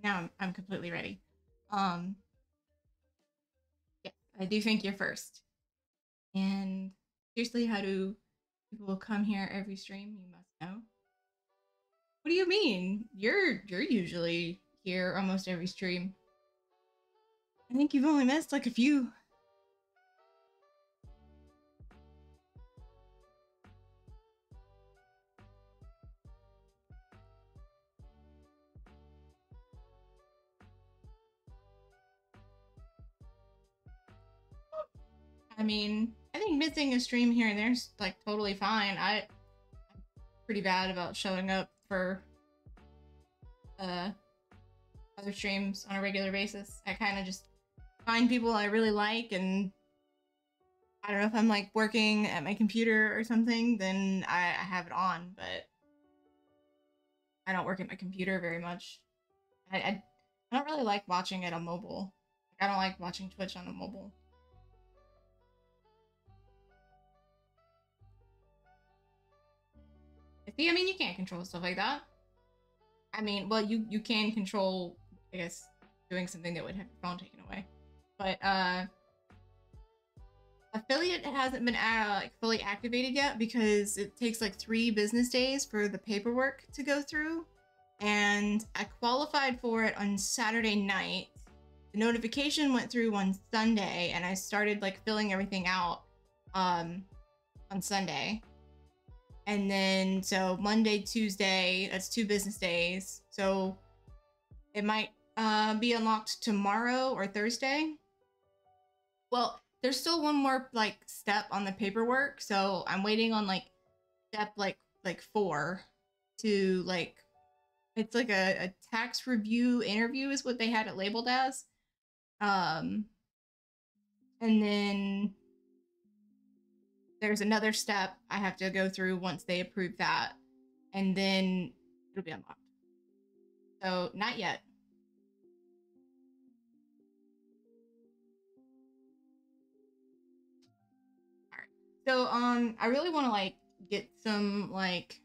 Now I'm completely ready. Um, yeah, I do think you're first. And seriously, how do people come here every stream? You must know. What do you mean? You're usually here almost every stream. I think you've only missed like a few. I mean, I think missing a stream here and there's like totally fine. I'm pretty bad about showing up for uh other streams on a regular basis. I kind of just find people I really like, and I don't know if I'm like working at my computer or something, then I have it on, but I don't work at my computer very much. I don't really like watching it on mobile. I don't like watching Twitch on a mobile. See, I mean, you can't control stuff like that. I mean, well, you can control, I guess, doing something that would have your phone taken away. But affiliate hasn't been like fully activated yet because it takes like 3 business days for the paperwork to go through. And I qualified for it on Saturday night. The notification went through on Sunday, and I started like filling everything out on Sunday. And then so Monday, Tuesday, that's 2 business days. So it might be unlocked tomorrow or Thursday. Well, there's still one more like step on the paperwork, so I'm waiting on like step like 4 to like, it's like a tax review interview is what they had it labeled as. And then there's another step I have to go through once they approve that, and then it'll be unlocked. So not yet. All right. So I really want to like get some like,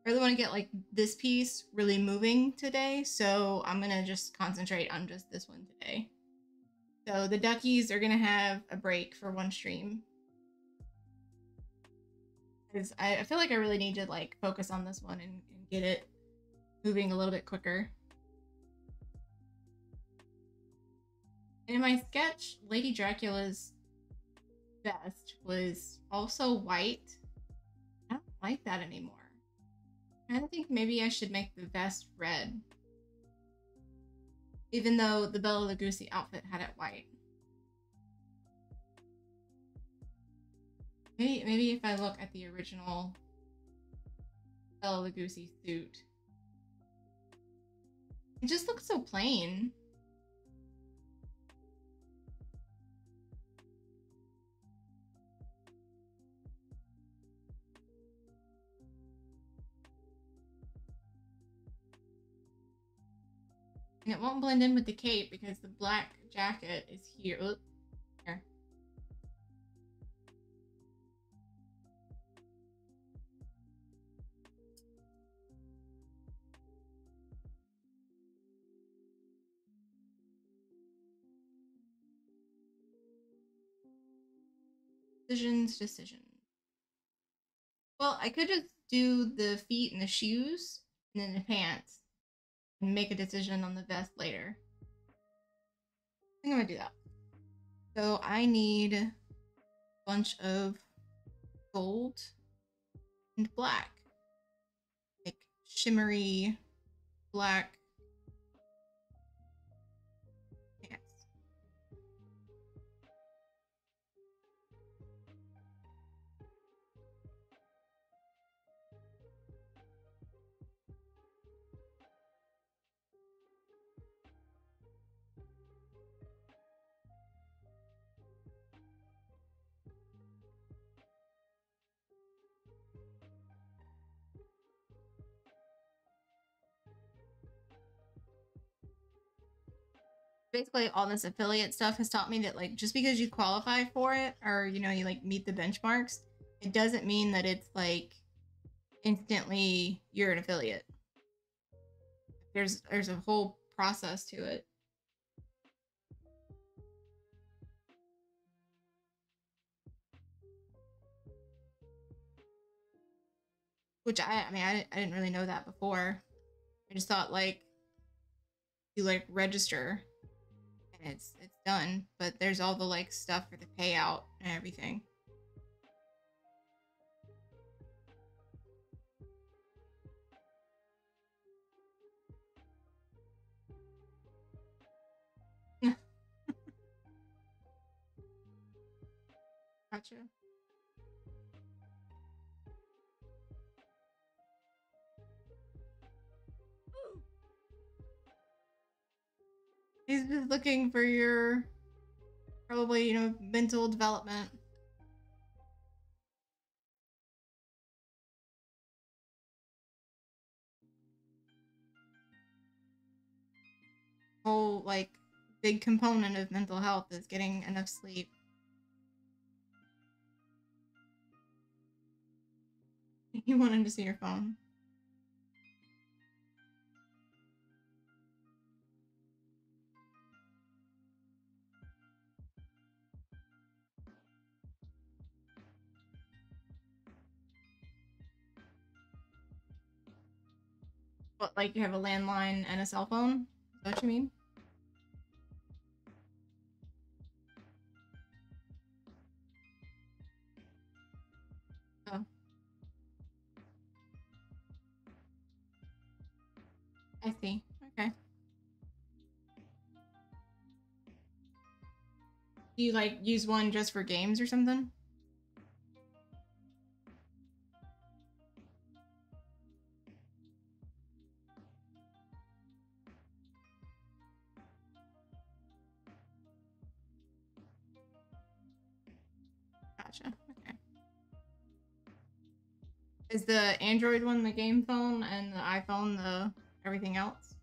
I really want to get like this piece really moving today, so I'm gonna just concentrate on just this one today. So the duckies are gonna have a break for 1 stream, because I feel like I really need to like focus on this one and get it moving a little bit quicker. And in my sketch, Lady Dracula's vest was also white. I don't like that anymore. I think maybe I should make the vest red, even though the Bela Lugosi outfit had it white. Maybe if I look at the original Bela Lugosi suit, it just looks so plain. And it won't blend in with the cape because the black jacket is here. Oop, here. Decisions. Well, I could just do the feet and the shoes and then the pants and make a decision on the vest later. I think I'm gonna do that. So I need a bunch of gold and black, like shimmery black pants. Basically, all this affiliate stuff has taught me that like just because you qualify for it, or you know, you like meet the benchmarks, it doesn't mean that it's like instantly you're an affiliate. there's a whole process to it. Which I mean I didn't really know that before. I just thought like you like register and it's done, but there's all the like stuff for the payout and everything. Gotcha. He's just looking for your probably, you know, mental development. Whole like big component of mental health is getting enough sleep. You wanted to see your phone. What, like you have a landline and a cell phone? Is that what you mean? Oh, I see. Okay. Do you like use one just for games or something? Gotcha. Okay. Is the Android one the game phone and the iPhone the everything else?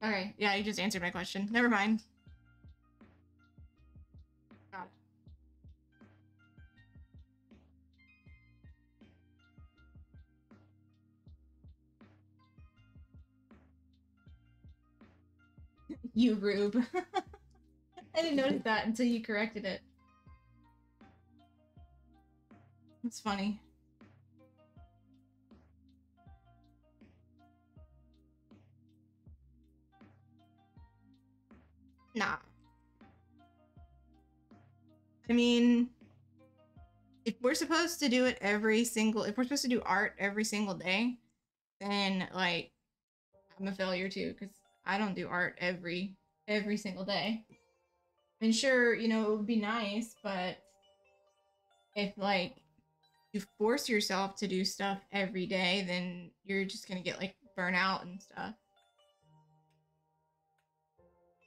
Okay, yeah, you just answered my question. Never mind. Got it. You rube. I didn't notice that until you corrected it. It's funny. Nah. I mean, if we're supposed to do it if we're supposed to do art every single day, then like I'm a failure too because I don't do art every single day. And sure, you know, it would be nice, but if like you force yourself to do stuff every day, then you're just gonna get like burnout and stuff.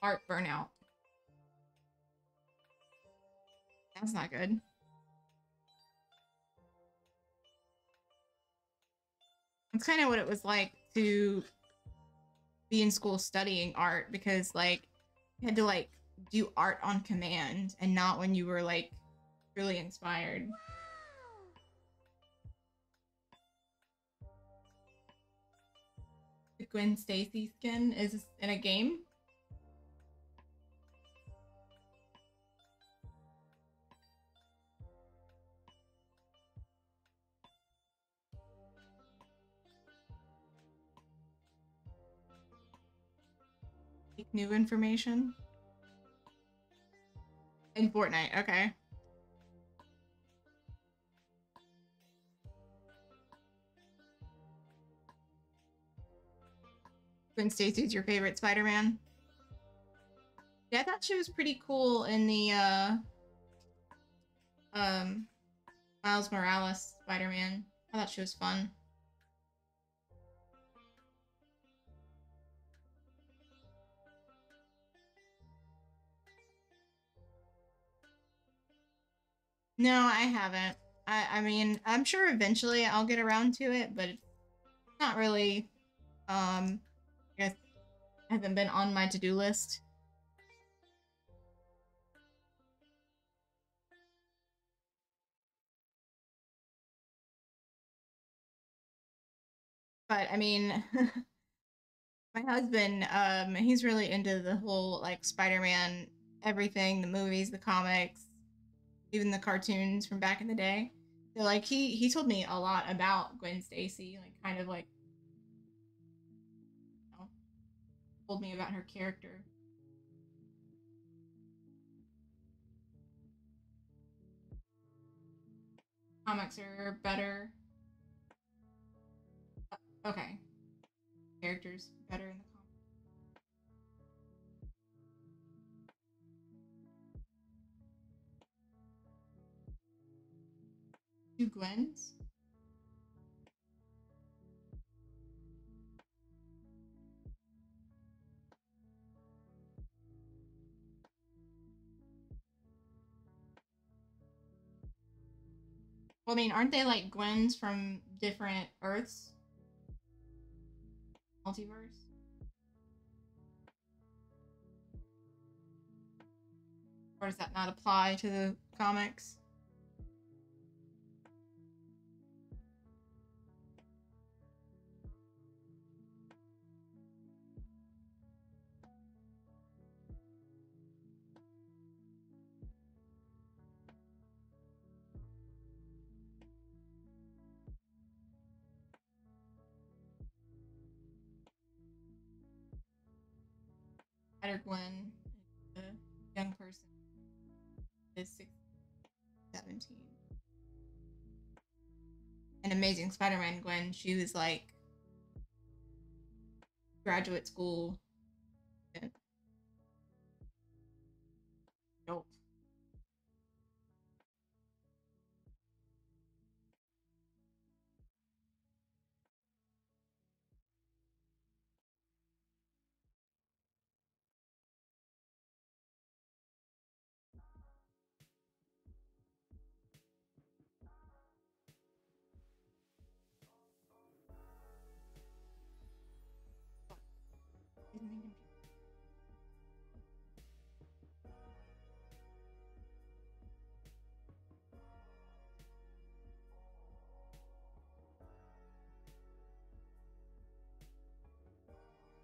Art burnout. That's not good. That's kind of what it was like to be in school studying art because like you had to like do art on command and not when you were like really inspired. The Gwen Stacy skin is in a game. Like new information in Fortnite. Okay. Gwen Stacy's your favorite Spider-Man? Yeah, I thought she was pretty cool in the um Miles Morales Spider-Man. I thought she was fun. No, I haven't. I mean, I'm sure eventually I'll get around to it, but it's not really I guess hasn't been on my to-do list. But I mean, My husband, he's really into the whole like Spider-Man, everything, the movies, the comics, even the cartoons from back in the day. So like he told me a lot about Gwen Stacy, like kind of like you know, told me about her character. Comics are better. Okay, characters better in the comics. Two Gwens. Well, I mean, aren't they like Gwens from different Earths, multiverse? Or does that not apply to the comics? Spider Gwen, the young person, is 17. And Amazing Spider-Man Gwen, she was like graduate school. Nope.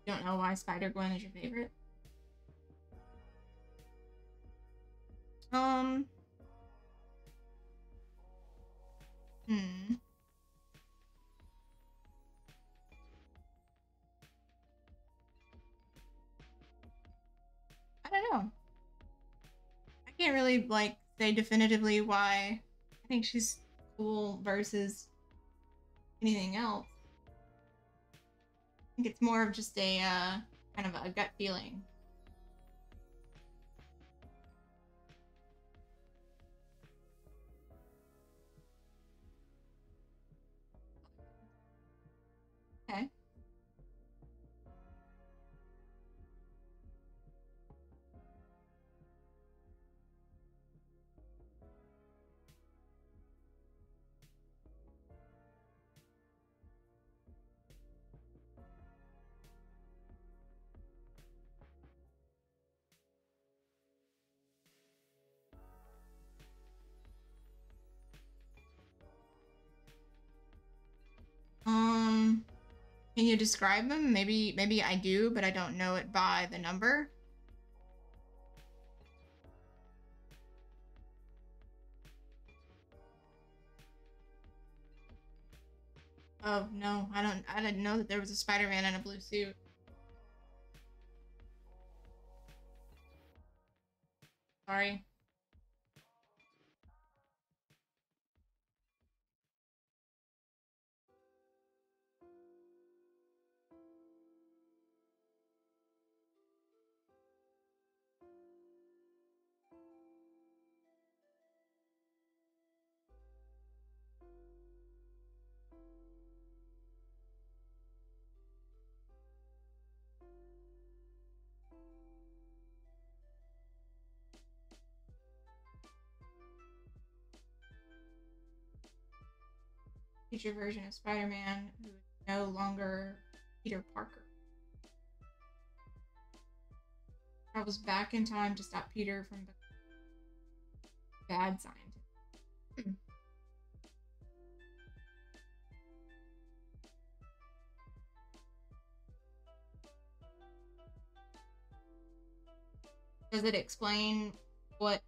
You don't know why Spider Gwen is your favorite? Um, hmm. I don't know. I can't really like say definitively why I think she's cool versus anything else. I think it's more of just a kind of a gut feeling. Okay. Um, can you describe them? Maybe I do, but I don't know it by the number. Oh no, I didn't know that there was a Spider-Man in a blue suit. Sorry. Future version of Spider-Man who is no longer Peter Parker. Travels back in time to stop Peter from becoming a bad scientist. Hmm. Does it explain what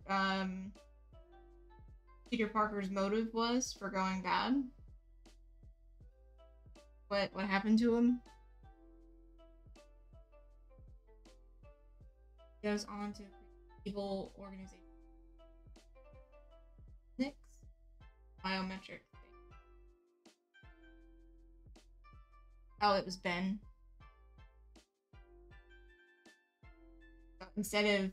Peter Parker's motive was for going bad? What happened to him? He goes on to evil organization. Next, biometric. Oh, it was Ben. But instead of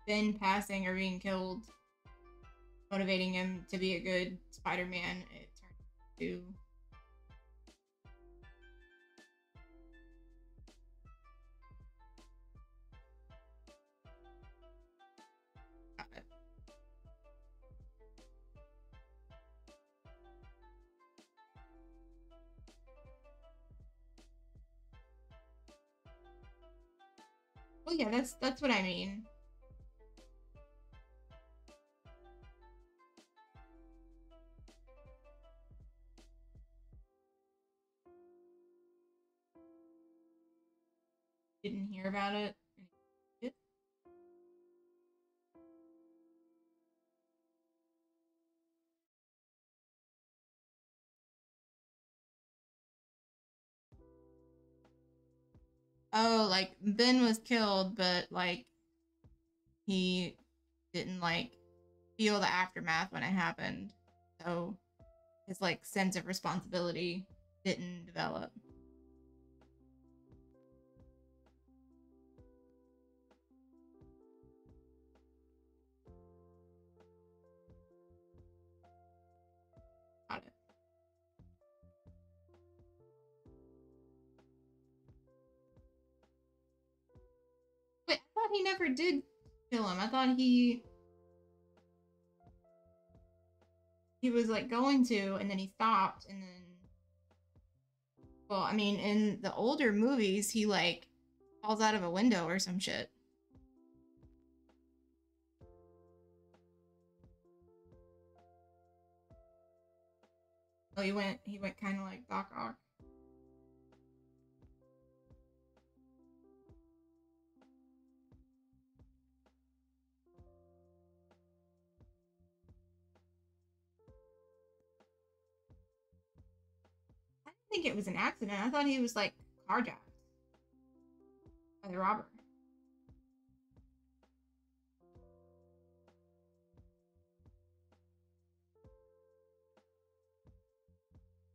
Ben passing or being killed, motivating him to be a good Spider-Man, it turned to well, yeah, that's what I mean. Didn't hear about it. Oh, like Ben was killed, but like he didn't like feel the aftermath when it happened. So his like sense of responsibility didn't develop. Got it. Wait, I thought he never did kill him. I thought he was like going to, and then he stopped, and then, well, I mean, in the older movies, he like falls out of a window or some shit. Oh, he went kind of like Doc Ock. I didn't think it was an accident. I thought he was like carjacked by the robber.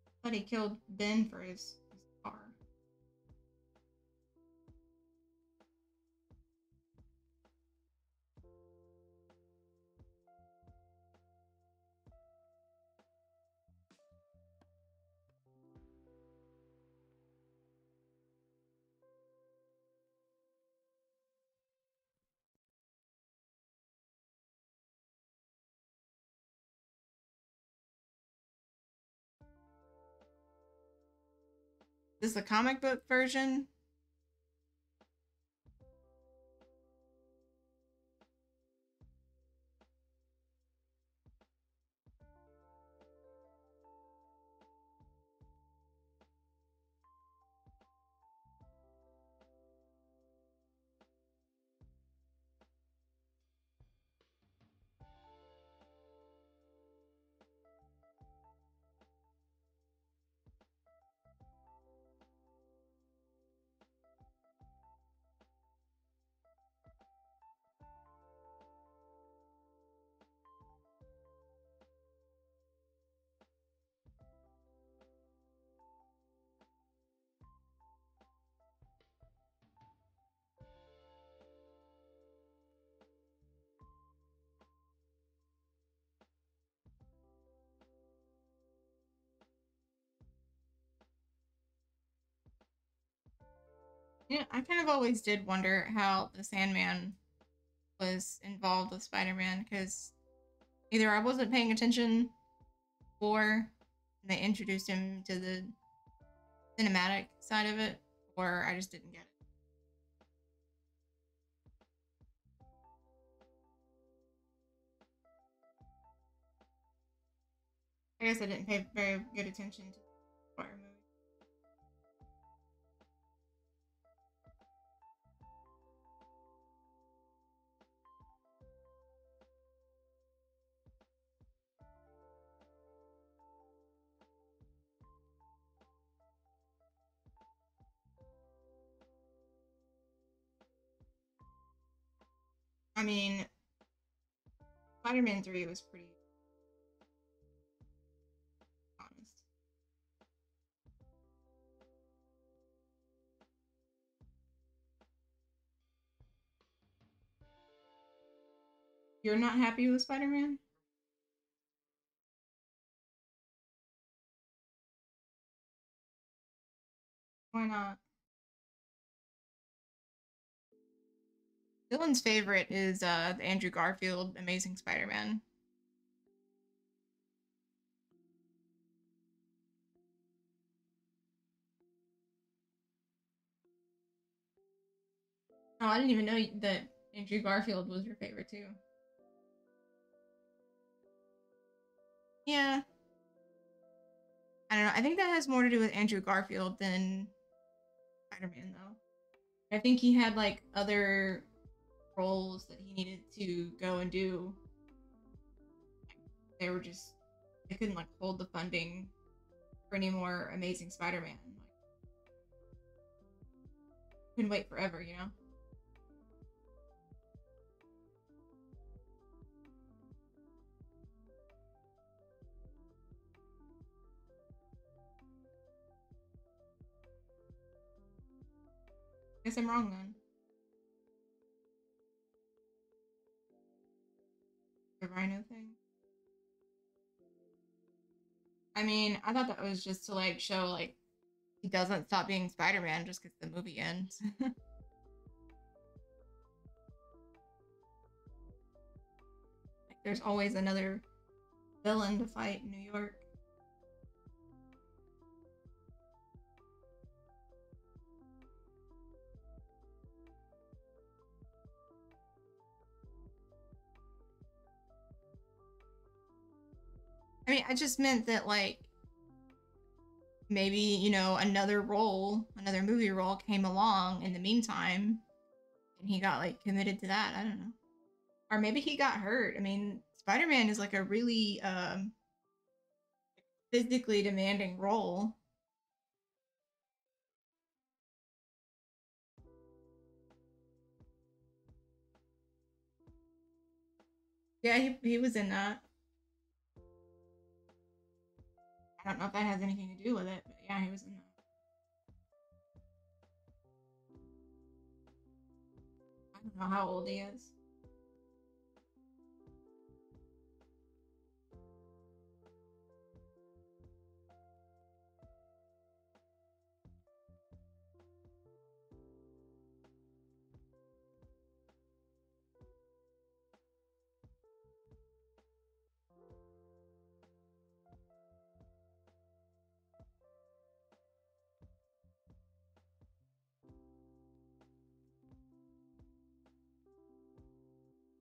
I thought he killed Ben for his car. This is the comic book version. Yeah, I kind of always did wonder how the Sandman was involved with Spider-Man, because either I wasn't paying attention or they introduced him to the cinematic side of it, or I just didn't get it. I guess I didn't pay very good attention to the Spider movie. I mean, Spider-Man 3 was pretty honest. You're not happy with Spider-Man? Why not? Dylan's favorite is the Andrew Garfield Amazing Spider-Man. Oh, I didn't even know that Andrew Garfield was your favorite too. Yeah. I don't know. I think that has more to do with Andrew Garfield than Spider-Man though. I think he had like other roles that he needed to go and do. They were just they couldn't like hold the funding for any more Amazing Spider-Man. Like couldn't wait forever, you know? Guess I'm wrong then. The Rhino thing. I mean, I thought that was just to like show like he doesn't stop being Spider-Man just because the movie ends. Like, there's always another villain to fight in New York. I mean, I just meant that like maybe, you know, another role, another movie role came along in the meantime and he got like committed to that. I don't know. Or maybe he got hurt. I mean, Spider-Man is like a really physically demanding role. Yeah, he was in that. I don't know if that has anything to do with it, but yeah, he was in that. I don't know how old he is.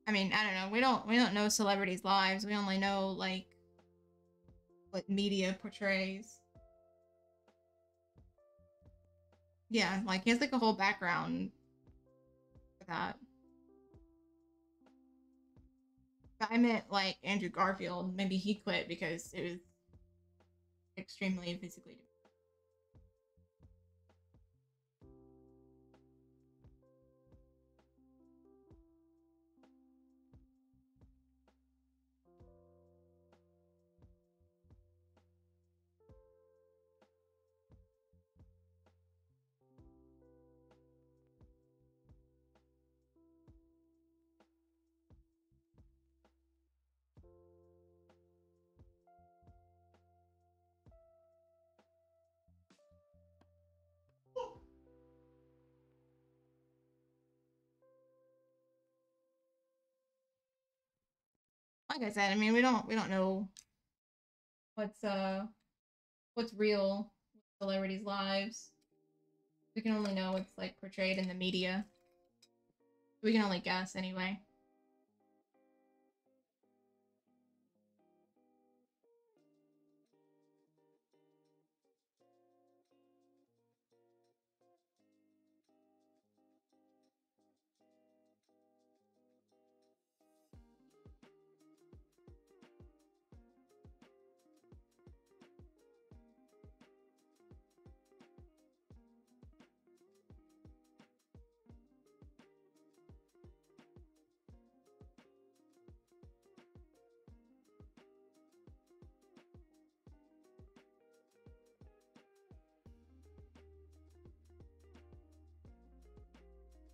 I mean, I don't know. We don't know celebrities' lives. We only know like what media portrays. Yeah, like he has like a whole background for that. But I meant like Andrew Garfield. Maybe he quit because it was extremely physically. Like I said, I mean, we don't know what's uh what's real with celebrities' lives. We can only know what's like portrayed in the media. We can only guess anyway.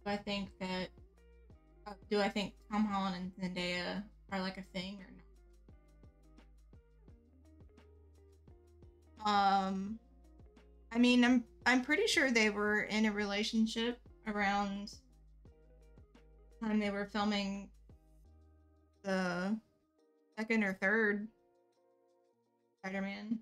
Do I think that do I think Tom Holland and Zendaya are like a thing or no? I mean, I'm pretty sure they were in a relationship around the time they were filming the second or third Spider-Man.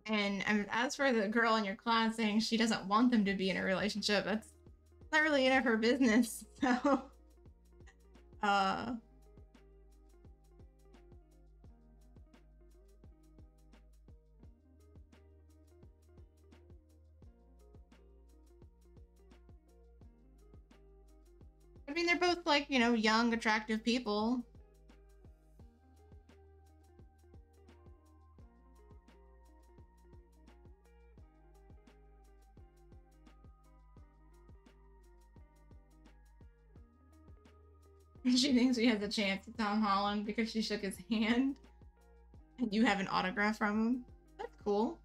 And as for the girl in your class saying she doesn't want them to be in a relationship, that's not really any of her business. So, uh, I mean, they're both like, you know, young, attractive people. She thinks she has a chance at Tom Holland because she shook his hand and you have an autograph from him. That's cool.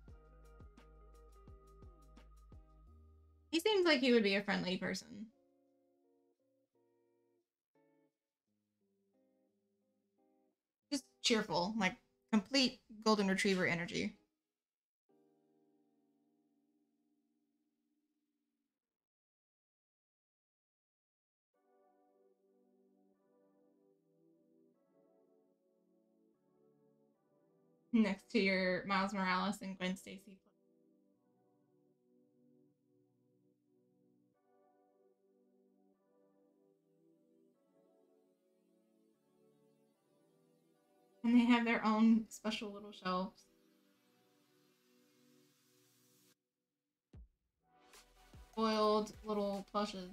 He seems like he would be a friendly person. Just cheerful, like complete golden retriever energy. Next to your Miles Morales and Gwen Stacy. And they have their own special little shelves. Spoiled little plushes.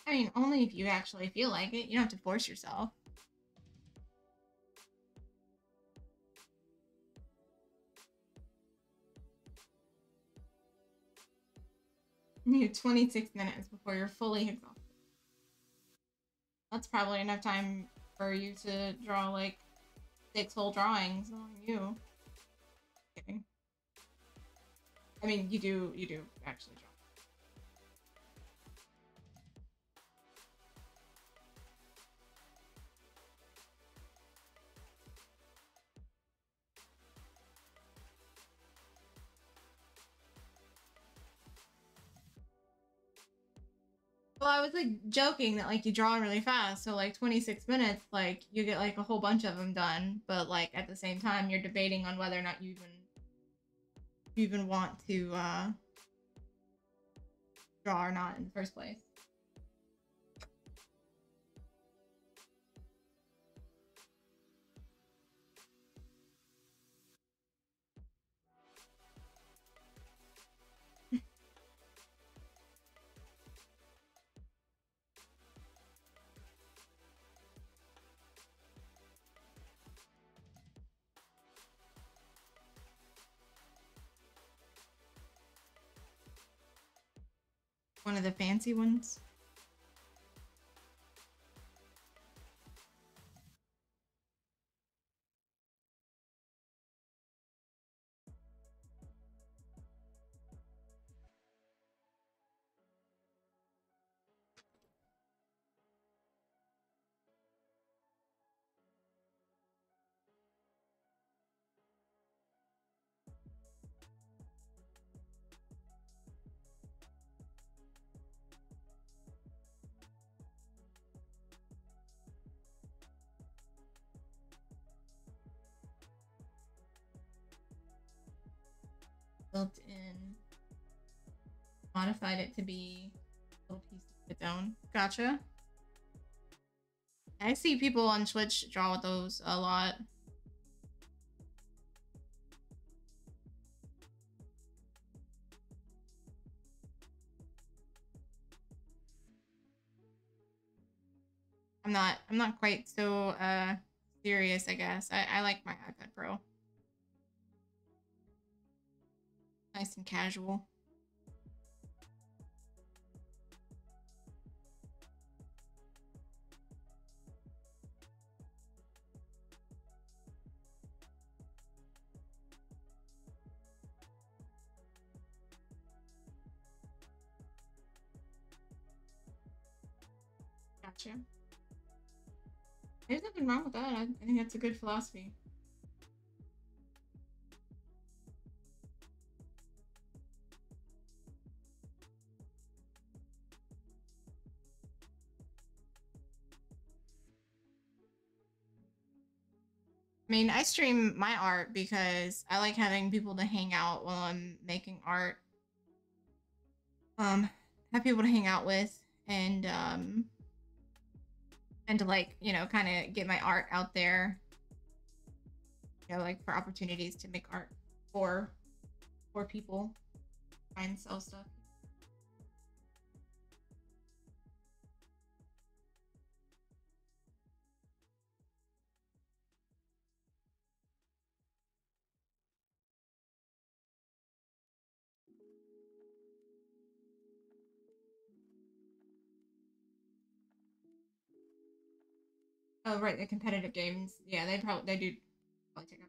I mean, only if you actually feel like it. You don't have to force yourself. You have 26 minutes before you're fully exhausted. That's probably enough time for you to draw like 6 whole drawings on you. Okay. I mean, you do actually draw. Well, I was like joking that like you draw really fast, so like 26 minutes, like you get like a whole bunch of them done, but like at the same time you're debating on whether or not you even want to draw or not in the first place. One of the fancy ones. Built in, modified it to be a little piece of its own. Gotcha. I see people on Twitch draw with those a lot. I'm not quite so serious, I guess. I like my iPad Pro. Nice and casual. Gotcha. There's nothing wrong with that. I think that's a good philosophy. I mean, I stream my art because I like having people to hang out while I'm making art. Have people to hang out with and to like, you know, kind of get my art out there, you know, like for opportunities to make art for people, try and sell stuff. Oh, right, the competitive games. Yeah, they do probably take up.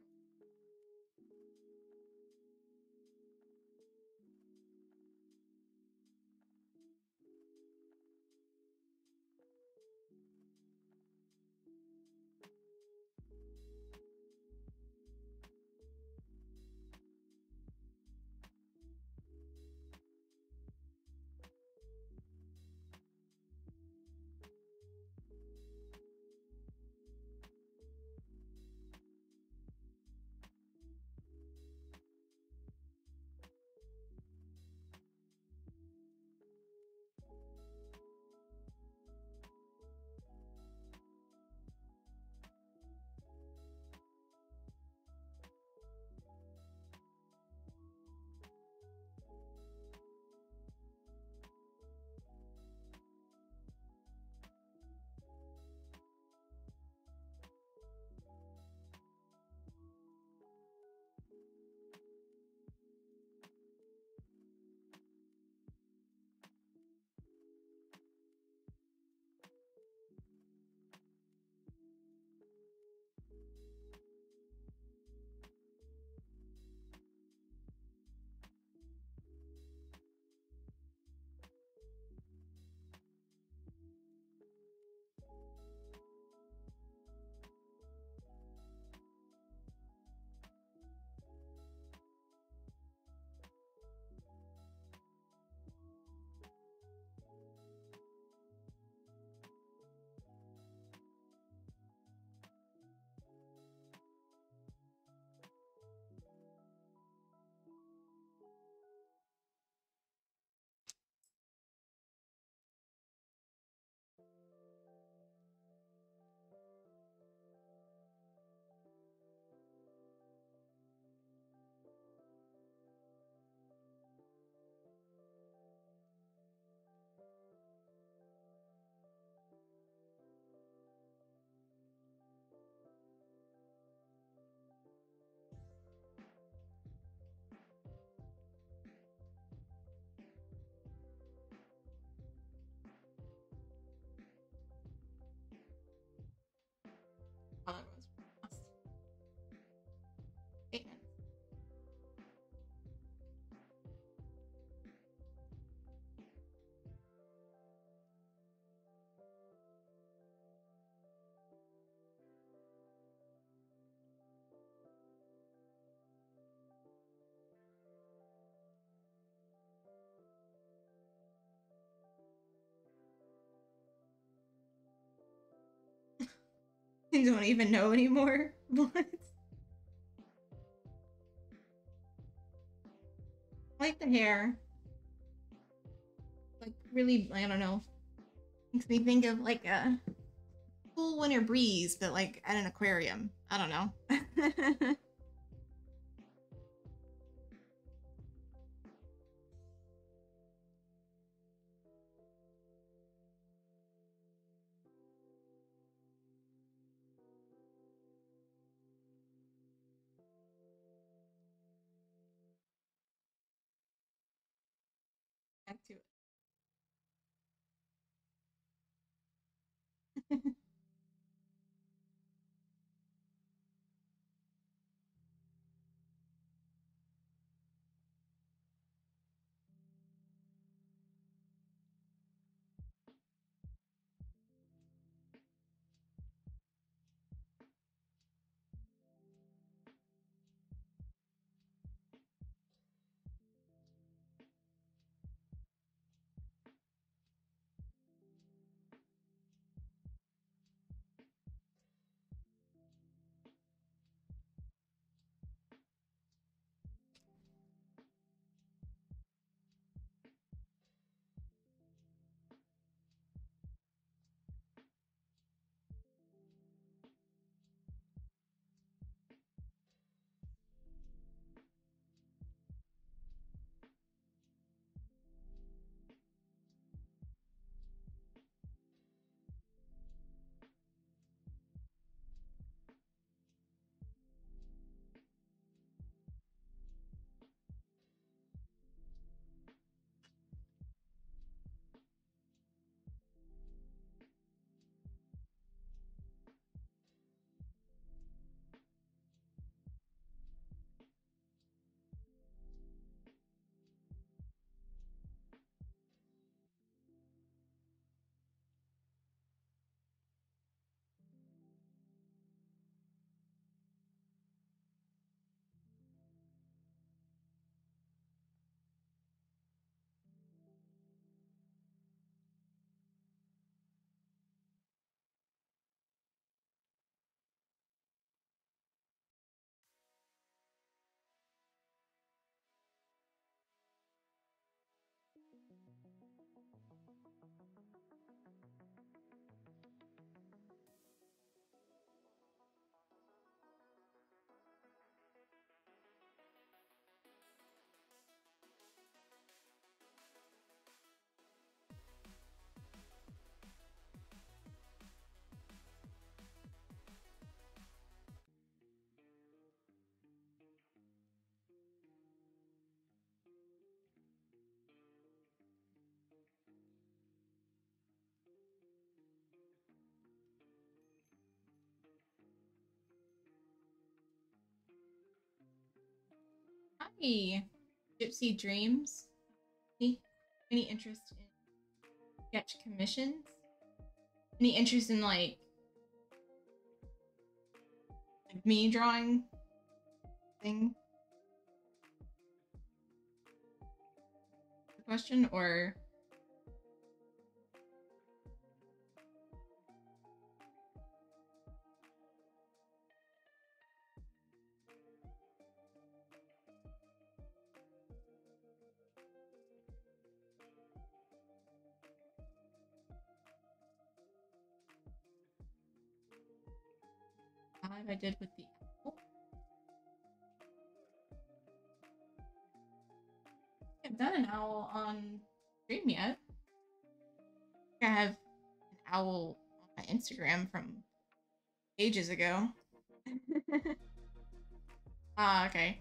Oh, that was fast. 8 minutes. I don't even know anymore. What? I like the hair. Like really, I don't know. Makes me think of like a cool winter breeze, but like at an aquarium. I don't know. Back to it. Hi, Gypsy Dreams. Any interest in sketch commissions? Any interest in like me drawing thing? Question or I did with the apple? I haven't done an owl on stream yet. I have an owl on my Instagram from ages ago. Ah, okay.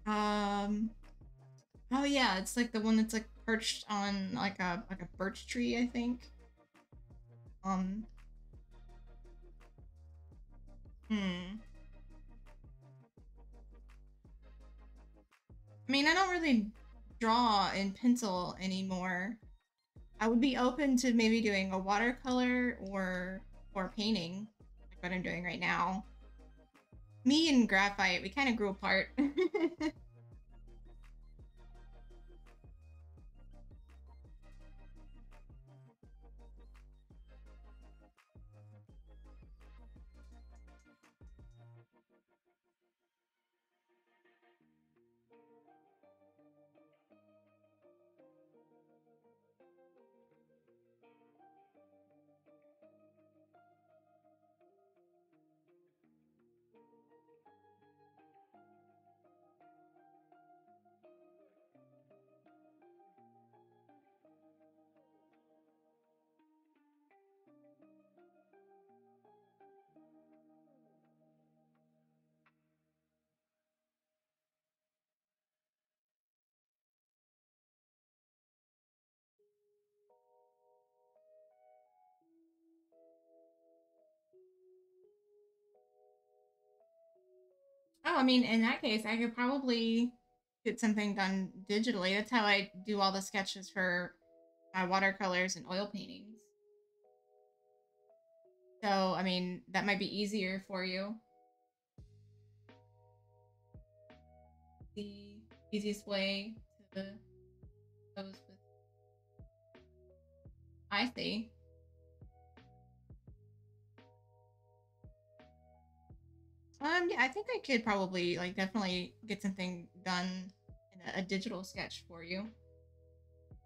Oh yeah, it's like the one that's like perched on like a birch tree, I think. Um. Hmm. I mean, I don't really draw in pencil anymore. I would be open to maybe doing a watercolor or painting, like what I'm doing right now. Me and graphite, we kind of grew apart. Oh, I mean, in that case, I could probably get something done digitally. That's how I do all the sketches for my watercolors and oil paintings. So, I mean, that might be easier for you. The easiest way to pose with, I see. Yeah, I think I could probably like definitely get something done in a digital sketch for you,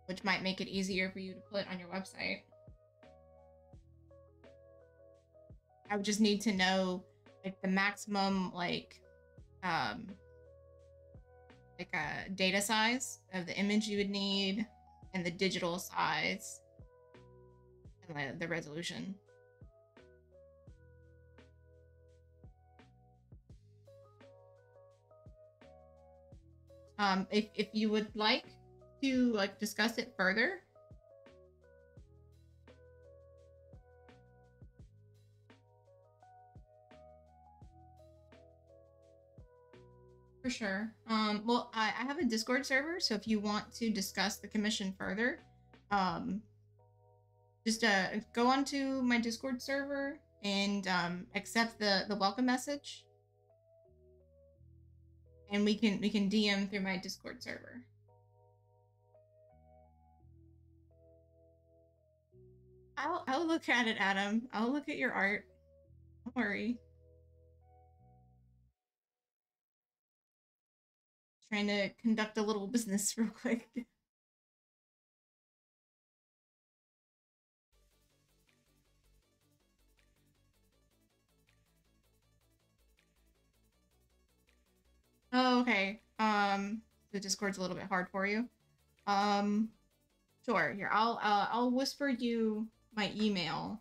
which might make it easier for you to put on your website. I would just need to know like the maximum um like a data size of the image you would need and the digital size and the resolution. If you would like to like discuss it further, for sure. Well, I have a Discord server, so if you want to discuss the commission further, um, just go onto my Discord server and accept the welcome message, and we can DM through my Discord server. I'll look at it, Adam. I'll look at your art. Don't worry. Trying to conduct a little business real quick. Oh, okay. The Discord's a little bit hard for you. Um, sure. Here, I'll whisper you my email.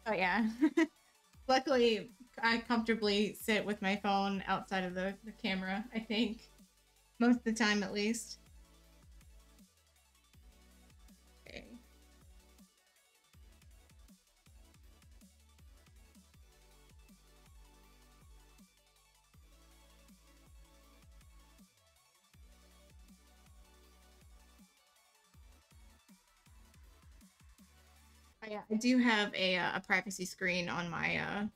Oh yeah. Luckily, I comfortably sit with my phone outside of the camera, I think. Most of the time, at least. Okay. Oh, yeah, I do have a privacy screen on my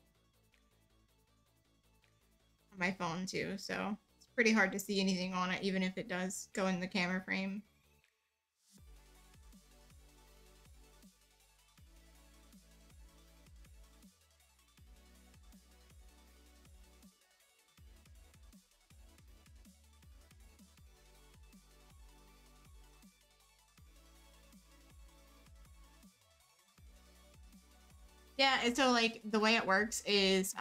phone too, so it's pretty hard to see anything on it, even if it does go in the camera frame. Yeah, and so like the way it works is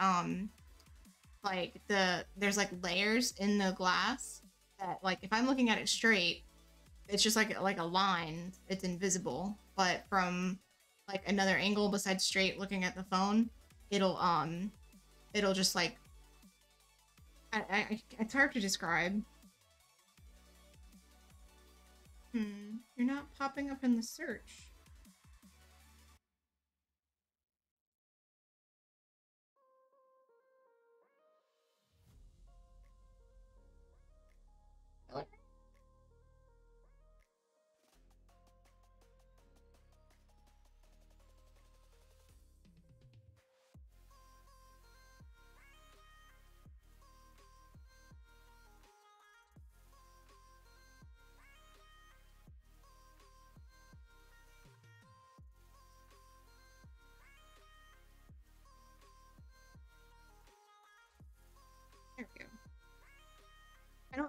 like there's like layers in the glass that like if I'm looking at it straight, it's just like a line, it's invisible. But from like another angle besides straight looking at the phone, it'll it'll just like it's hard to describe. You're not popping up in the search.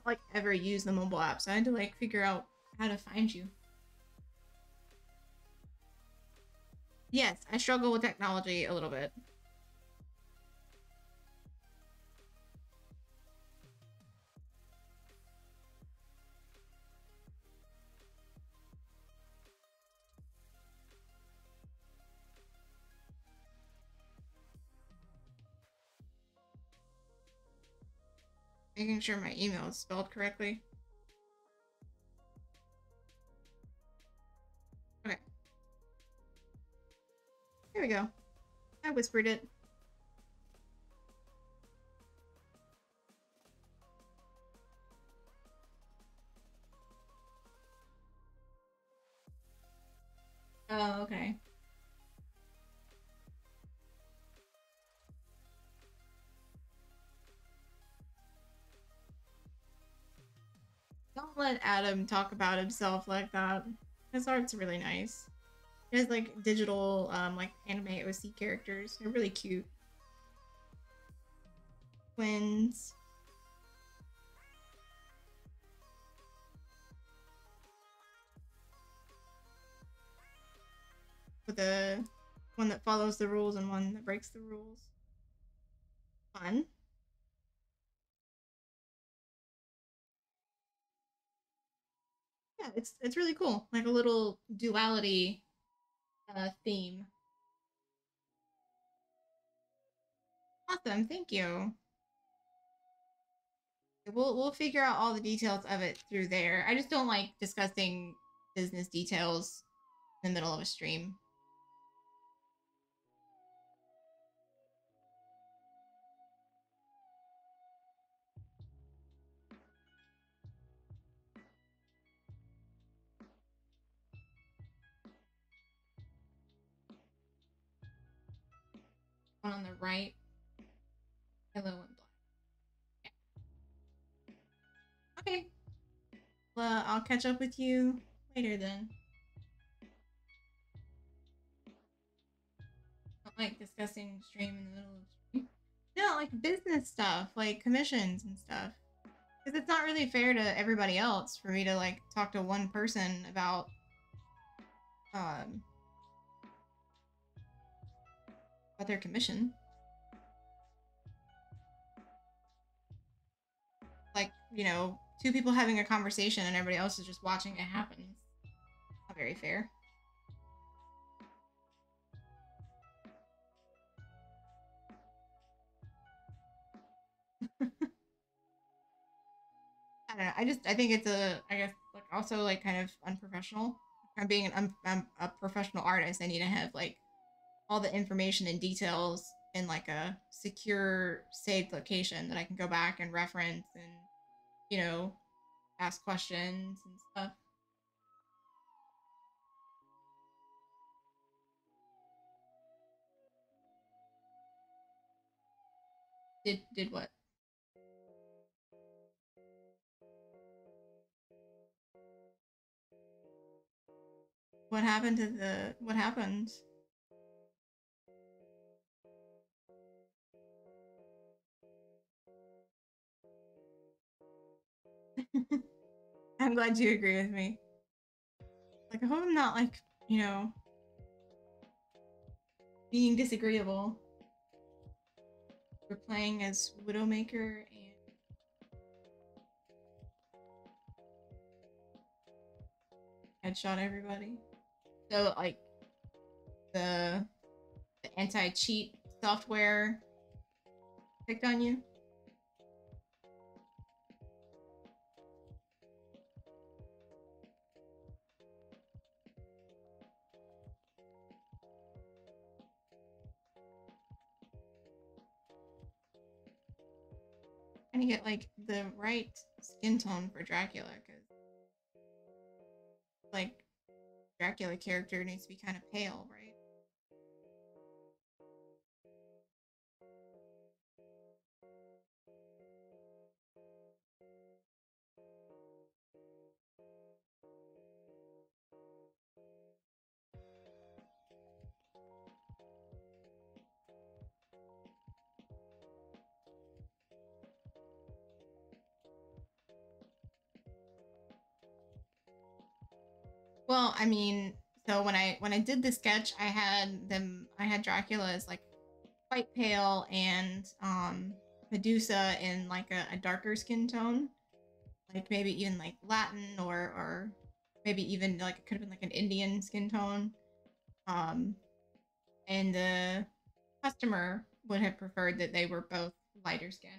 like ever used the mobile app, so I had to like figure out how to find you. Yes, I struggle with technology a little bit. Making sure my email is spelled correctly. Okay. There we go. I whispered it. Oh, okay. Don't let Adam talk about himself like that. His art's really nice. He has like digital, like anime OC characters. They're really cute. Twins. With a one that follows the rules and one that breaks the rules. Fun. Yeah, it's really cool. Like a little duality theme. Awesome, thank you. We'll figure out all the details of it through there. I just don't like discussing business details in the middle of a stream. One on the right, yellow and black. Okay. Well, I'll catch up with you later then. I don't like discussing stream in the middle of stream. No, like business stuff, like commissions and stuff. Because it's not really fair to everybody else for me to like talk to one person about um their commission. Like, you know, two people having a conversation and everybody else is just watching it happen. Not very fair. I don't know. I think it's I guess like also like kind of unprofessional. I'm being a professional artist. I need to have like all the information and details in like a secure, saved location that I can go back and reference and, you know, ask questions and stuff. Did what? What happened to the what happened? I'm glad you agree with me. Like I hope I'm not like, you know, being disagreeable. We're playing as Widowmaker and headshot everybody. So like the anti-cheat software picked on you. And you get like the right skin tone for Dracula, because like Dracula character needs to be kind of pale, right? Well, I mean, so when I did the sketch, I had Dracula as like quite pale and Medusa in like a darker skin tone, like maybe even like Latin or maybe even like it could have been like an Indian skin tone. Um, and the customer would have preferred that they were both lighter skin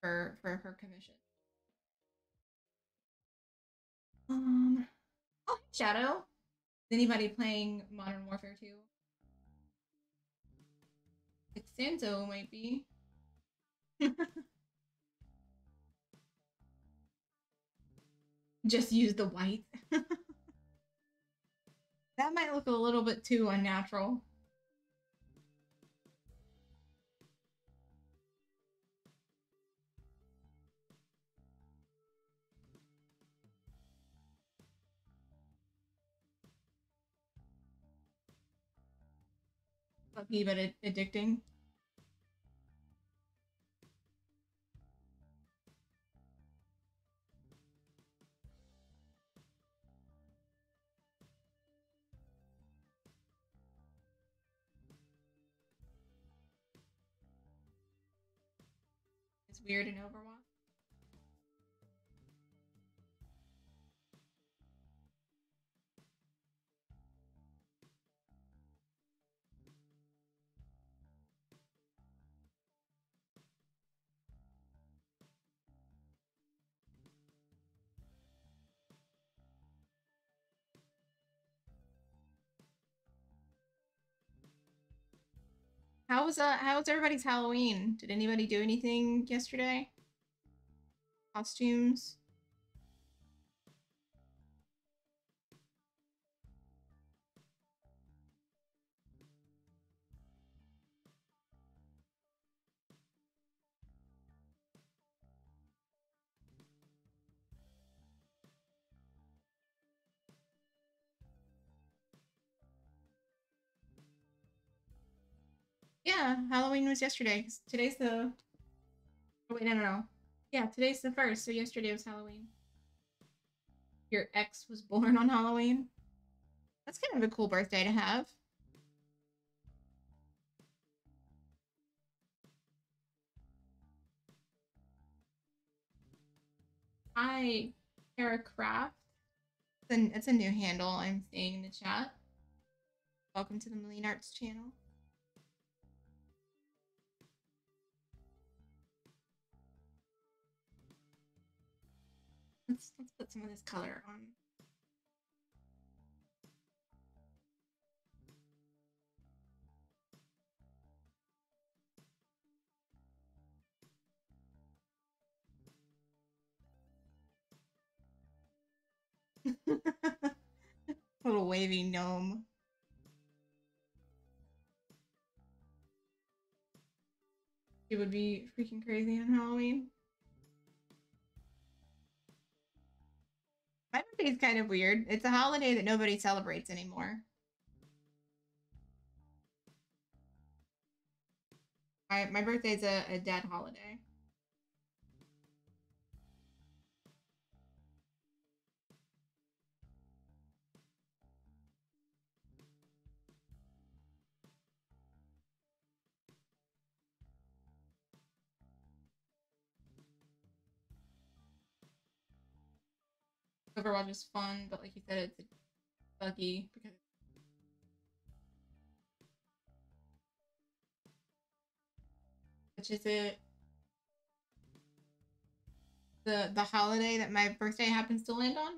for her commission. Oh, hey, Shadow. Is anybody playing Modern Warfare 2? Like Sanzo might be. Just use the white. That might look a little bit too unnatural. Lucky but addicting. It's weird in Overwatch. How's everybody's Halloween? Did anybody do anything yesterday? Costumes? Yeah, Halloween was yesterday. 'Cause today's the. Oh, wait, no. Yeah, today's the first, so yesterday was Halloween. Your ex was born on Halloween. That's kind of a cool birthday to have. Hi, Kara Craft. It's a new handle I'm seeing in the chat. Welcome to the Meline Arts channel. Let's put some of this color on. Little wavy gnome. It would be freaking crazy on Halloween. My birthday is kind of weird. It's a holiday that nobody celebrates anymore. My birthday's a dead holiday. Overwatch is fun, but like you said, it's buggy because which is it the holiday that my birthday happens to land on?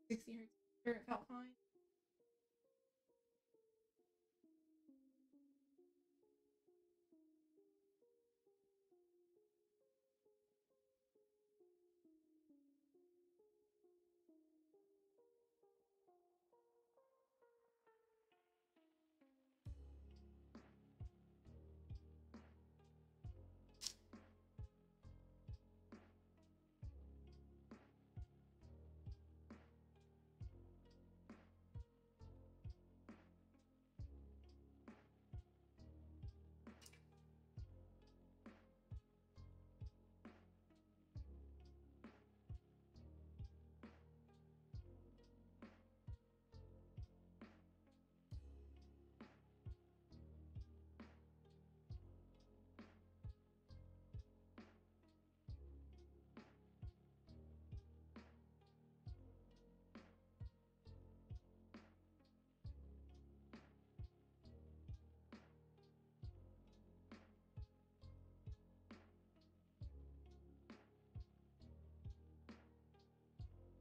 '60 hertz. Sure, it felt fine.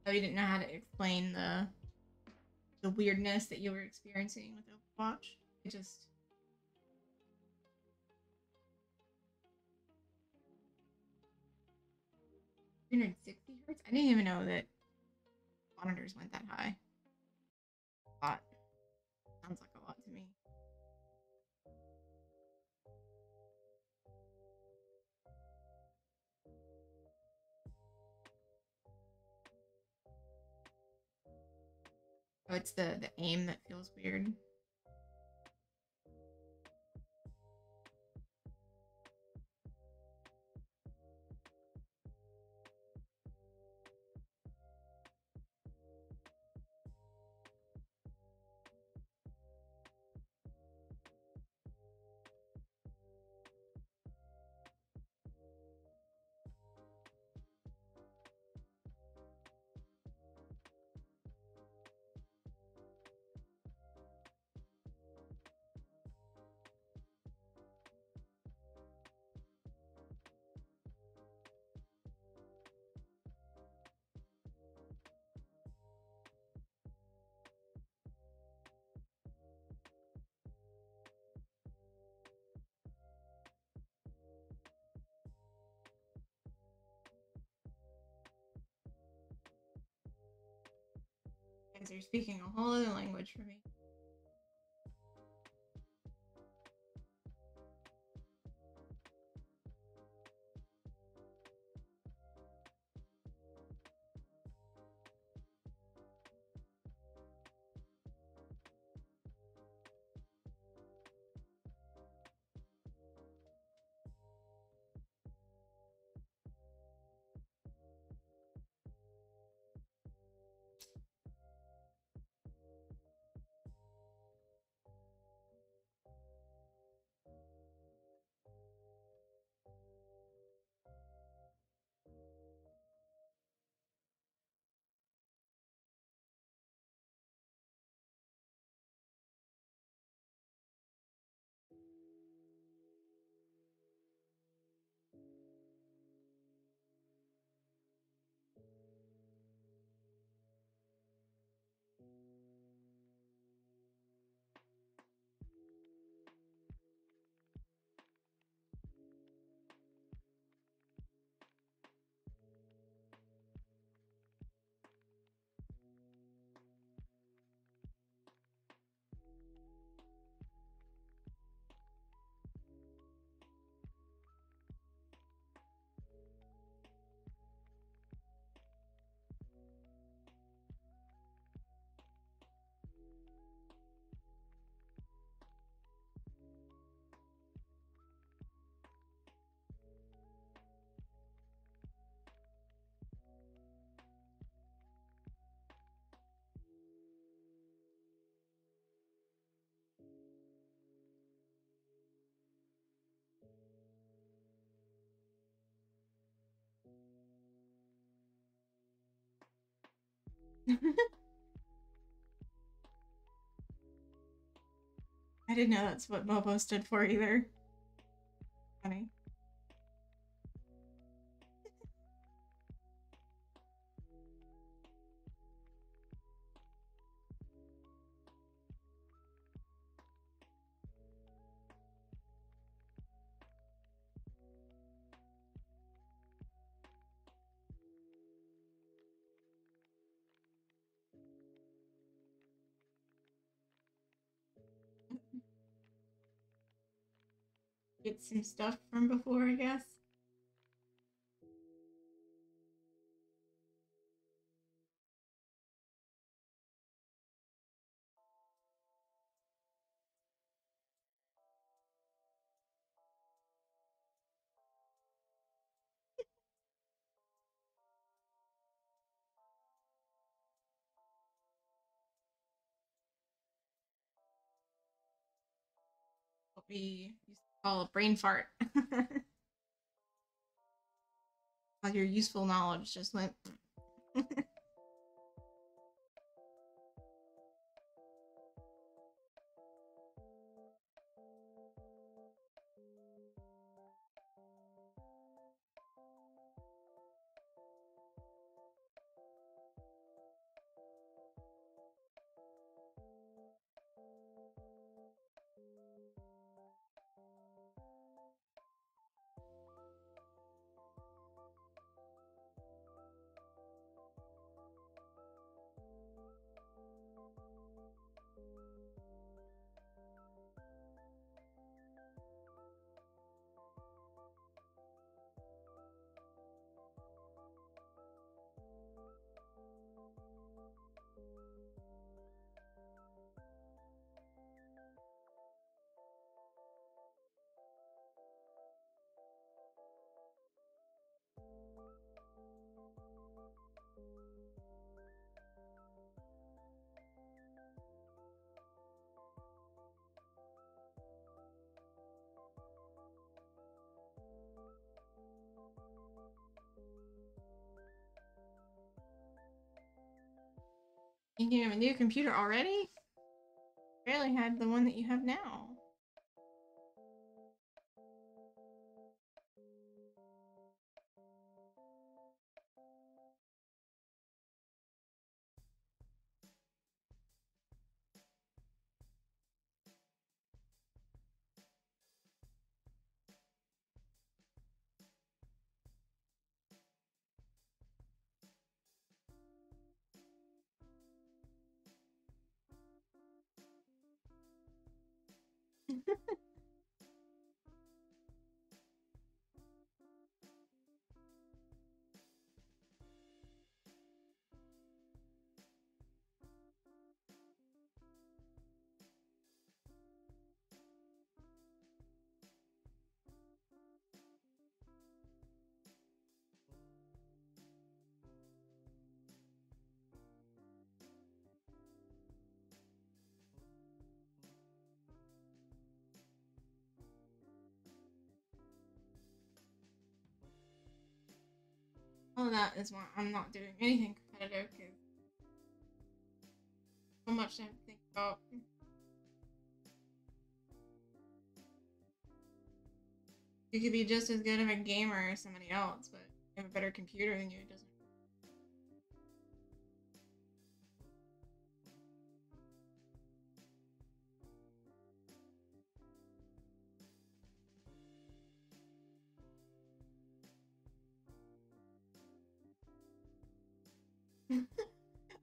Oh, you didn't know how to explain the weirdness that you were experiencing with Overwatch. It just 360 hertz. I didn't even know that monitors went that high. A lot. Sounds like a lot to me. Oh, it's the aim that feels weird. Guys, you're speaking a whole other language for me. I didn't know that's what Bobo stood for either. Funny. Get some stuff from before, I guess. What we used to call a brain fart. All your useful knowledge just went. You have a new computer already? Barely had the one that you have now. Well, that is why I'm not doing anything competitive, because so much to have to think about. You could be just as good of a gamer as somebody else, but you have a better computer than you, it doesn't.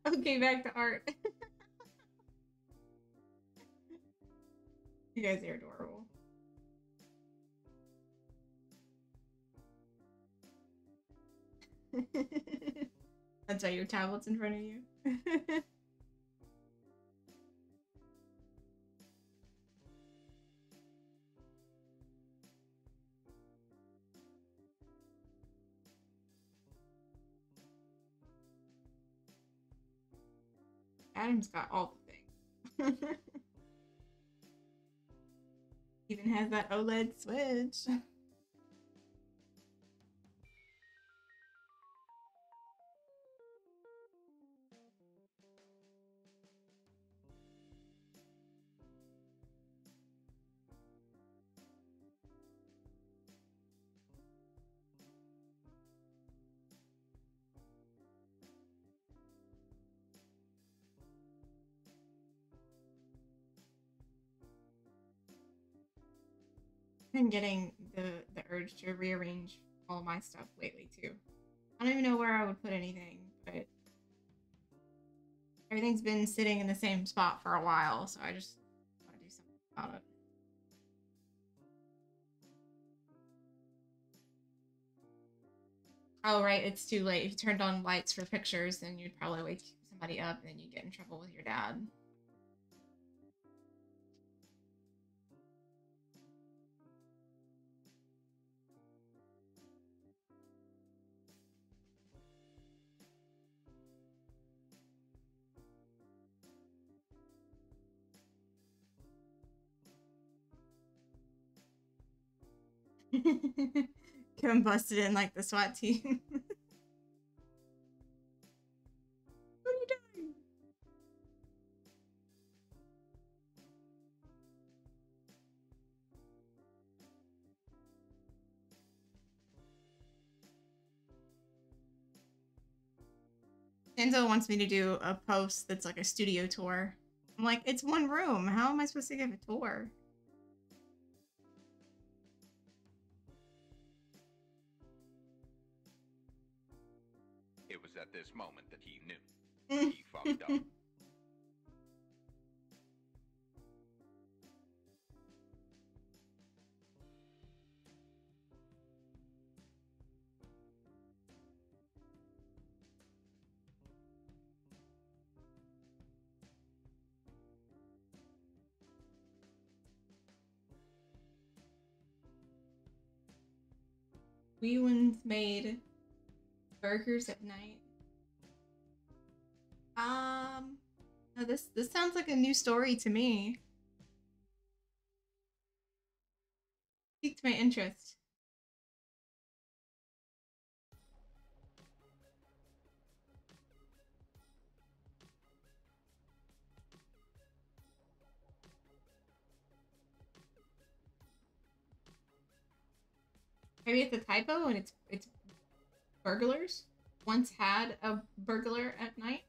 Okay, back to art. You guys are adorable. That's why your tablet's in front of you. Adam's got all the things. Even has that OLED switch. Been getting the urge to rearrange all of my stuff lately too. I don't even know where I would put anything, but everything's been sitting in the same spot for a while, so I just want to do something about it. Oh right, it's too late. If you turned on lights for pictures, then you'd probably wake somebody up and then you'd get in trouble with your dad. Kevin busted in like the SWAT team. What are you doing? Enzo wants me to do a post that's like a studio tour. I'm like, it's one room. How am I supposed to give a tour? It was at this moment that he knew. He fucked up. We once made burgers at night. No, this sounds like a new story to me. Piqued my interest. Maybe it's a typo and it's burglars. Once had a burglar at night.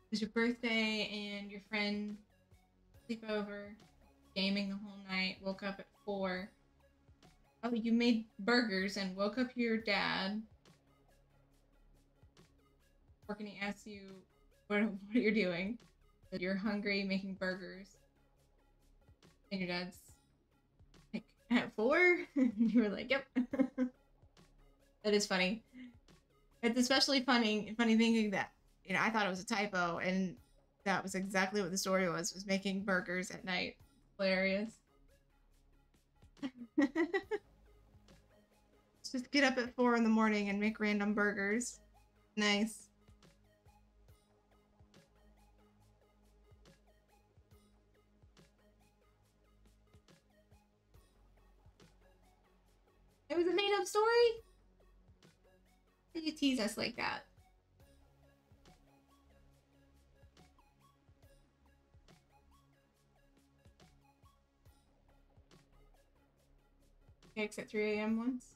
It was your birthday and your friend sleep over, gaming the whole night, woke up at 4. Oh, you made burgers and woke up your dad. Working, he asks you what you're doing. That you're hungry, making burgers. And your dad's like, at 4? And you were like, yep. That is funny. It's especially funny thinking that, you know, I thought it was a typo, and that was exactly what the story was making burgers at night. Hilarious. Just get up at 4 in the morning and make random burgers. Nice. It was a made-up story? Why did you tease us like that? Pancakes at 3 a.m. once?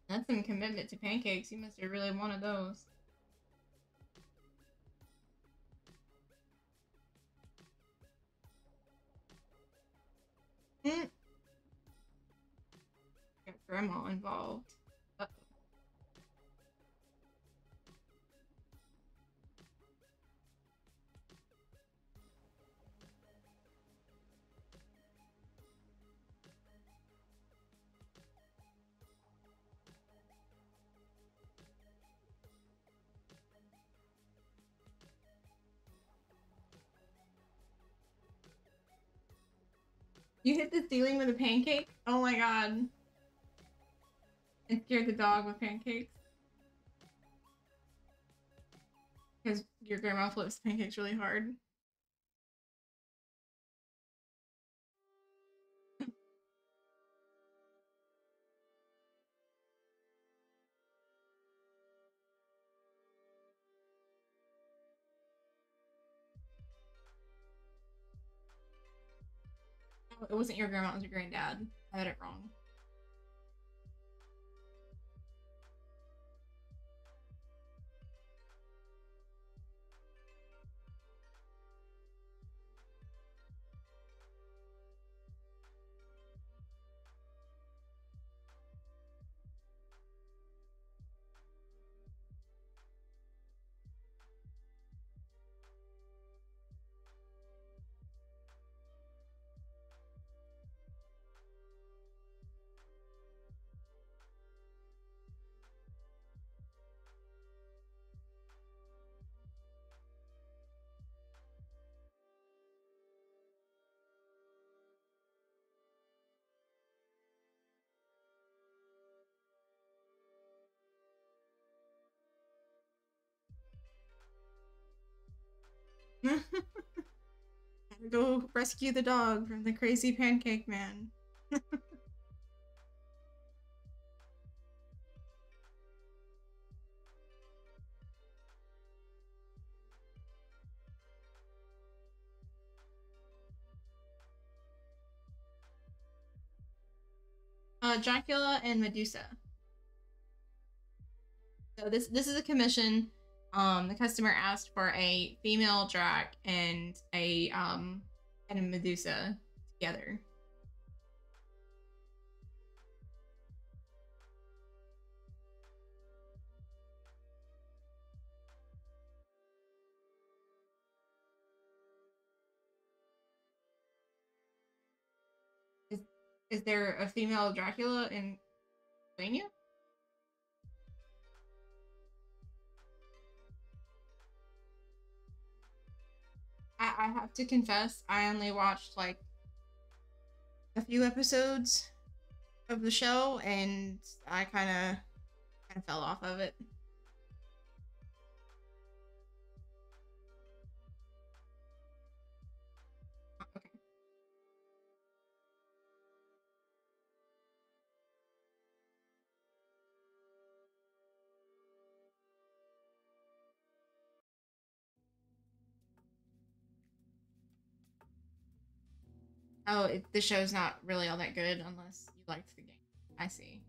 That's some commitment to pancakes. You must have really wanted those. Got grandma involved. Uh-oh. You hit the ceiling with a pancake? Oh my god. And scared the dog with pancakes? Because your grandma flips pancakes really hard. Oh, it wasn't your grandma, it was your granddad. I had it wrong. Gotta go rescue the dog from the crazy pancake man. Dracula and Medusa. So this is a commission. The customer asked for a female Drac and a Medusa together. Is there a female Dracula in Pennsylvania? I have to confess, I only watched like a few episodes of the show, and I kind of fell off of it. Oh, the show's not really all that good unless you liked the game. I see.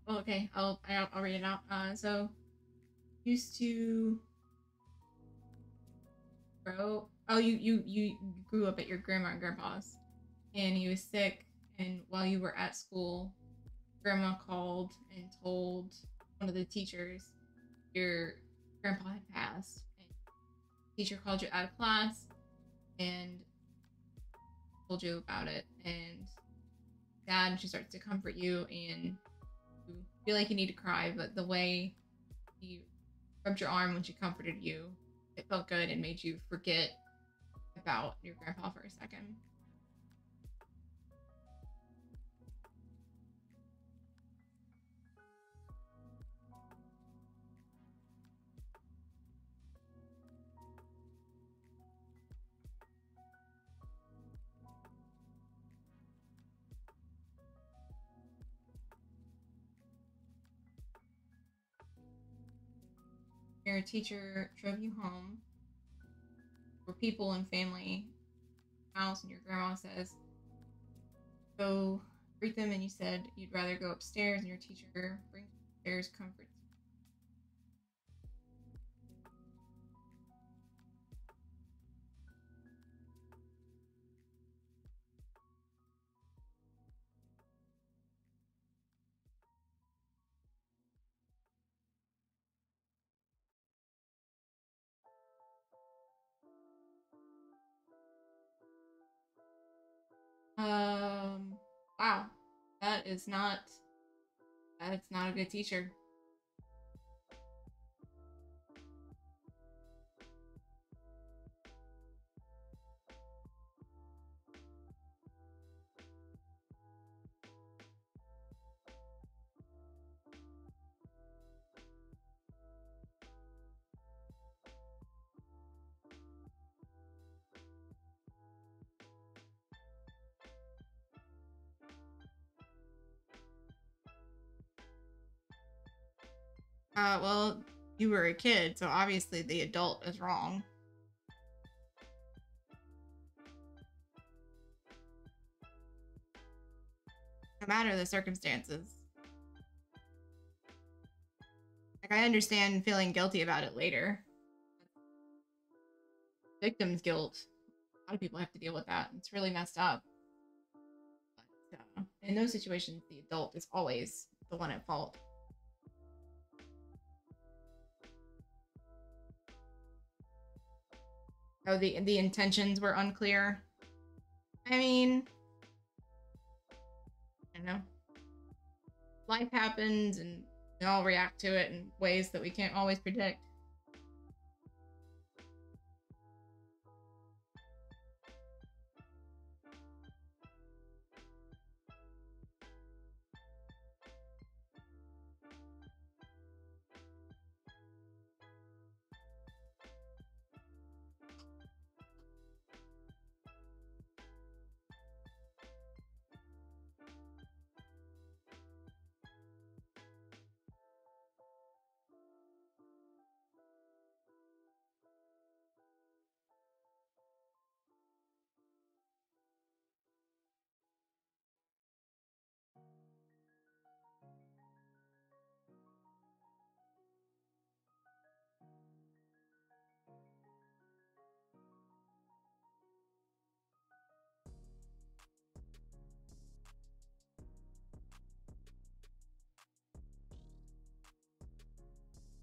Oh, okay, I'll read it out. So used to grow. Oh, you grew up at your grandma and grandpa's, and he was sick. And while you were at school, grandma called and told one of the teachers your grandpa had passed. And the teacher called you out of class and told you about it. And dad, she starts to comfort you, and you feel like you need to cry, but the way you rubbed your arm when she comforted you, it felt good and made you forget about your grandpa for a second. Your teacher drove you home for people and family house, and your grandma says, go greet them, and you said you'd rather go upstairs, and your teacher brings you upstairs, comforts you. Wow, that is not that's not a good teacher. Well, you were a kid, so obviously the adult is wrong. No matter the circumstances. Like, I understand feeling guilty about it later. Victim's guilt. A lot of people have to deal with that. It's really messed up. But in those situations, the adult is always the one at fault. Oh, the intentions were unclear. I mean, I don't know. Life happens, and we all react to it in ways that we can't always predict.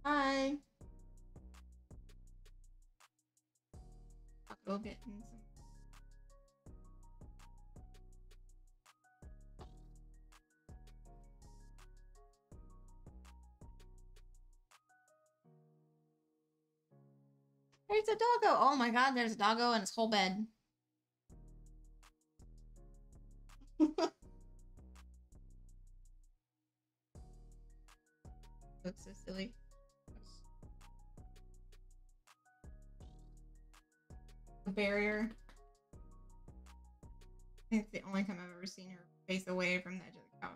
Hi. I'll go get in some. a doggo. Oh my god, there's a doggo in his whole bed. Looks so silly. A barrier. I think it's the only time I've ever seen her face away from the edge of the couch.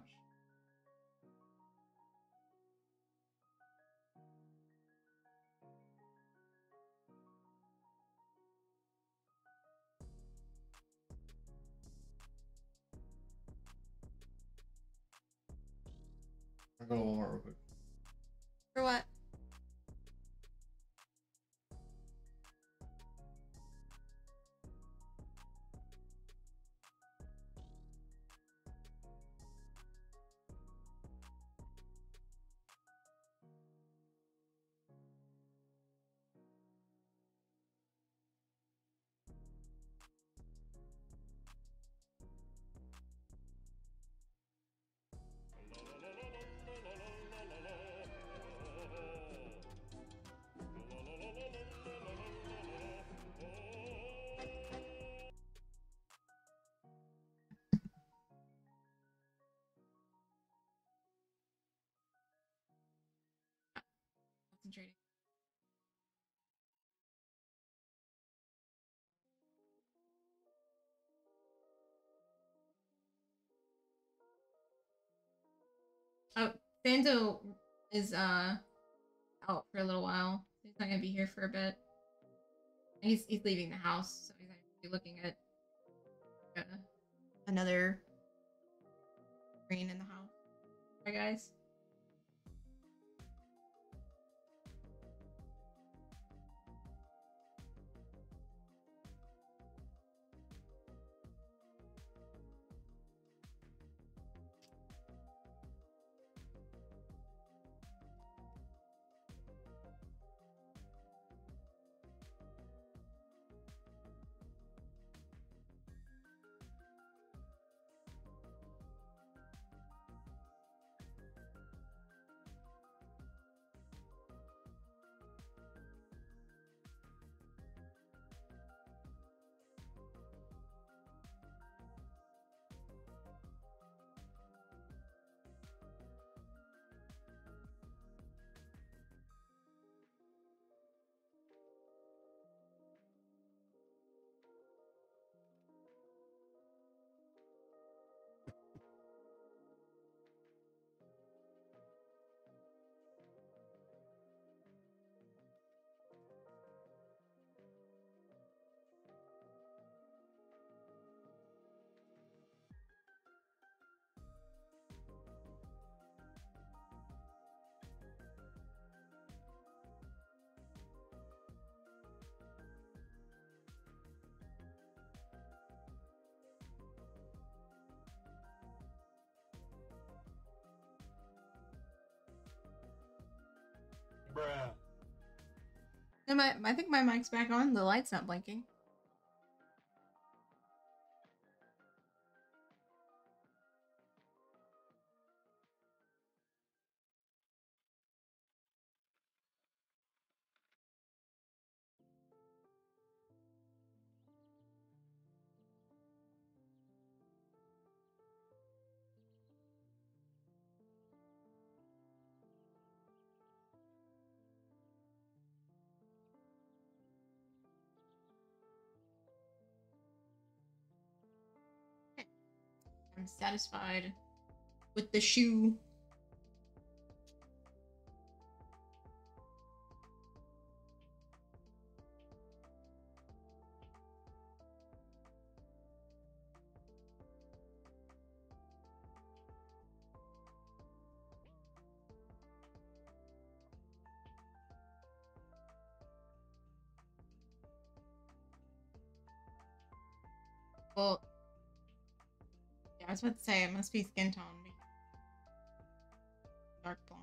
I'll go to Walmart real quick. For what? Concentrating. Oh, Sando is out for a little while. He's not gonna be here for a bit. He's leaving the house, so he's not gonna be looking at another screen in the house. Hi guys. Bruh. And I think my mic's back on. The light's not blinking. I'm satisfied with the shoe. Well, yeah, I was about to say it must be skin tone. Dark blonde.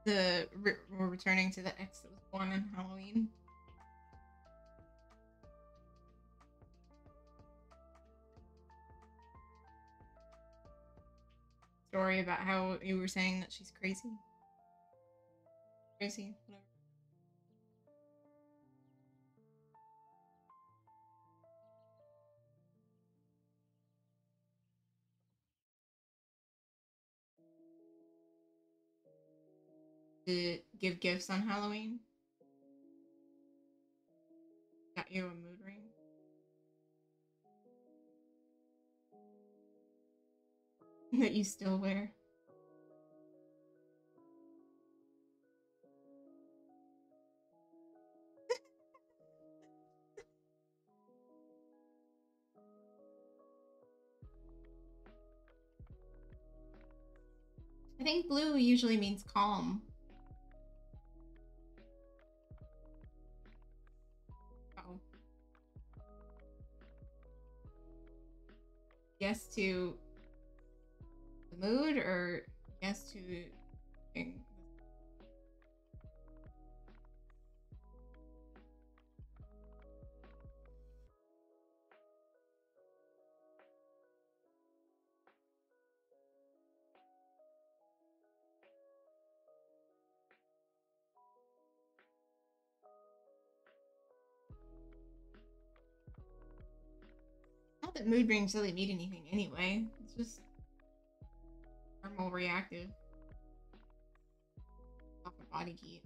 we're returning to the ex that was born on Halloween. Story about how you were saying that she's crazy. Crazy, whatever. To give gifts on Halloween. Got you a mood ring. That you still wear. I think blue usually means calm. Oh. Yes to the mood or yes to thing? Not that mood rings really mean anything anyway. It's just normal reactive. Off of body heat.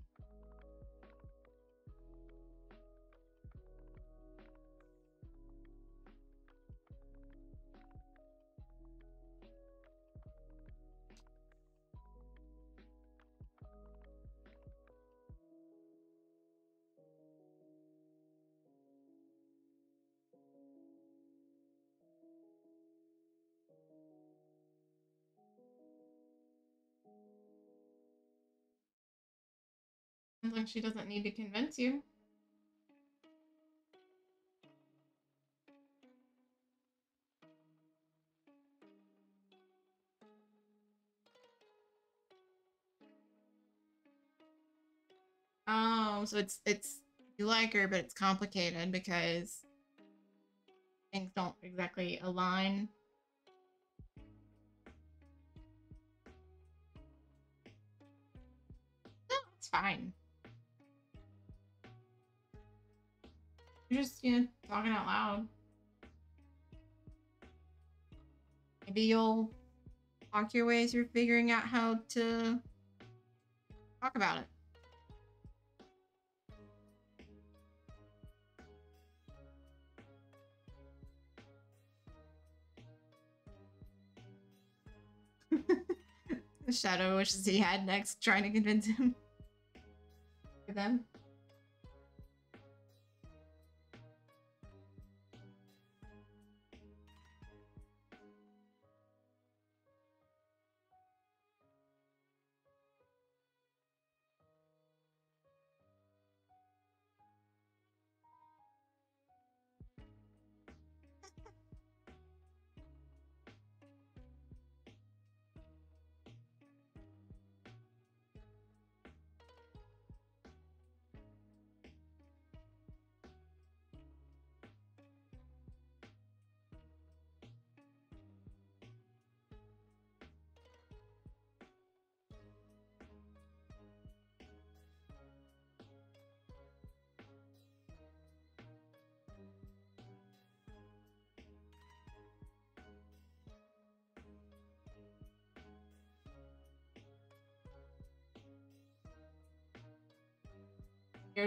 Sounds like she doesn't need to convince you. Oh, so it's you like her, but it's complicated because things don't exactly align. No, it's fine. You're just, talking out loud. Maybe you'll talk your way through figuring out how to talk about it. The Shadow wishes he had next, trying to convince him. For them.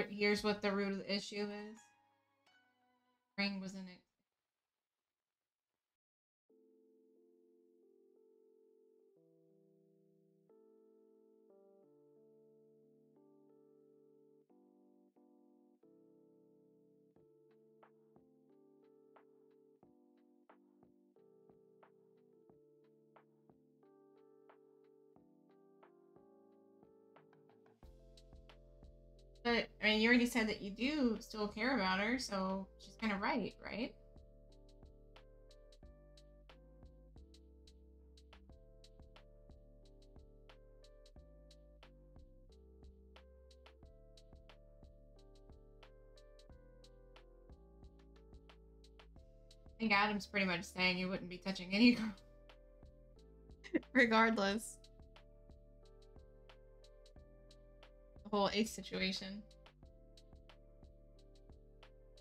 Here's what the root of the issue is. Ring was in it. But, I mean, you already said that you do still care about her, so she's kind of right, right? think Adam's pretty much saying you wouldn't be touching any girl. Regardless. The whole Ace situation.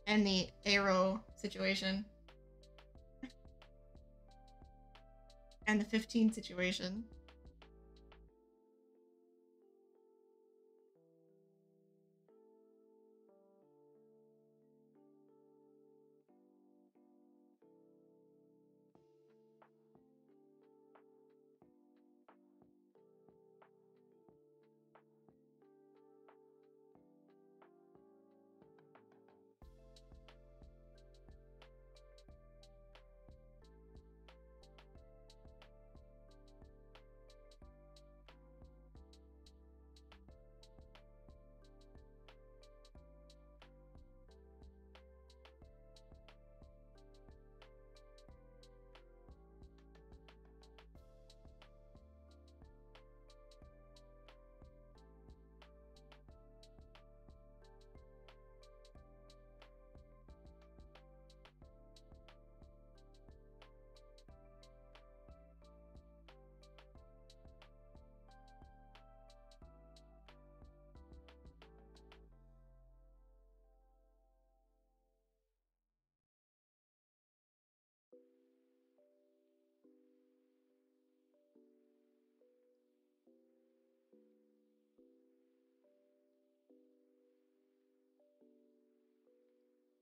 And the Arrow situation. And the 15 situation.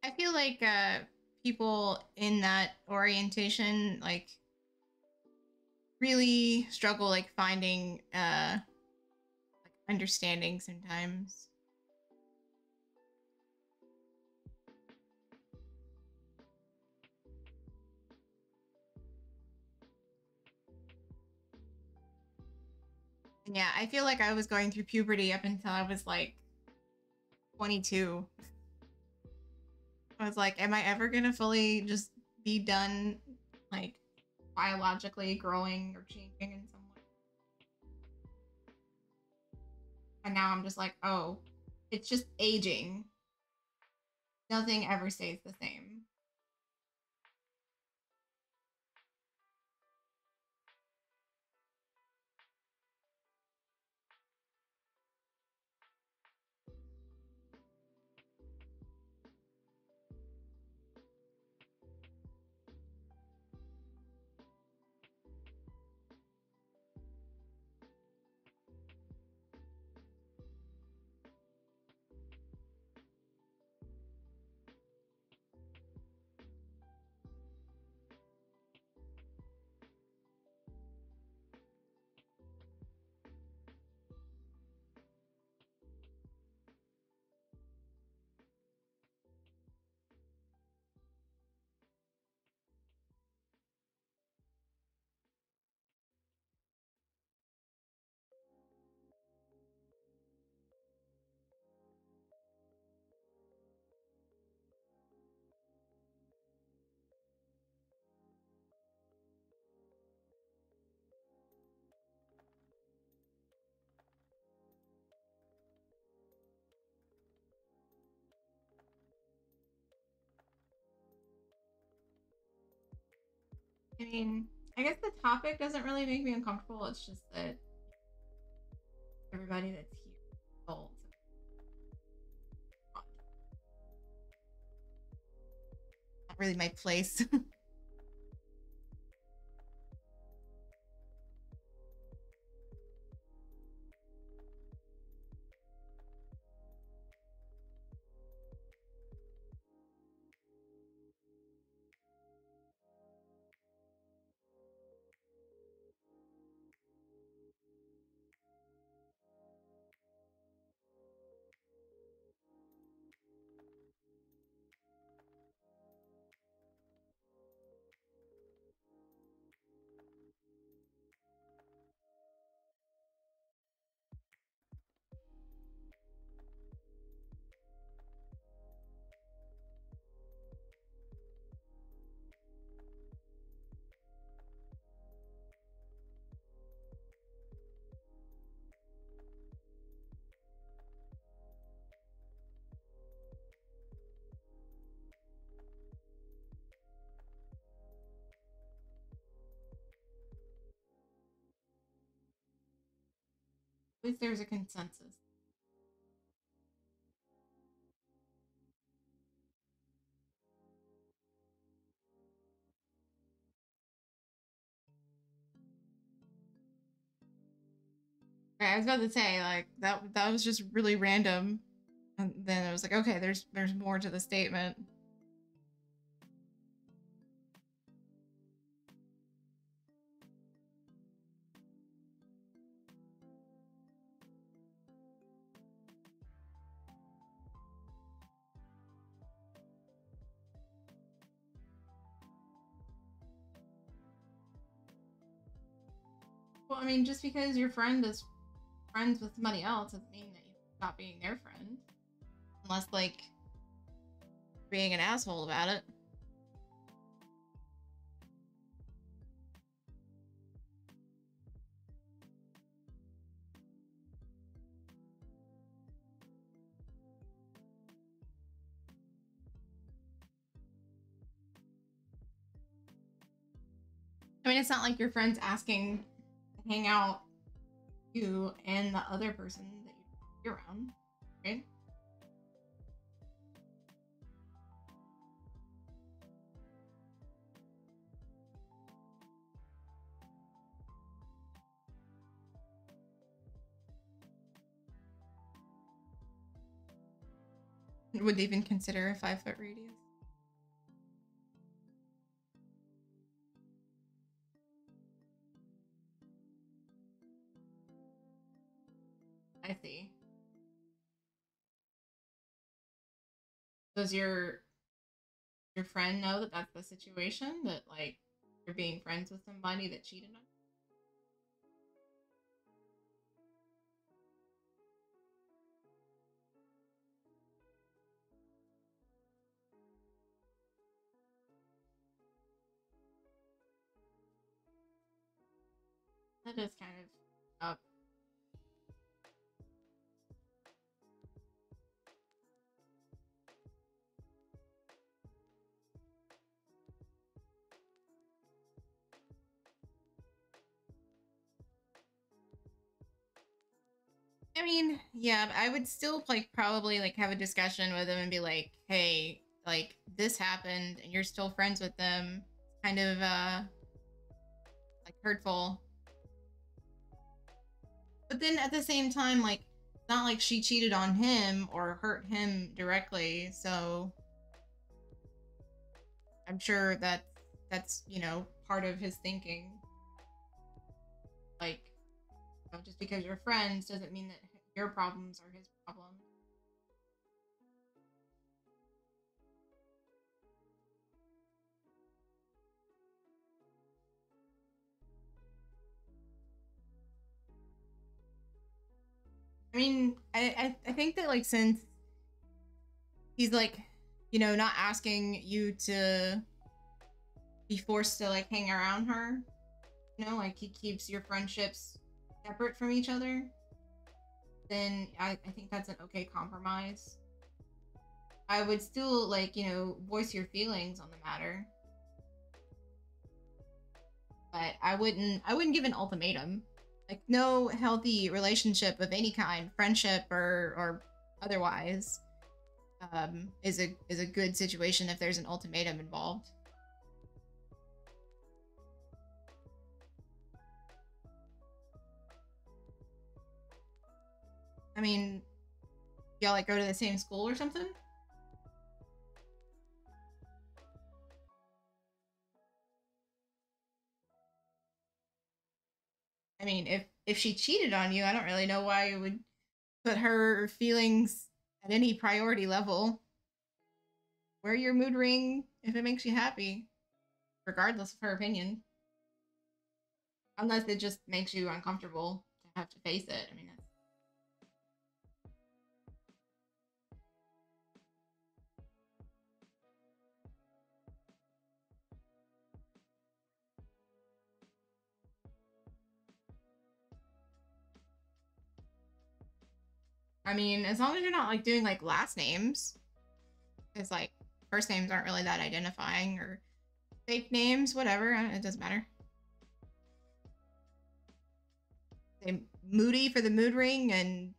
I feel like people in that orientation like really struggle like finding like understanding sometimes. Yeah, I feel like I was going through puberty up until I was like 22. I was like, am I ever gonna fully just be done, like, biologically growing or changing in some way? And now I'm just like, oh, it's just aging. Nothing ever stays the same. I mean, I guess the topic doesn't really make me uncomfortable. It's just that everybody that's here is adults. Not really my place. least there's a consensus. I was about to say, like, that was just really random. And then I was like, okay, there's more to the statement. Well, I mean, just because your friend is friends with somebody else doesn't mean that you stop being their friend. Unless, like, being an asshole about it. I mean, it's not like your friend's asking to hang out you and the other person that you're around, right? Would they even consider a 5-foot radius? I see. Does your friend know that that's the situation? That, like, you're being friends with somebody that cheated on you? That is kind of up. I mean, yeah, I would still, like, probably, like, have a discussion with them and be like, hey, like, this happened and you're still friends with them. It's kind of like, hurtful. But then at the same time, like, it's not like she cheated on him or hurt him directly, so I'm sure that that's, you know, part of his thinking. Like, you know, just because you're friends doesn't mean that your problems are his problems. I mean, I think that, like, since he's, like, you know, not asking you to be forced to, like, hang around her, you know, like, he keeps your friendships separate from each other, then I think that's an okay compromise. I would still, like, you know, voice your feelings on the matter, but I wouldn't give an ultimatum. Like, no healthy relationship of any kind, friendship or otherwise, is a good situation if there's an ultimatum involved. I mean, y'all, like, go to the same school or something? I mean, if she cheated on you, I don't really know why you would put her feelings at any priority level. Wear your mood ring if it makes you happy, regardless of her opinion. Unless it just makes you uncomfortable to have to face it. I mean, that's... I mean, as long as you're not, like, doing, like, last names, because, like, first names aren't really that identifying, or fake names, whatever. It doesn't matter. They Moody for the mood ring, and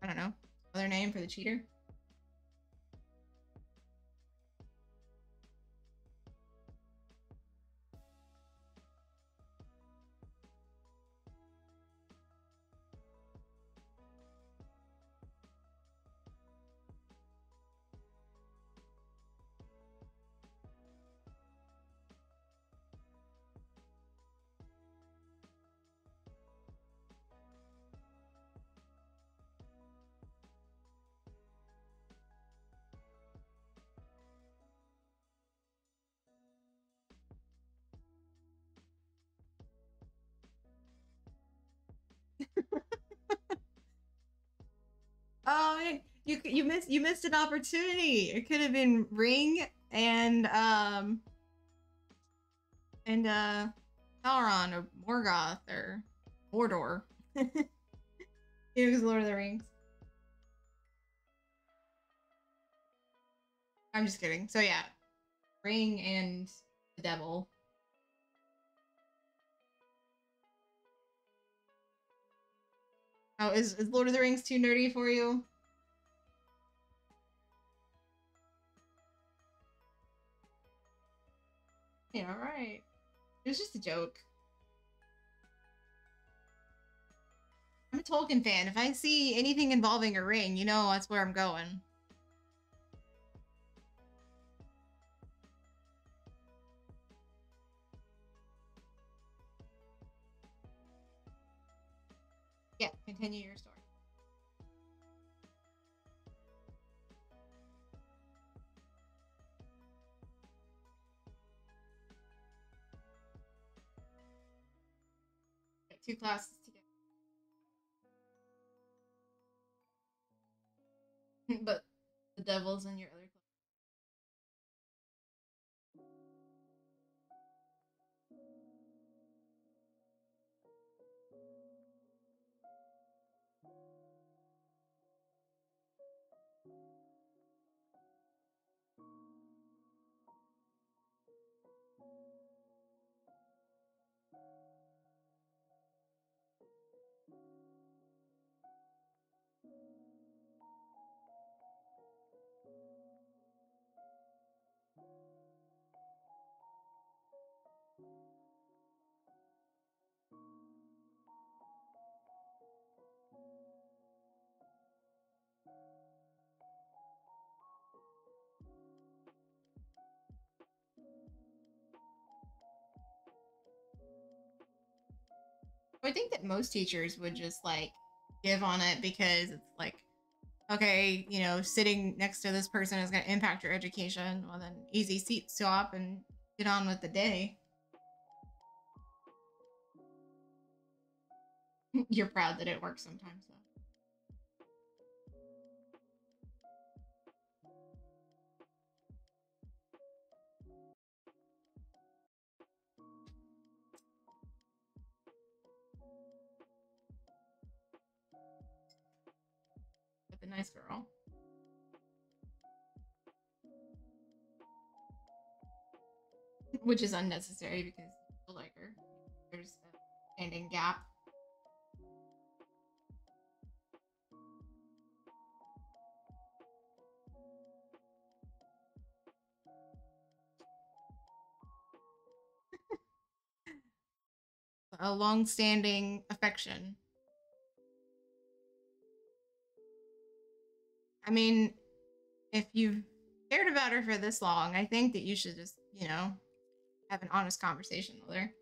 I don't know, other name for the cheater. Oh, you missed an opportunity. It could have been Ring and Sauron or Morgoth or Mordor. It was Lord of the Rings. I'm just kidding. So yeah, Ring and the Devil. Oh, is Lord of the Rings too nerdy for you? Yeah, alright. It was just a joke. I'm a Tolkien fan. If I see anything involving a ring, you know that's where I'm going. Yeah, continue your story. Two classes together. But the devil's in your other class. I think that most teachers would just like give on it because it's like, okay, you know, sitting next to this person is going to impact your education. Well, then easy seat swap and get on with the day. You're proud that it works sometimes, though. But the nice girl. Which is unnecessary because I like her. There's a standing gap. A long-standing affection. I mean, if you've cared about her for this long, I think that you should just, you know, have an honest conversation with her.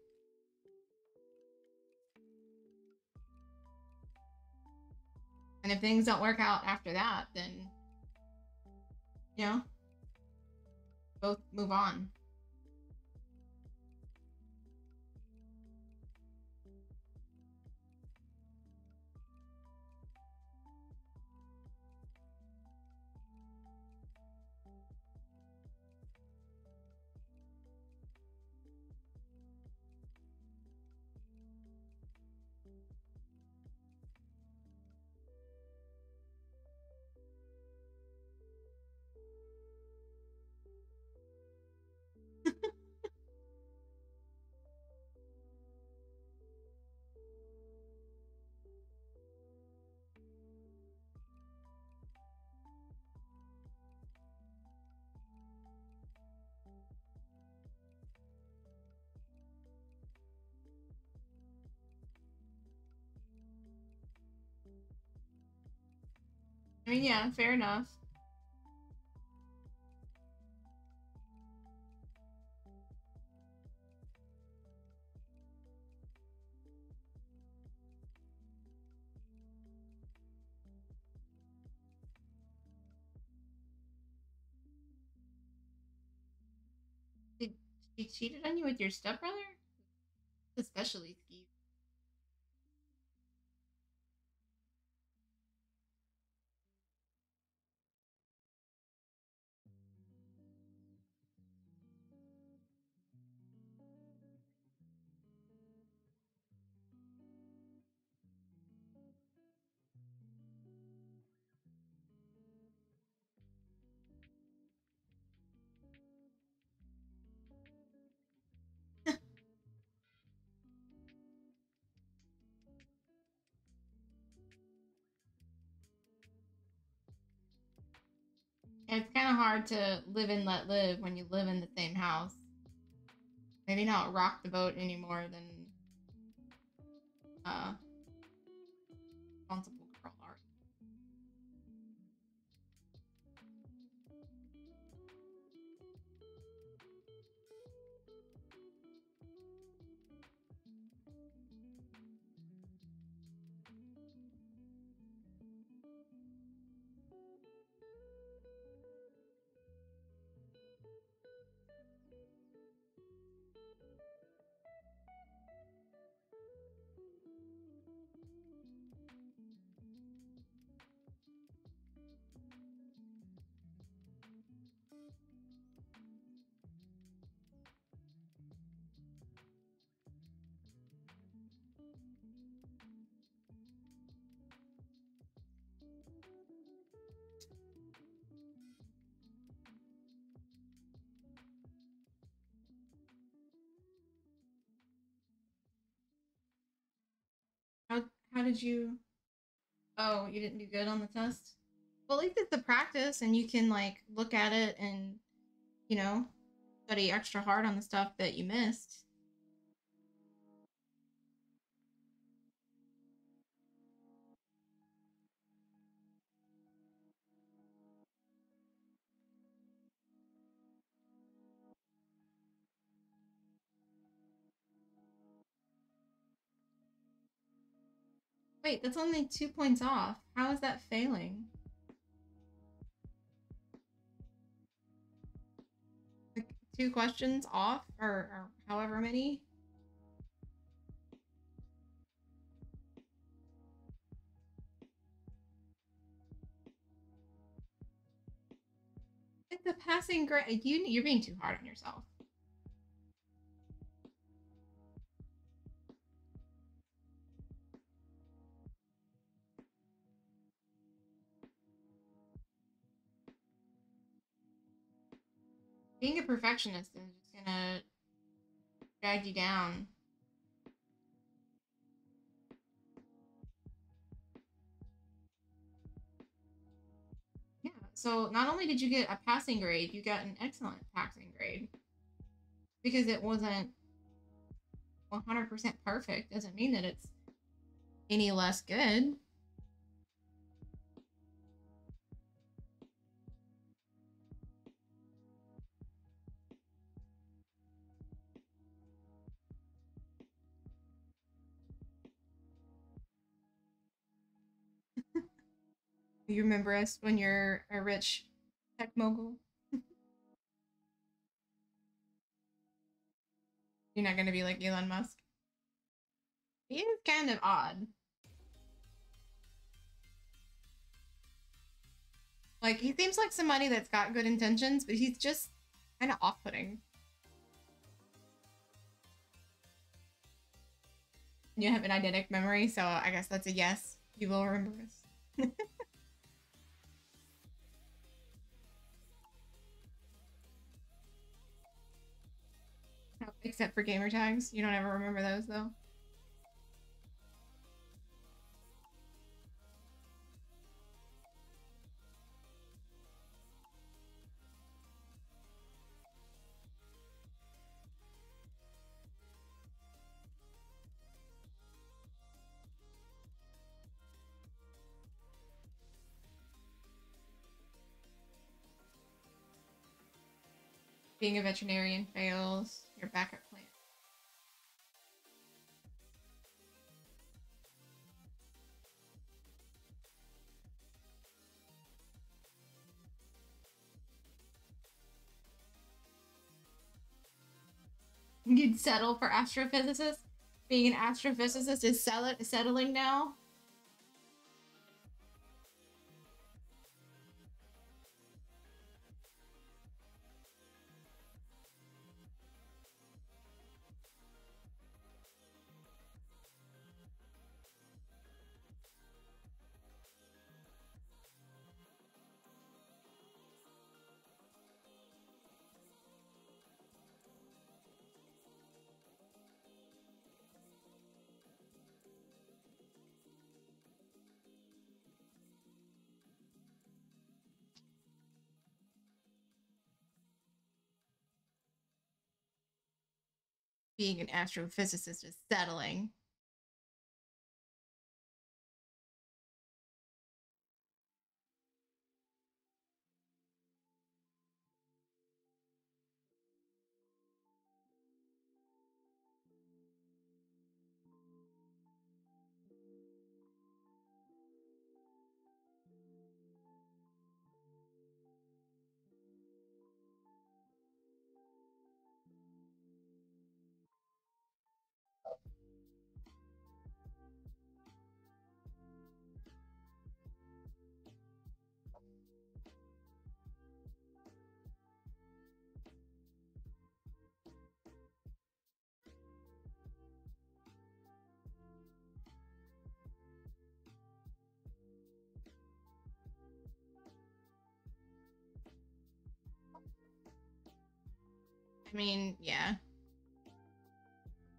And if things don't work out after that, then, you know, both move on. I mean, yeah, fair enough. Did she cheated on you with your stepbrother? Especially Skeet. It's kind of hard to live and let live when you live in the same house. Maybe not rock the boat any more than responsible girl art. How did you? Oh, you didn't do good on the test? Well, at least it's the practice, and you can like look at it and you know study extra hard on the stuff that you missed. Wait, that's only 2 points off. How is that failing? Like 2 questions off, or however many? It's a passing grade. You're being too hard on yourself. Being a perfectionist is just gonna drag you down. Yeah, so not only did you get a passing grade, you got an excellent passing grade. Because it wasn't 100% perfect doesn't mean that it's any less good. You remember us when you're a rich tech mogul? You're not gonna be like Elon Musk. He is kind of odd. Like, he seems like somebody that's got good intentions, but he's just kind of off-putting. You have an eidetic memory, so I guess that's a yes. You will remember us. Except for gamer tags. You don't ever remember those, though. Being a veterinarian fails. Your backup plan. You'd settle for astrophysicist? Being an astrophysicist is settling now? Being an astrophysicist is settling. I mean, yeah.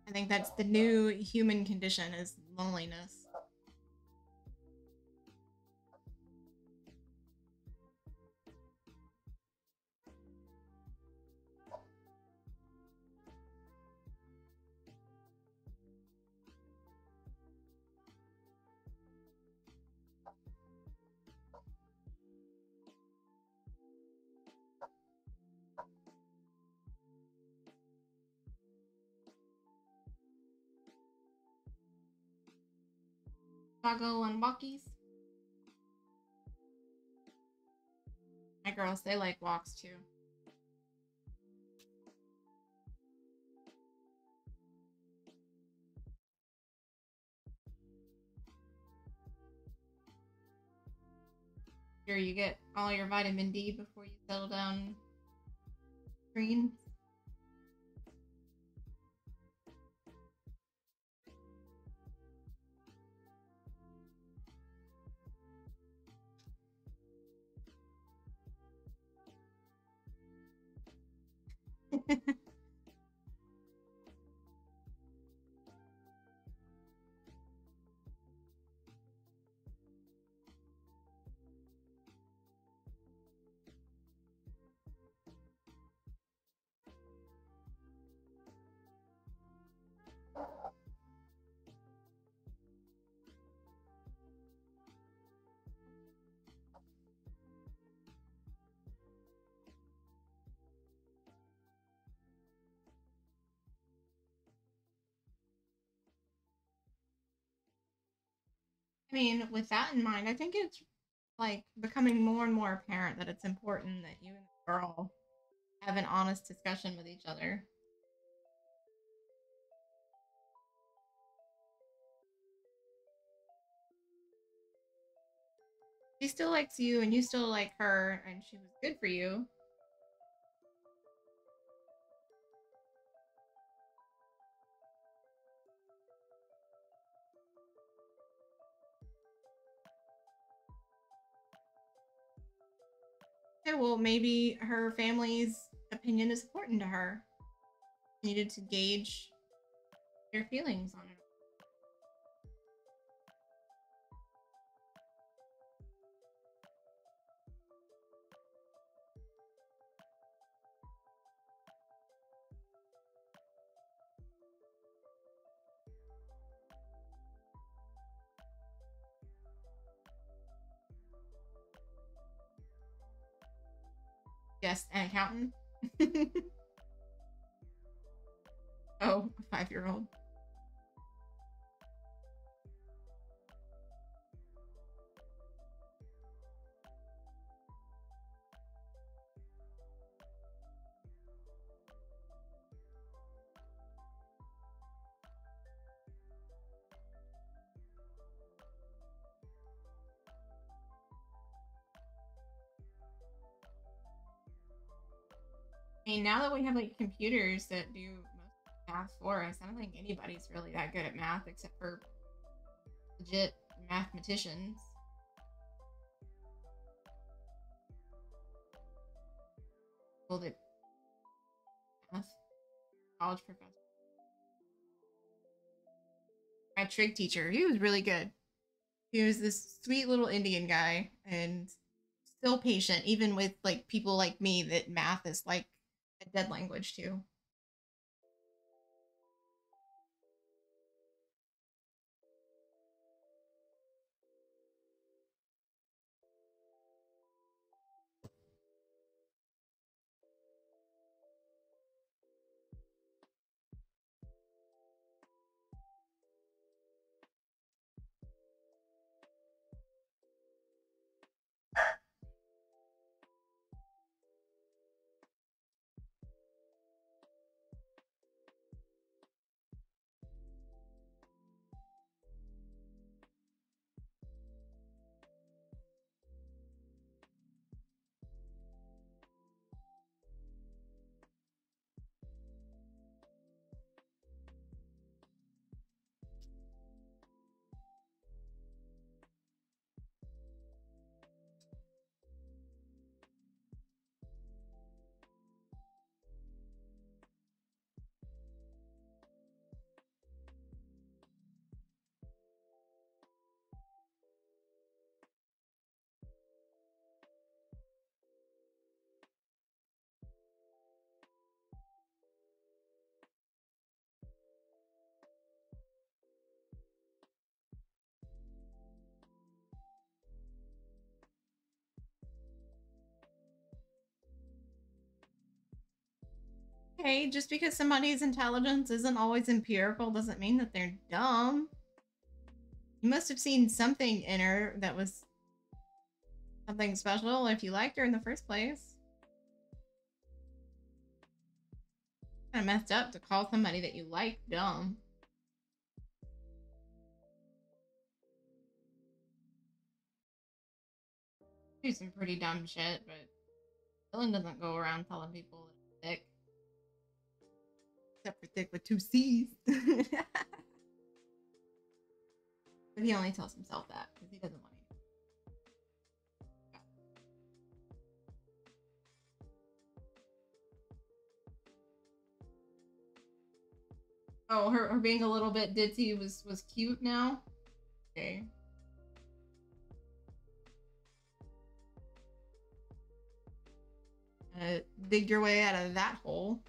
I think that's the new human condition is loneliness. Chicago and walkies. My girls, they like walks too. Sure, you get all your vitamin D before you settle down green. I mean, with that in mind, I think it's like becoming more and more apparent that it's important that you and the girl have an honest discussion with each other. She still likes you and you still like her and she was good for you. Okay, well, maybe her family's opinion is important to her. Needed to gauge their feelings on it. Yes, an accountant. Oh, a 5-year-old. I mean, now that we have like computers that do most math for us, I don't think anybody's really that good at math except for legit mathematicians. Well, the math college professor. My trig teacher, he was really good. He was this sweet little Indian guy and still patient, even with like people like me that math is like a dead language to. Okay, just because somebody's intelligence isn't always empirical doesn't mean that they're dumb. You must have seen something in her that was something special if you liked her in the first place. Kind of messed up to call somebody that you like dumb. Do some pretty dumb shit, but Dylan doesn't go around telling people that thick. Except for thick with 2 C's. But he only tells himself that because he doesn't want to. Oh, her being a little bit ditzy was cute now? Okay. Dig your way out of that hole.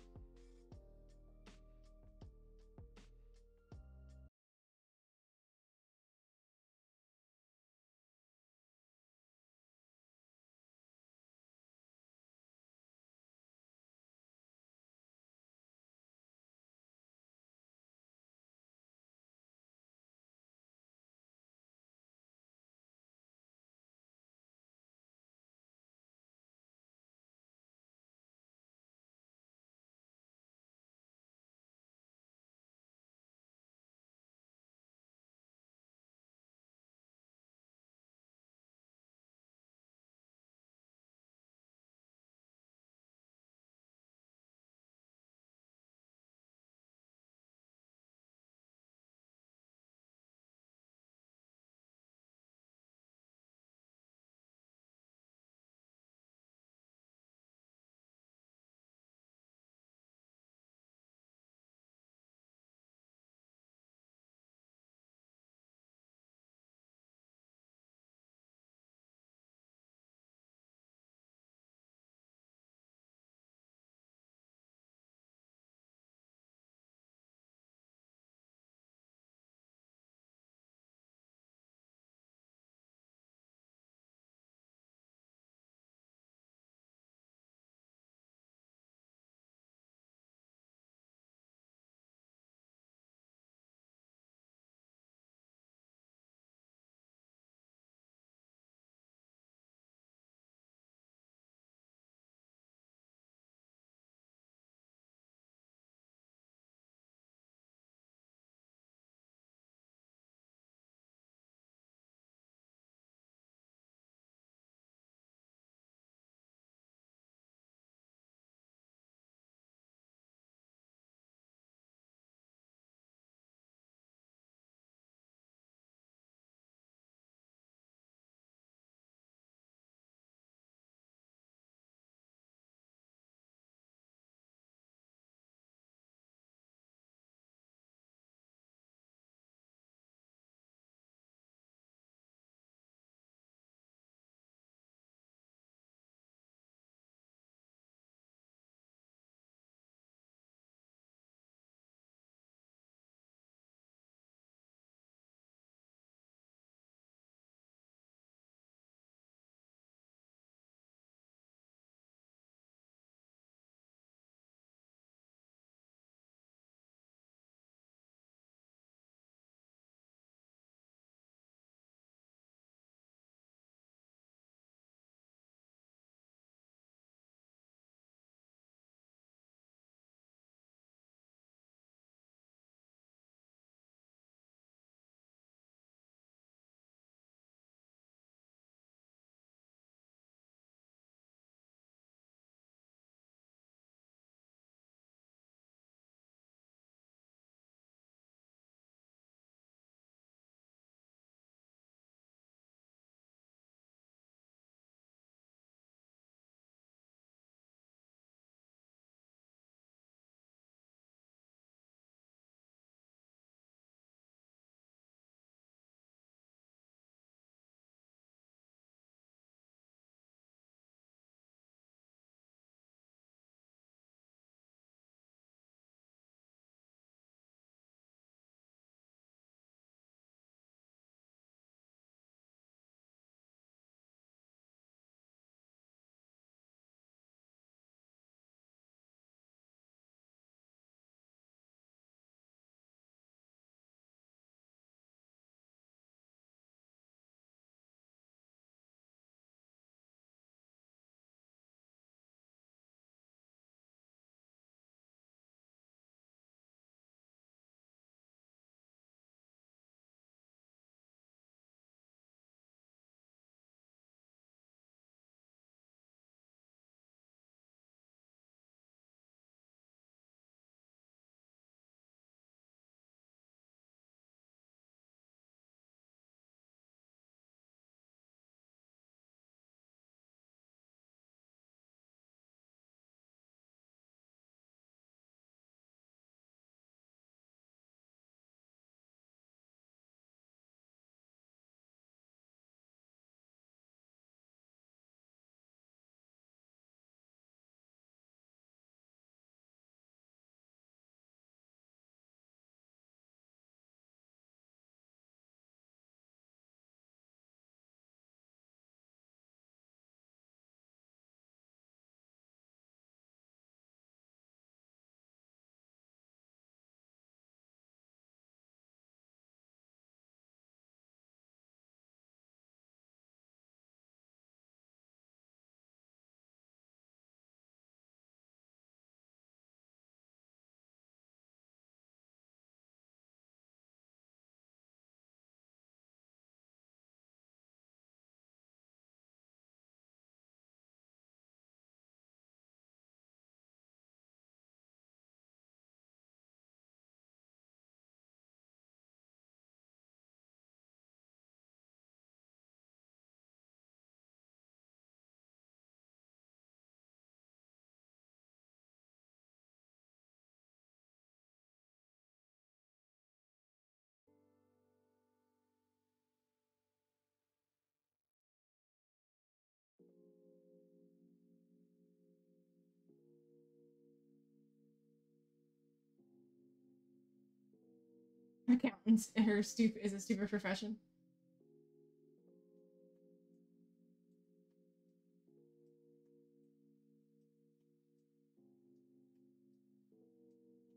Accountants is a stupid profession.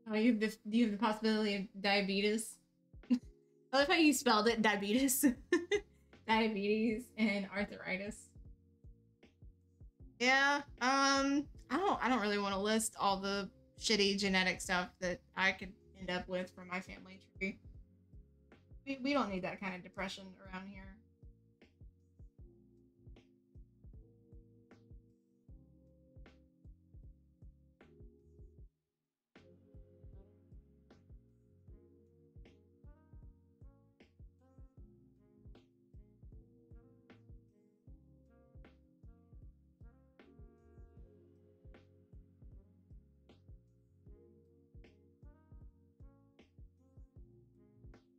Oh, you have the possibility of diabetes. I love how you spelled it, diabetes. Diabetes and arthritis. Yeah, I don't really want to list all the shitty genetic stuff that I could end up with from my family tree. We don't need that kind of depression around here.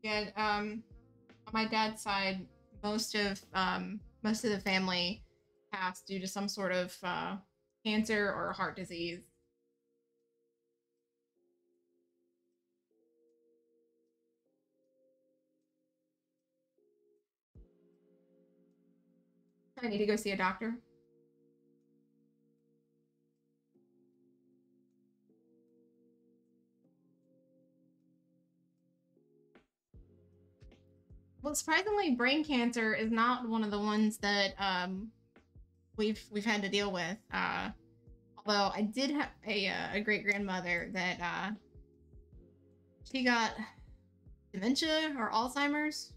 Yeah, on my dad's side, most of the family passed due to some sort of cancer or heart disease. I need to go see a doctor. Well, surprisingly, brain cancer is not one of the ones that we've had to deal with. Although I did have a great grandmother that she got dementia or Alzheimer's.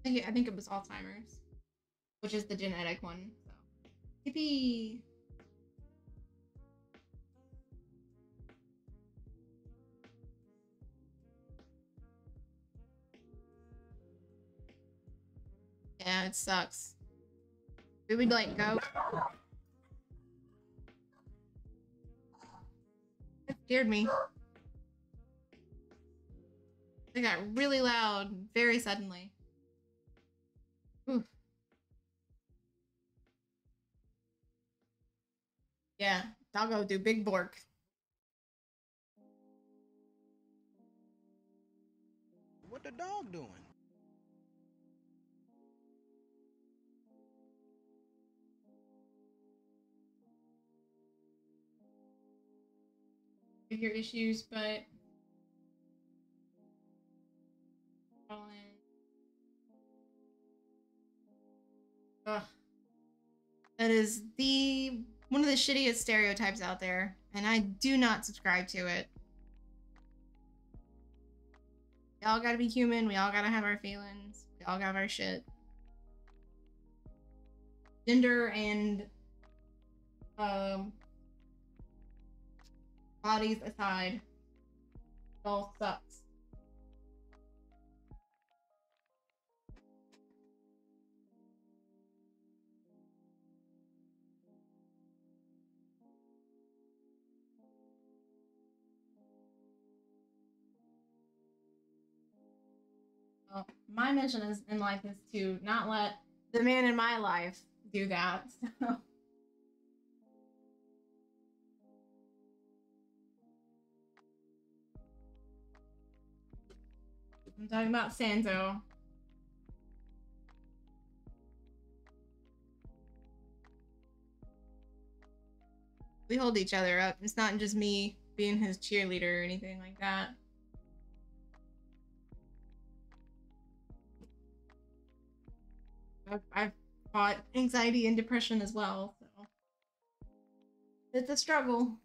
I think it was Alzheimer's, which is the genetic one. So, yippee! Yeah, it sucks. We would like go. It scared me. It got really loud very suddenly. Oof. Yeah, doggo do big bork. What the dog doing? Your issues, but ugh. That is one of the shittiest stereotypes out there, and I do not subscribe to it. We all gotta be human, we all gotta have our feelings, we all got our shit. Gender and bodies aside, it all sucks. Well, my mission in life is to not let the man in my life do that. So. I'm talking about Sanzo. We hold each other up. It's not just me being his cheerleader or anything like that. I've fought anxiety and depression as well, so it's a struggle.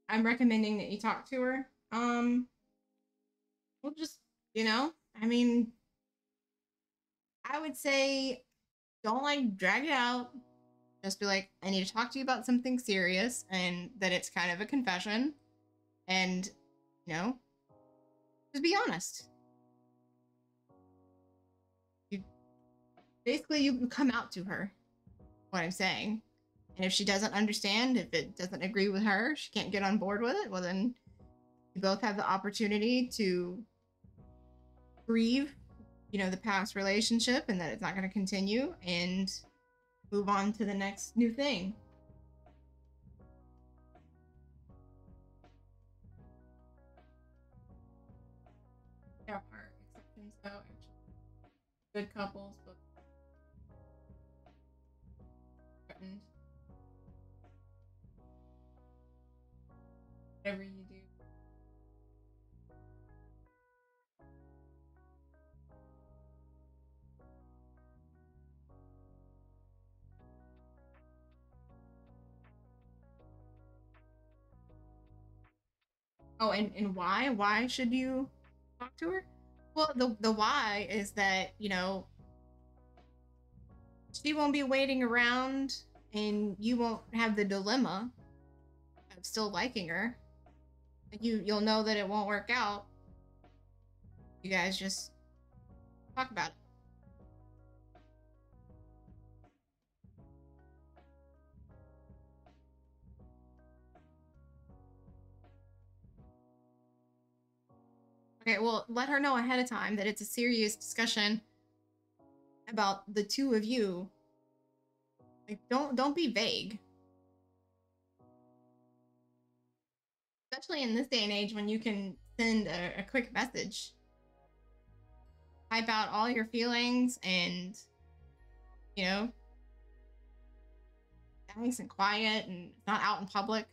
I'm recommending that you talk to her. We'll just, I mean, I would say don't like drag it out. Just be like, I need to talk to you about something serious, and that it's kind of a confession, and just be honest. You come out to her what I'm saying, and if she doesn't understand, if it doesn't agree with her, she can't get on board with it, well then you both have the opportunity to grieve the past relationship and that it's not going to continue and move on to the next new thing. There are exceptions though, actually. Good couples, but threatened. Whatever you do. Oh, and why? Why should you talk to her? Well, the why is that, she won't be waiting around and you won't have the dilemma of still liking her. You'll know that it won't work out. You guys just talk about it. Okay, well, let her know ahead of time that it's a serious discussion about the two of you. Like, don't be vague. Especially in this day and age when you can send a quick message. Type out all your feelings and, nice and quiet and not out in public.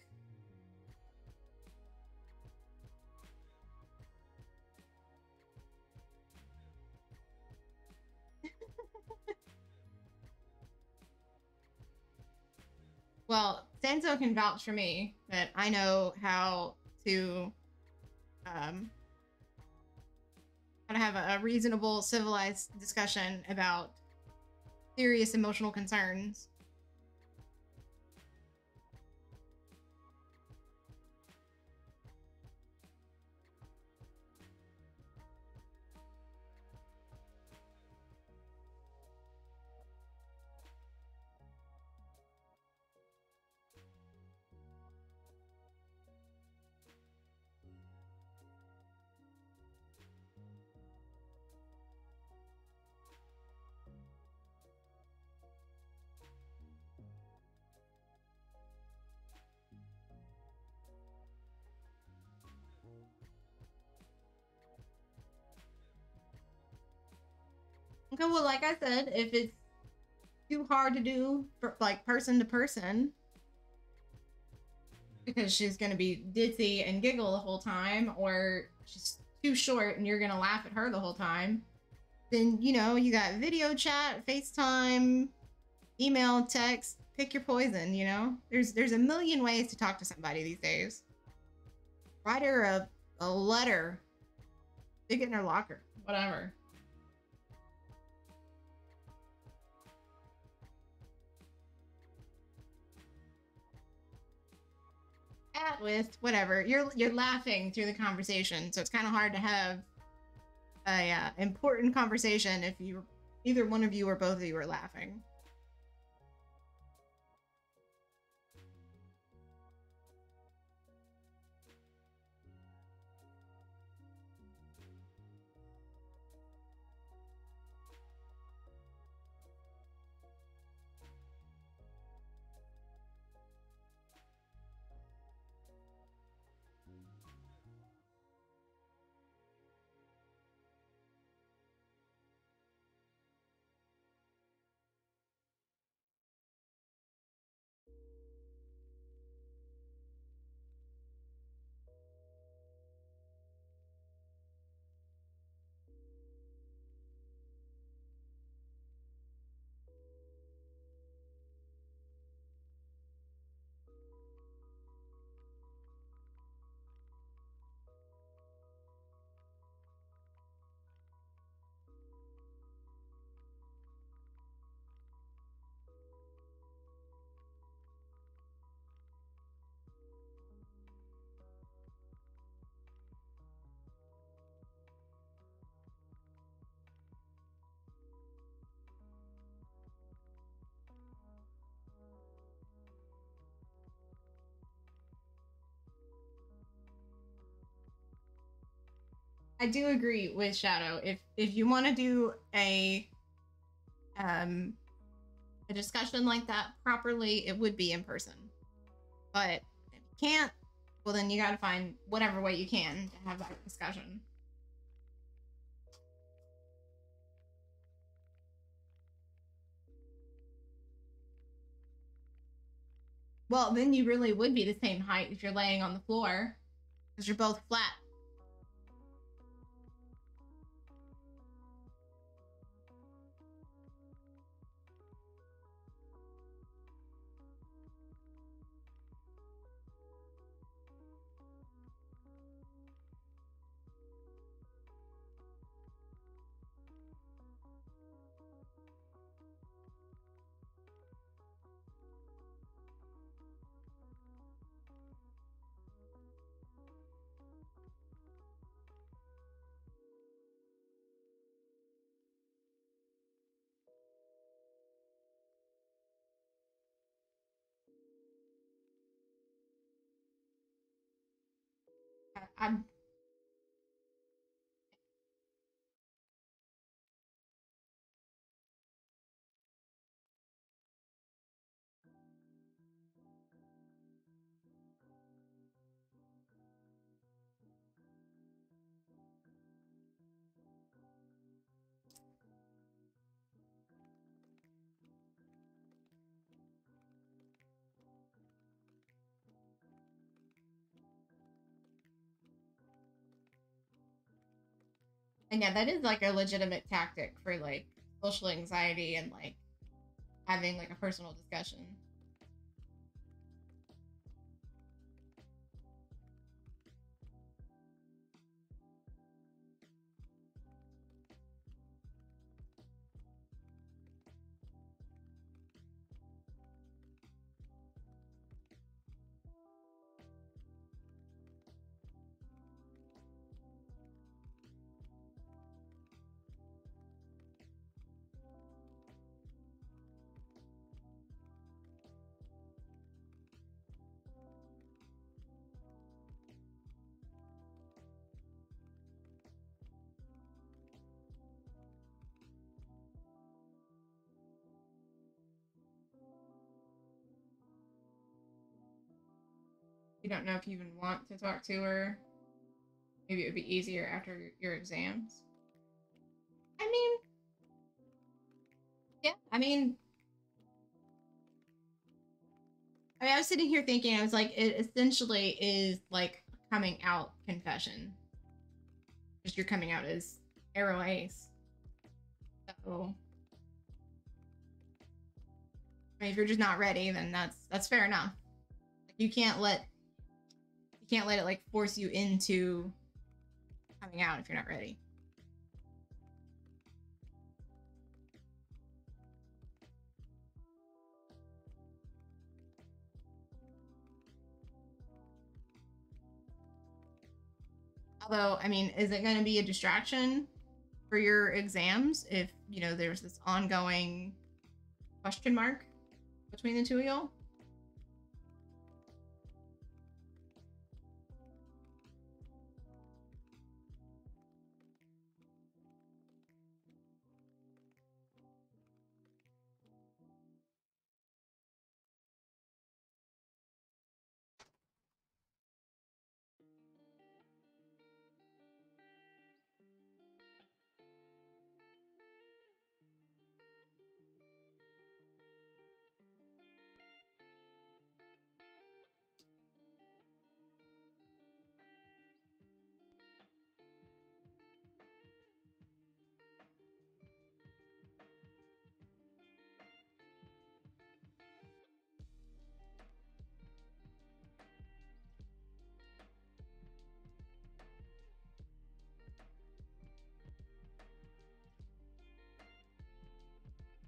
Well, Sanso can vouch for me that I know how to have a reasonable, civilized discussion about serious emotional concerns. Okay, well, like I said, if it's too hard to do for like person to person, because she's gonna be ditzy and giggle the whole time, or she's too short and you're gonna laugh at her the whole time, then you got video chat, FaceTime, email, text, pick your poison, There's a million ways to talk to somebody these days. Write her a letter. Stick it in her locker. Whatever. At with whatever. You're laughing through the conversation, so it's kind of hard to have a important conversation if either one of you or both of you are laughing. I do agree with Shadow. If you want to do a discussion like that properly, it would be in person. But if you can't, well then you got to find whatever way you can to have that discussion. Well, then you really would be the same height if you're laying on the floor, because you're both flat. I'm And yeah, that is like a legitimate tactic for like social anxiety and like having like a personal discussion. You don't know if you even want to talk to her. Maybe it would be easier after your exams. I mean, yeah, I was sitting here thinking, I was like, it essentially is like a coming out confession. Just you're coming out as Arrow Ace. So, I mean, if you're just not ready, then that's fair enough. Like, you can't let it like force you into coming out if you're not ready. Although, I mean, is it going to be a distraction for your exams if, you know, there's this ongoing question mark between the two of y'all?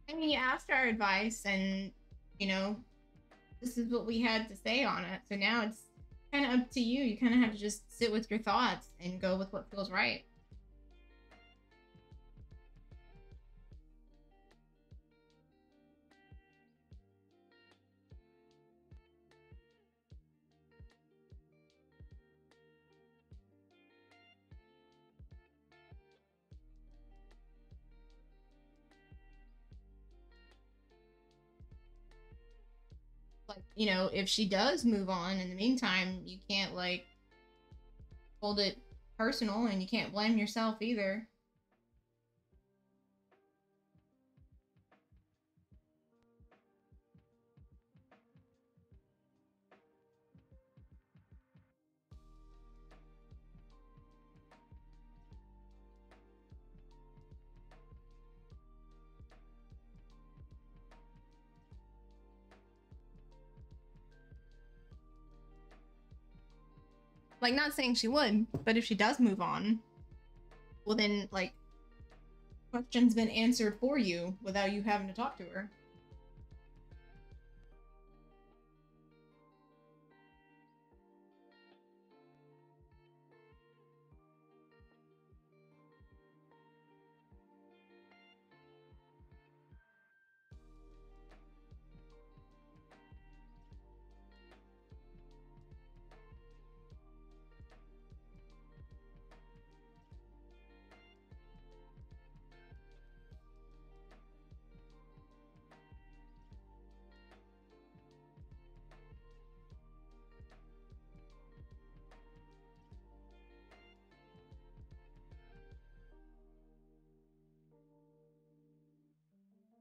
I mean, you asked our advice, and you know, this is what we had to say on it. So now it's kind of up to you. You kind of have to just sit with your thoughts and go with what feels right. Like, you know, if she does move on in the meantime, you can't like hold it personal and you can't blame yourself either. Like, not saying she would, but if she does move on, well then, like, question's been answered for you without you having to talk to her.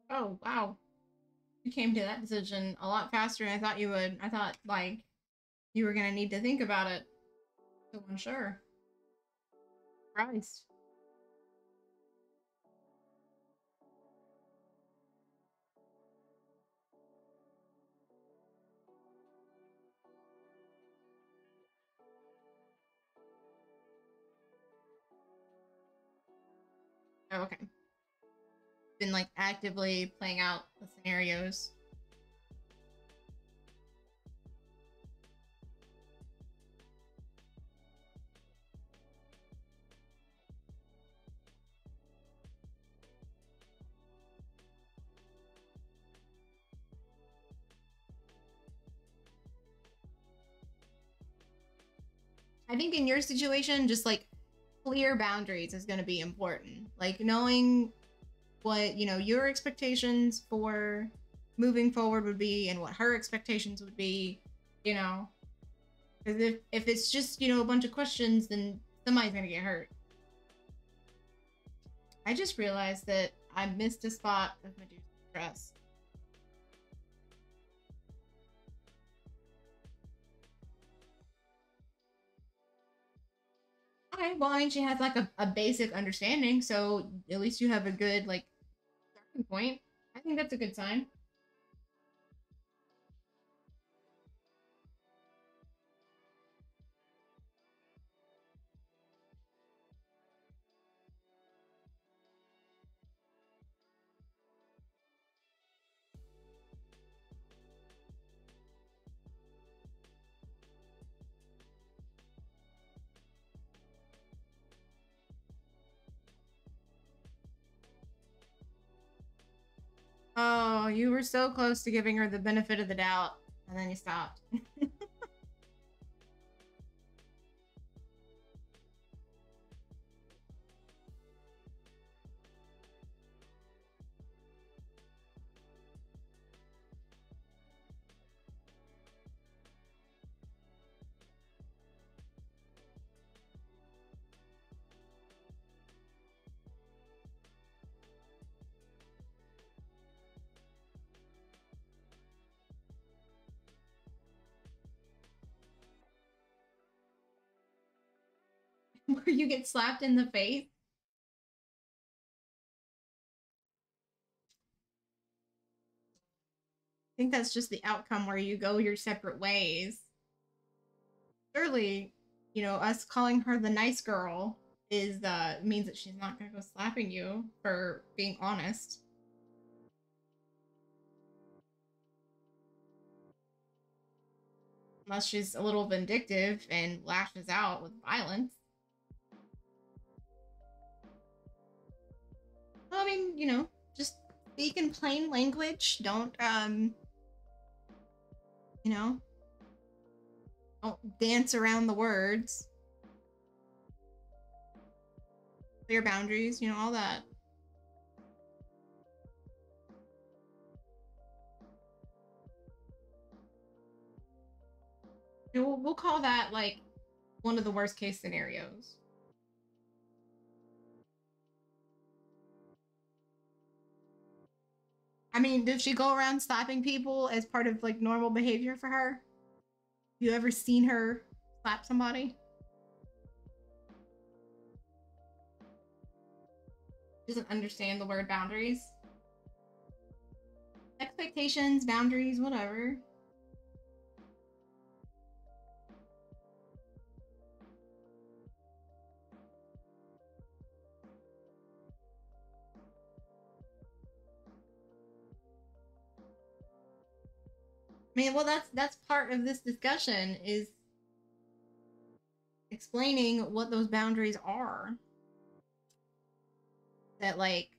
Oh, wow. You came to that decision a lot faster than I thought you would. I thought, like, you were gonna need to think about it. So unsure. Christ. Oh, okay. Been, like, actively playing out the scenarios. I think in your situation, just like clear boundaries is going to be important. Like knowing what, you know, your expectations for moving forward would be and what her expectations would be, you know. Because if it's just, you know, a bunch of questions, then somebody's going to get hurt. I just realized that I missed a spot of Medusa's dress. Okay, well, I mean, she has like a basic understanding, so at least you have a good, like, starting point. I think that's a good sign. Oh, you were so close to giving her the benefit of the doubt, and then you stopped. Where you get slapped in the face? I think that's just the outcome where you go your separate ways. Surely, you know, us calling her the nice girl is means that she's not gonna go slapping you for being honest. Unless she's a little vindictive and lashes out with violence. Well, I mean, you know, just speak in plain language. Don't, you know, don't dance around the words. Clear boundaries, you know, all that. We'll call that like one of the worst case scenarios. I mean, does she go around slapping people as part of like normal behavior for her? You ever seen her slap somebody? Doesn't understand the word boundaries. Expectations, boundaries, whatever. I mean, well, that's part of this discussion is explaining what those boundaries are. That like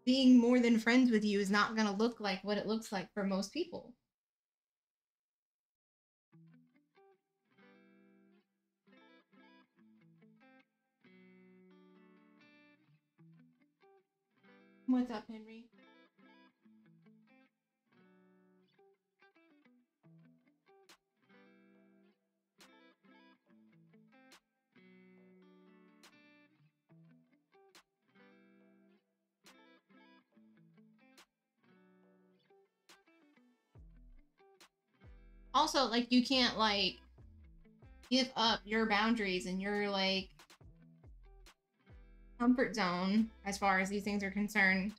being more than friends with you is not going to look like what it looks like for most people. What's up, Henry? Also, like, you can't like give up your boundaries and your like comfort zone as far as these things are concerned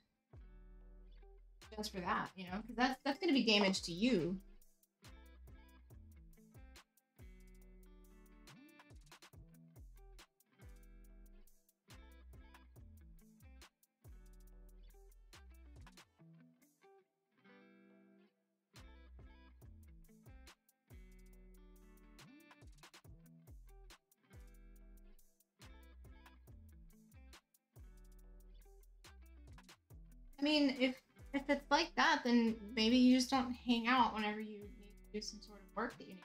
just for that, you know, because that's going to be damage to you. I mean, if it's like that, then maybe you just don't hang out whenever you need to do some sort of work that you need.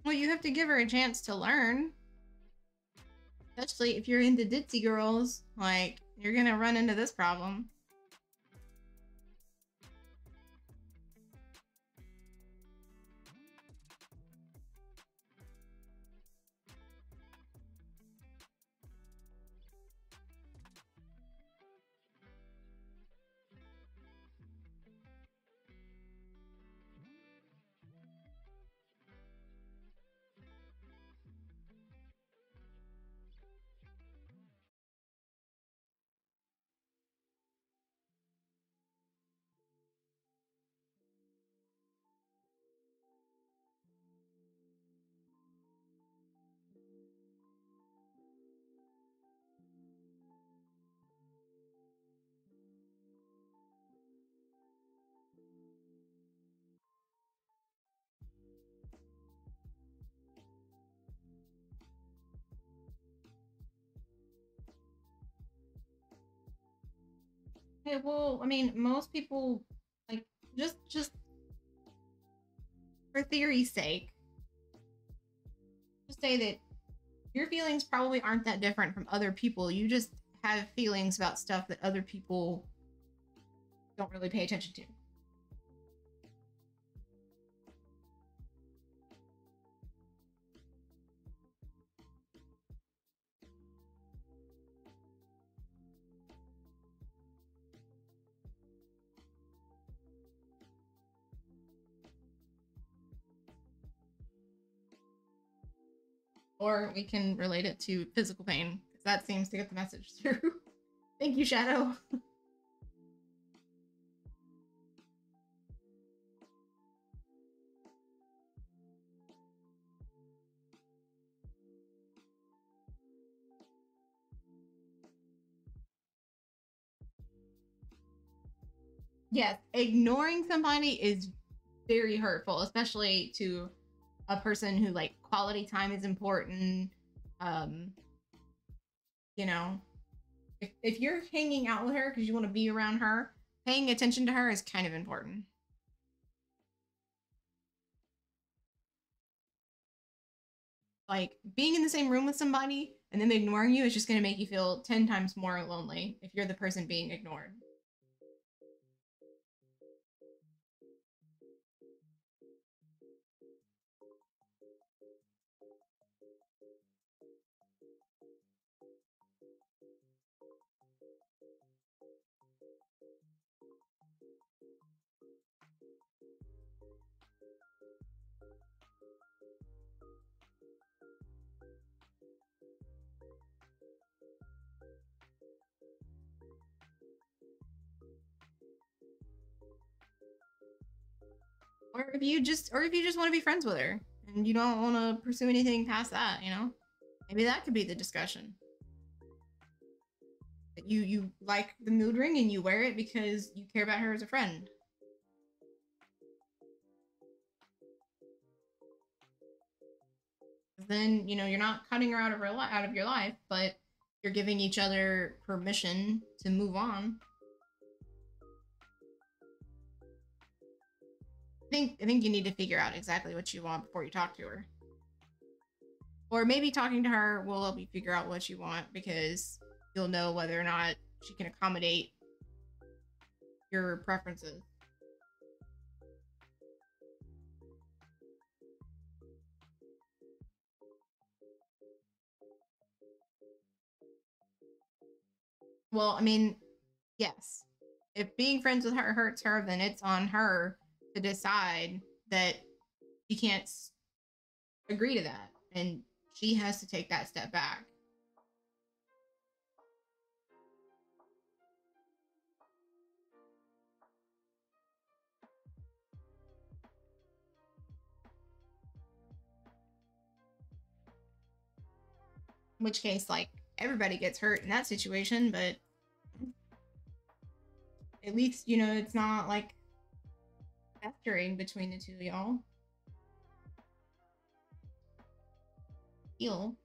Well, you have to give her a chance to learn. Especially if you're into ditzy girls, like, you're gonna run into this problem. Okay, well, I mean, most people, like, just for theory's sake, just say that your feelings probably aren't that different from other people. You just have feelings about stuff that other people don't really pay attention to. Or we can relate it to physical pain, because that seems to get the message through. Thank you, Shadow. Yes, ignoring somebody is very hurtful, especially to a person who like quality time is important. Um, you know, if you're hanging out with her because you want to be around her, paying attention to her is kind of important. Like being in the same room with somebody and them ignoring you is just going to make you feel 10 times more lonely if you're the person being ignored. Or if you just want to be friends with her and you don't want to pursue anything past that, you know? Maybe that could be the discussion. That you like the mood ring and you wear it because you care about her as a friend. Then, you know, you're not cutting her out of your life, but you're giving each other permission to move on. I think you need to figure out exactly what you want before you talk to her. Or maybe talking to her will help you figure out what you want because you'll know whether or not she can accommodate your preferences. Well, I mean, yes. If being friends with her hurts her, then it's on her to decide that she can't agree to that. And she has to take that step back. In which case, like, everybody gets hurt in that situation, but at least, you know, it's not like festering between the two of y'all. Heal.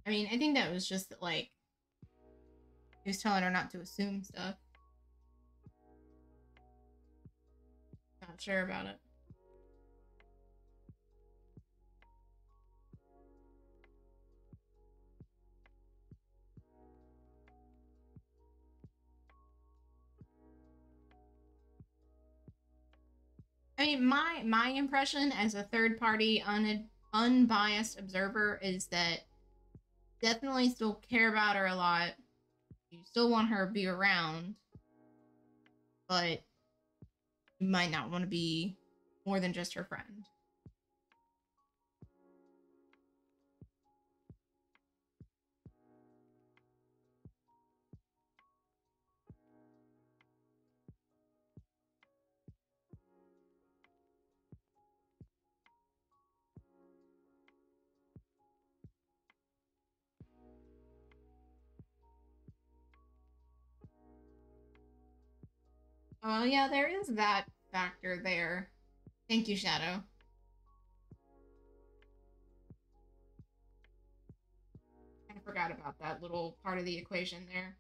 I mean, I think that was just like He was telling her not to assume stuff. Not sure about it. I mean, my impression as a third party, unbiased observer is that definitely still care about her a lot. You still want her to be around, but you might not want to be more than just her friend. Well, yeah, there is that factor there. Thank you, Shadow. I forgot about that little part of the equation there.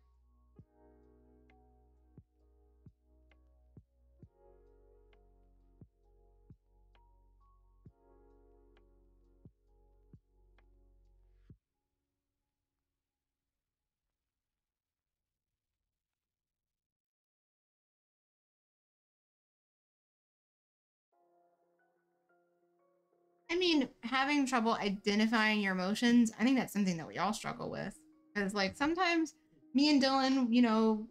I mean, having trouble identifying your emotions, I think that's something that we all struggle with. Because, like, sometimes me and Dylan, you know,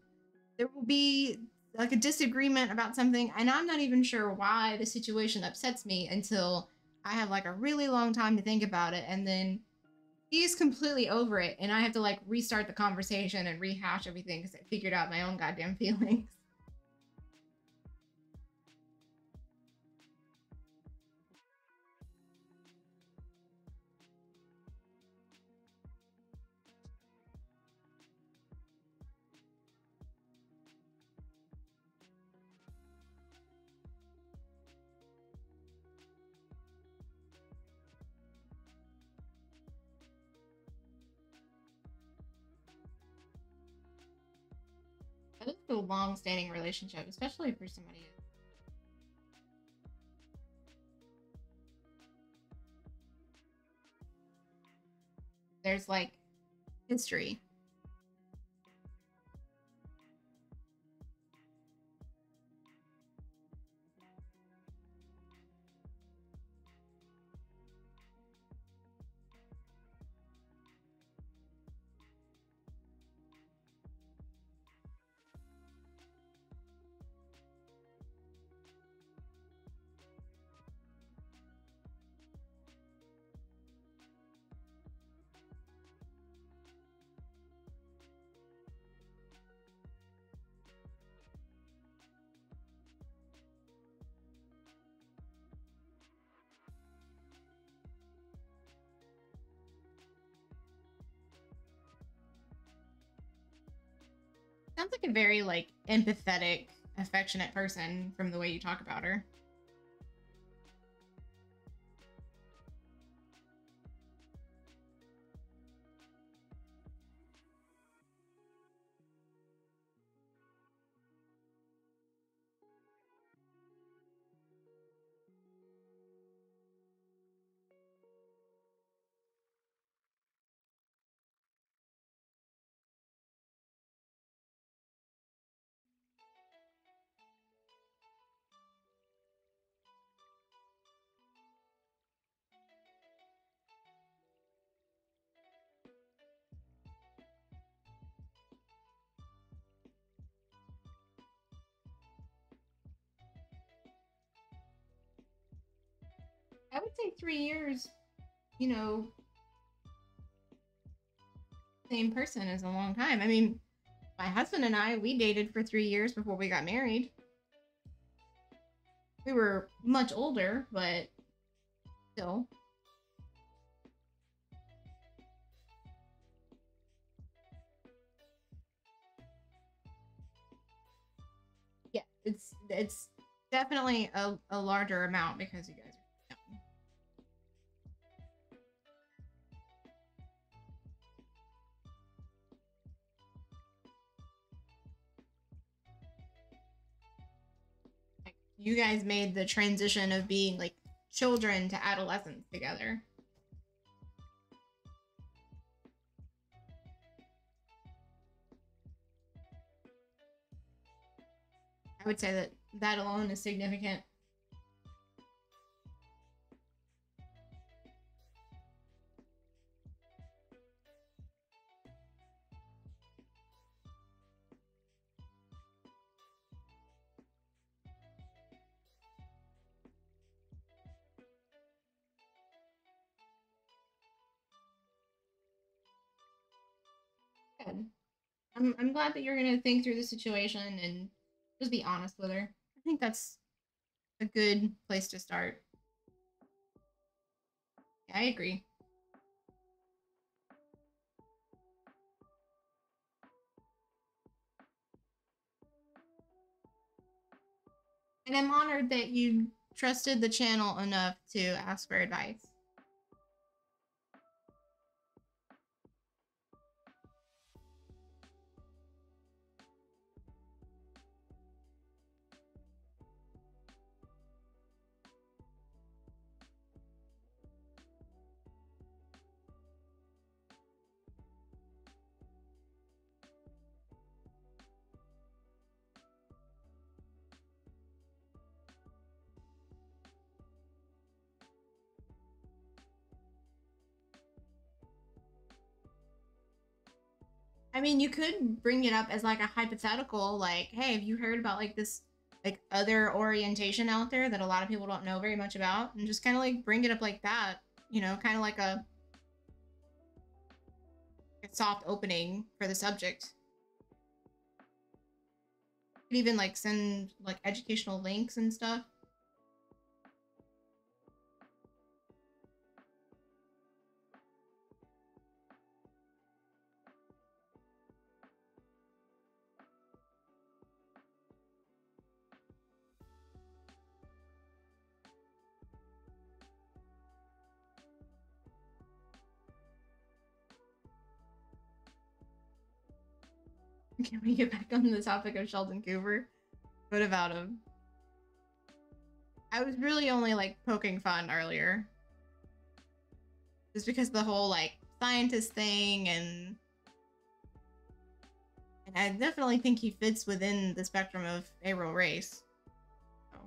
there will be like a disagreement about something, and I'm not even sure why the situation upsets me until I have like a really long time to think about it, and then he's completely over it, and I have to like restart the conversation and rehash everything because I figured out my own goddamn feelings. That is a long-standing relationship, especially for somebody. There's like history. Sounds like a very like empathetic, affectionate person from the way you talk about her. I would say 3 years, you know, same person is a long time. I mean, my husband and I, we dated for 3 years before we got married. We were much older, but still. Yeah, it's definitely a larger amount because you guys are young. you guys made the transition of being like children to adolescents together. I would say that that alone is significant. Good. I'm glad that you're gonna think through the situation and just be honest with her. I think that's a good place to start. Yeah, I agree. And I'm honored that you trusted the channel enough to ask for advice. I mean, you could bring it up as like a hypothetical, like, hey, have you heard about like this like other orientation out there that a lot of people don't know very much about? And just kind of like bring it up like that, you know, kind of like a soft opening for the subject. You could even like send like educational links and stuff. Can we get back on the topic of Sheldon Cooper? What about him? I was really only like poking fun earlier. Just because the whole like scientist thing and I definitely think he fits within the spectrum of Arrow race. So.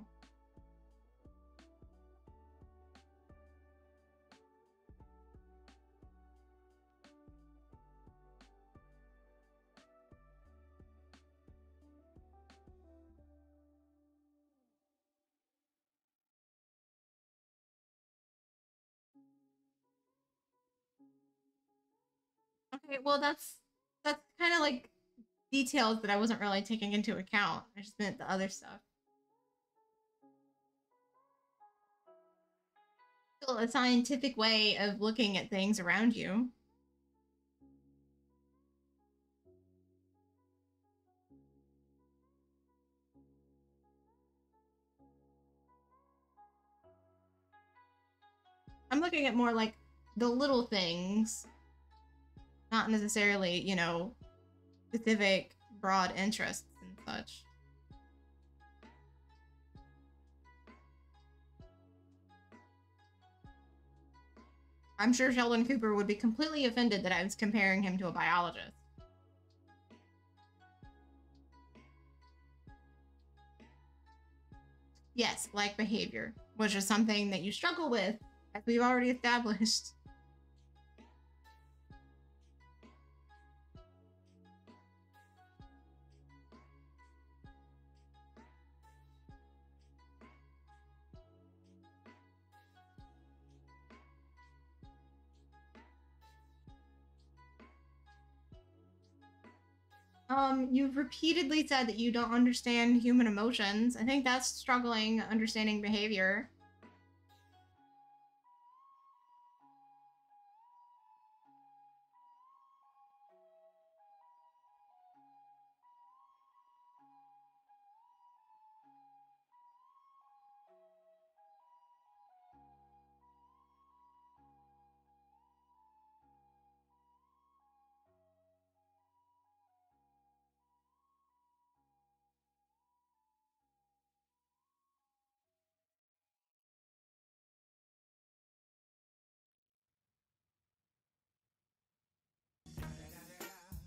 Okay, well that's kind of like details that I wasn't really taking into account. I just meant the other stuff. Still a scientific way of looking at things around you. I'm looking at more like the little things, not necessarily, you know, specific broad interests and such. I'm sure Sheldon Cooper would be completely offended that I was comparing him to a biologist. Yes, like behavior, which is something that you struggle with, as we've already established. You've repeatedly said that you don't understand human emotions. I think that's struggling understanding behavior.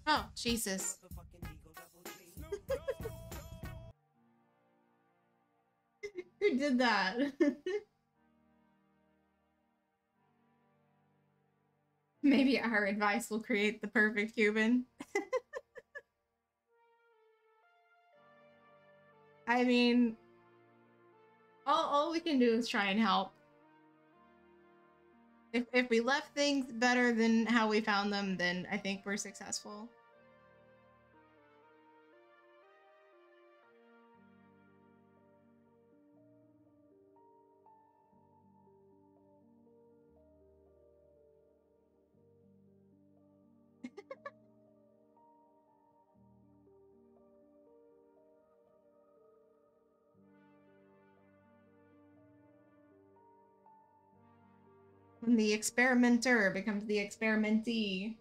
Oh, Jesus. Who did that? Maybe our advice will create the perfect Cuban. I mean, all we can do is try and help. If we left things better than how we found them, then I think we're successful. When the experimenter becomes the experimentee.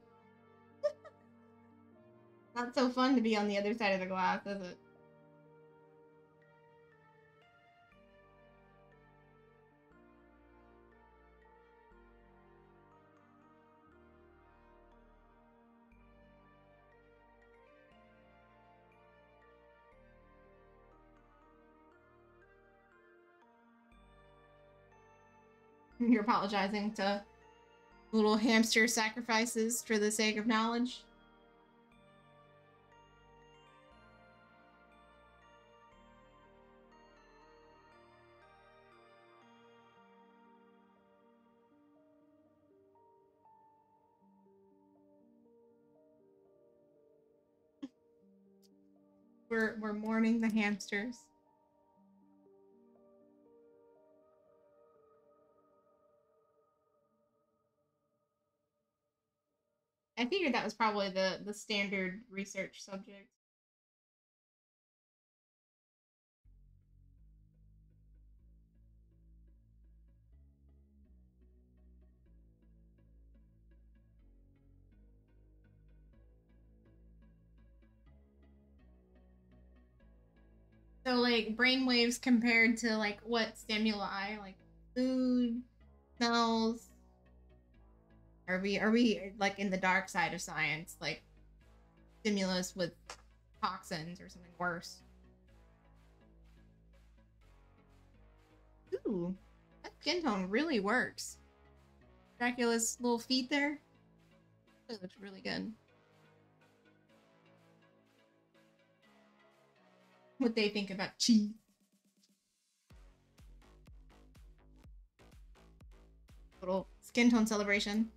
Not so fun to be on the other side of the glass, is it? You're apologizing to little hamster sacrifices for the sake of knowledge. We're mourning the hamsters. I figured that was probably the standard research subject. So like brainwaves compared to like what stimuli? Like food, smells. Are we like in the dark side of science? Like stimulus with toxins or something worse? Ooh, that skin tone really works. Dracula's little feet there. That looks really good. What they think about cheese. Little skin tone celebration.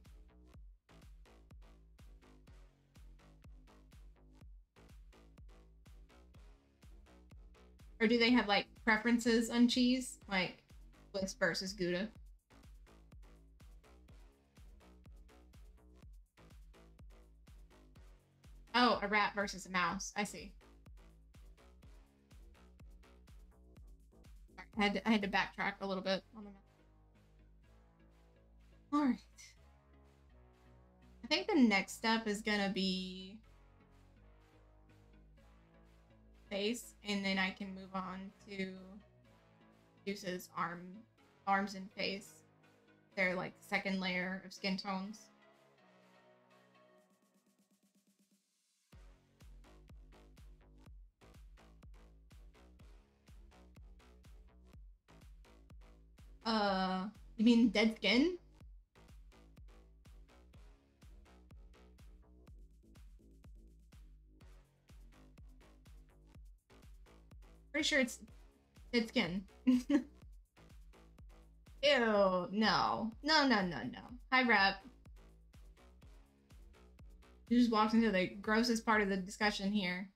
Or do they have like preferences on cheese? Like Swiss versus Gouda? Oh, a rat versus a mouse. I see. I had to backtrack a little bit on the map. Alright. I think the next step is gonna be face, and then I can move on to Deuce's arms and face. They're like second layer of skin tones. You mean dead skin? Pretty sure it's dead skin. Ew, no. No. Hi, Rep. You just walked into the grossest part of the discussion here.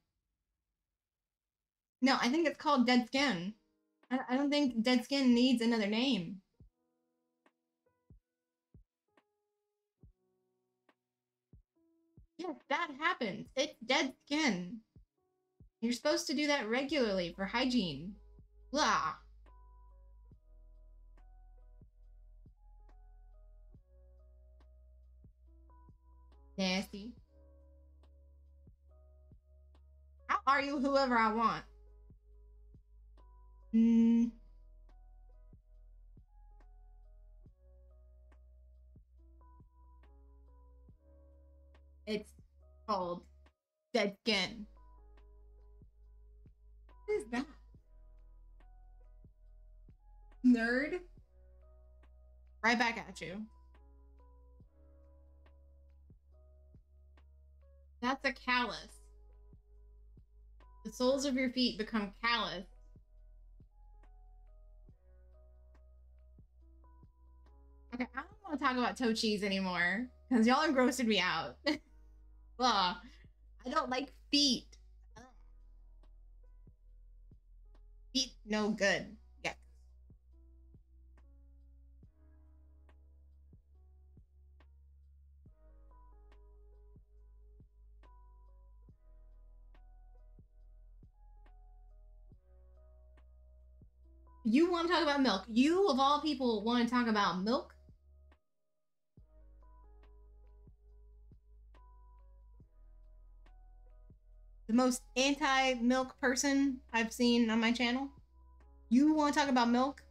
No, I think it's called dead skin. I don't think dead skin needs another name. Yes, that happens. It's dead skin. You're supposed to do that regularly for hygiene. Blah. Nasty. How are you whoever I want? It's called dead skin. What is that? Nerd? Right back at you. That's a callus. The soles of your feet become callous. Okay, I don't want to talk about toe cheese anymore because y'all are grossing me out. Ugh. I don't like feet. Ugh. Feet no good. Yeah. You want to talk about milk? You, of all people, want to talk about milk? The most anti-milk person I've seen on my channel? You want to talk about milk?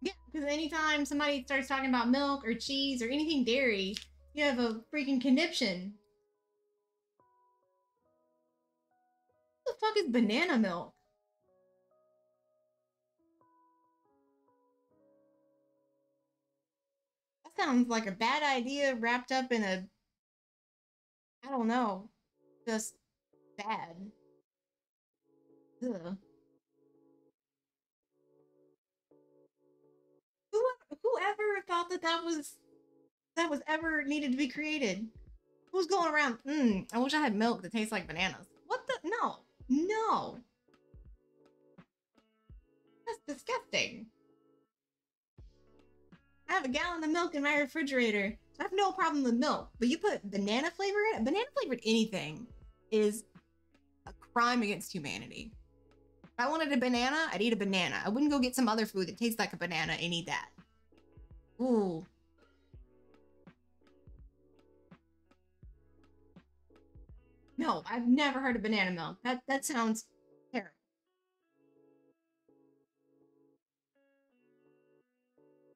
Yeah, because anytime somebody starts talking about milk or cheese or anything dairy, you have a freaking conniption. What the fuck is banana milk? That sounds like a bad idea wrapped up in a... I don't know. Just bad. Ugh. Whoever thought that that was ever needed to be created? Who's going around? I wish I had milk that tastes like bananas. What the? No, no, that's disgusting. I have a gallon of milk in my refrigerator, so I have no problem with milk. But you put banana flavor in it? Banana flavored anything is a crime against humanity. If I wanted a banana, I'd eat a banana. I wouldn't go get some other food that tastes like a banana and eat that. Ooh. No, I've never heard of banana milk. That sounds terrible.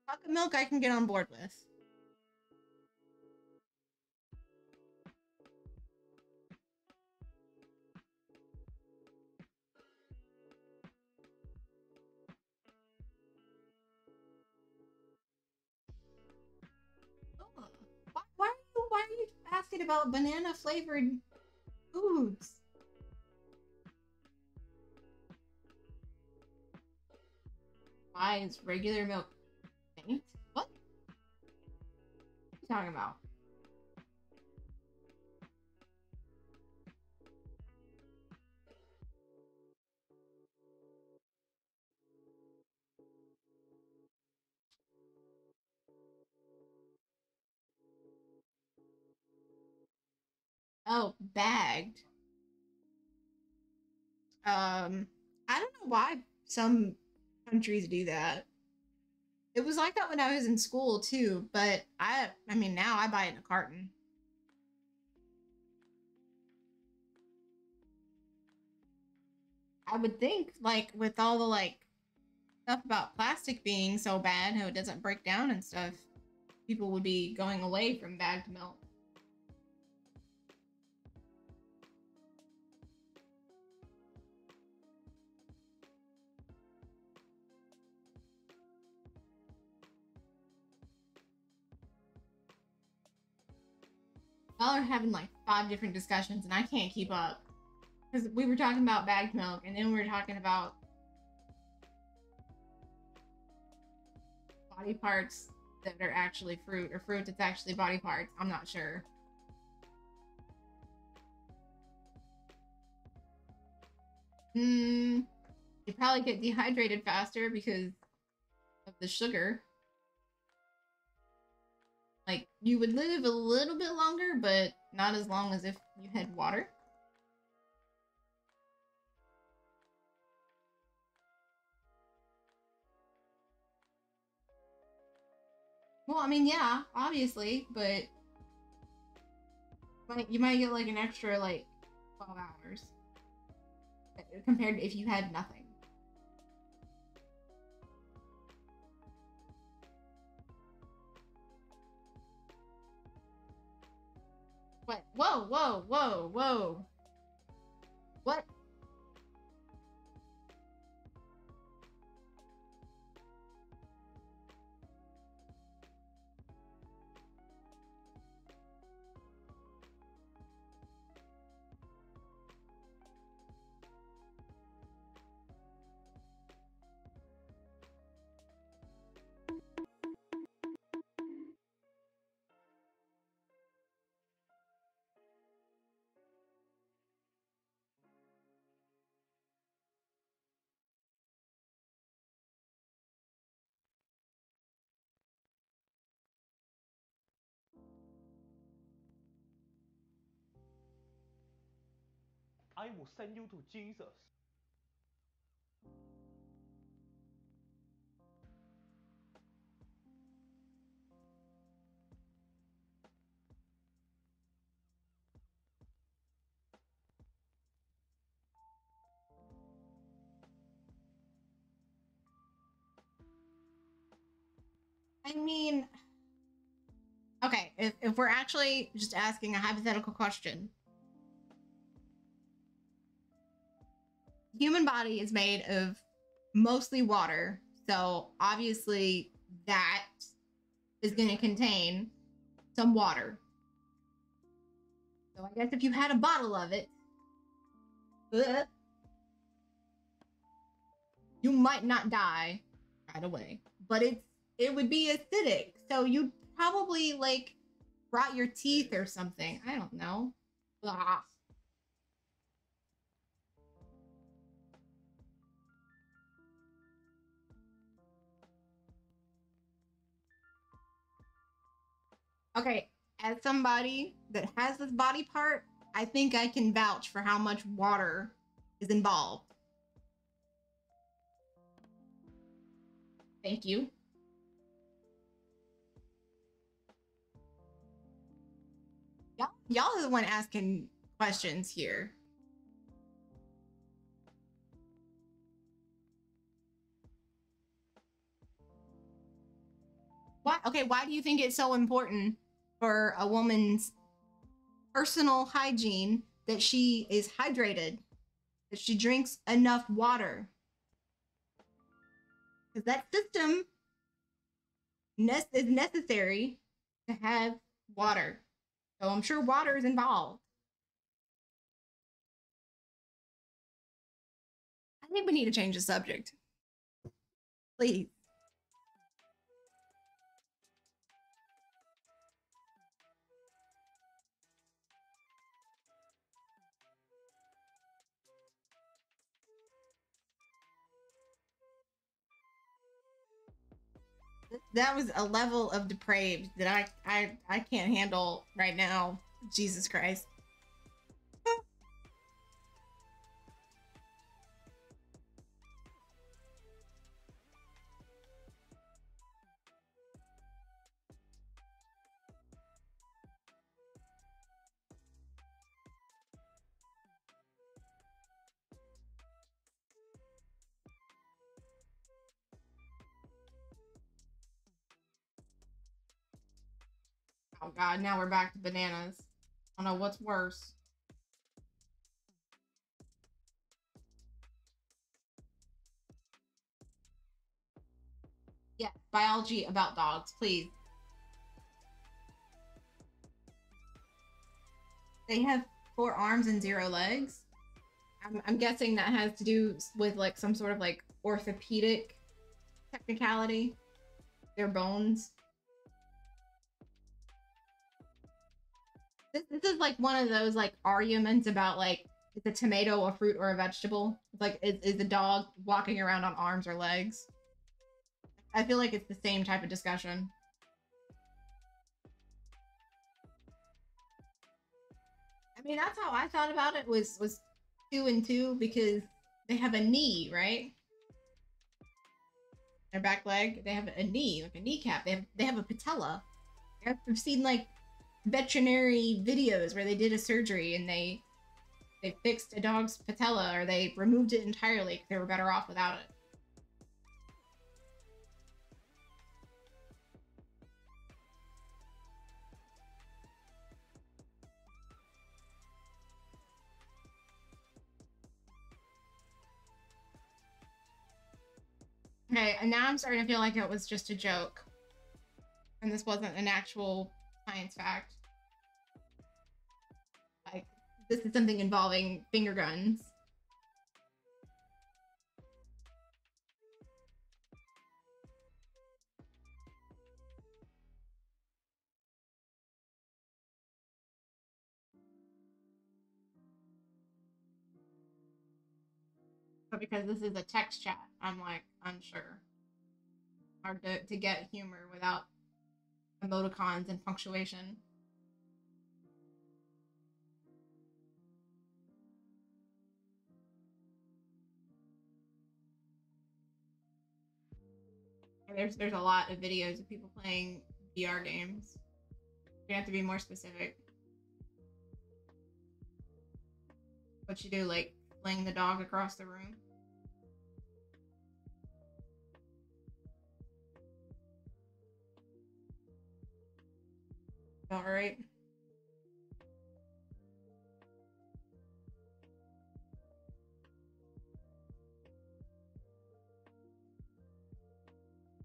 Chocolate milk I can get on board with. Ugh. Why are you asking about banana flavored foods? Why is regular milk faint? What? What are you talking about? Oh, bagged. I don't know why some countries do that. It was like that when I was in school too, but I mean now I buy it in a carton. I would think like with all the like stuff about plastic being so bad, how it doesn't break down and stuff, people would be going away from bagged milk. Y'all are having like 5 different discussions and I can't keep up. Because we were talking about bagged milk and then we were talking about body parts that are actually fruit or fruit that's actually body parts. I'm not sure. You probably get dehydrated faster because of the sugar. Like, you would live a little bit longer, but not as long as if you had water. Well, I mean, yeah, obviously, but you might get like an extra like 12 hours compared to if you had nothing. What? Whoa, whoa, whoa, whoa. What? I will send you to Jesus. I mean, okay, if we're actually just asking a hypothetical question, human body is made of mostly water, so obviously that is going to contain some water. So I guess if you had a bottle of it, you might not die right away, but it would be acidic, so you'd probably like rot your teeth or something. I don't know. Blah. Okay, as somebody that has this body part, I think I can vouch for how much water is involved. Thank you. Y'all are the one asking questions here. Why? Okay, why do you think it's so important for a woman's personal hygiene that she is hydrated, that she drinks enough water? Because that system is necessary to have water. So I'm sure water is involved. I think we need to change the subject. Please. That was a level of depraved that I can't handle right now. Jesus Christ. Oh god, now we're back to bananas. I don't know what's worse. Yeah, biology about dogs, please. They have 4 arms and 0 legs. I'm guessing that has to do with like some sort of like orthopedic technicality. Their bones. This is like one of those like arguments about like, is a tomato a fruit or a vegetable? Like, is the dog walking around on arms or legs? I feel like it's the same type of discussion. I mean, that's how I thought about it, was 2 and 2, because they have a knee, right? Their back leg, they have a knee, like a kneecap. They have a patella. I've seen like veterinary videos where they did a surgery and they fixed a dog's patella, or they removed it entirely because they were better off without it. Okay, and now I'm starting to feel like it was just a joke. And this wasn't an actual science fact. Like, this is something involving finger guns. But because this is a text chat, I'm like unsure. Hard to get humor without emoticons and punctuation. And there's a lot of videos of people playing VR games. You have to be more specific. What you do, like fling the dog across the room? All right.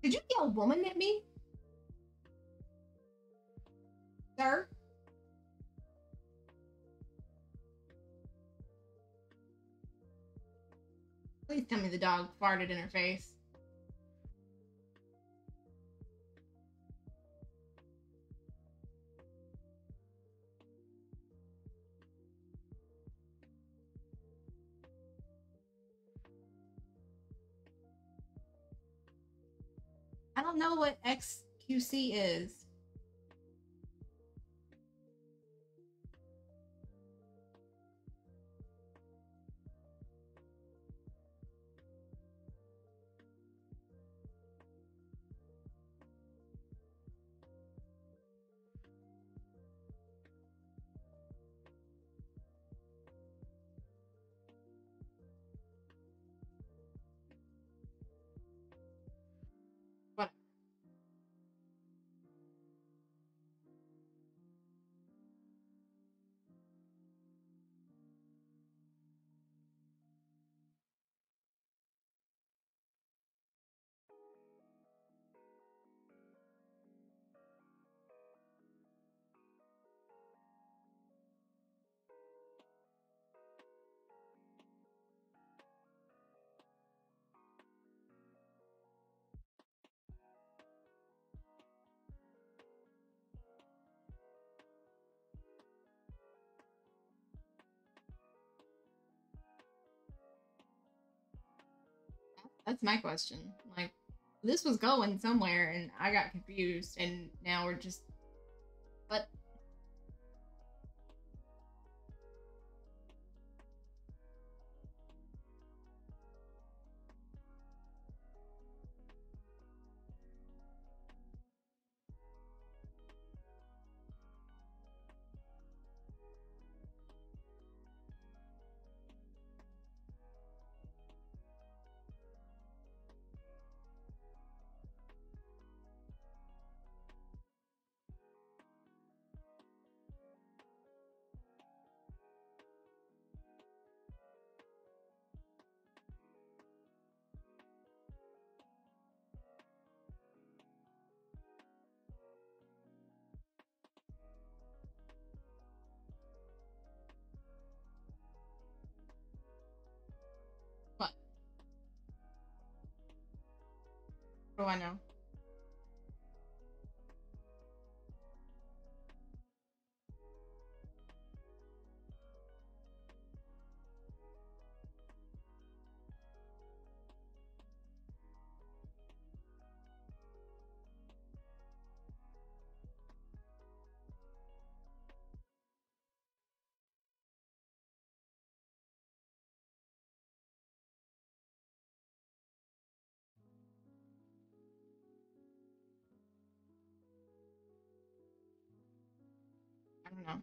Did you yell woman at me? Sir? Please tell me the dog farted in her face. I don't know what XQC is. What? That's my question. Like, this was going somewhere and I got confused and now we're just... What? What? What do I know? I don't know.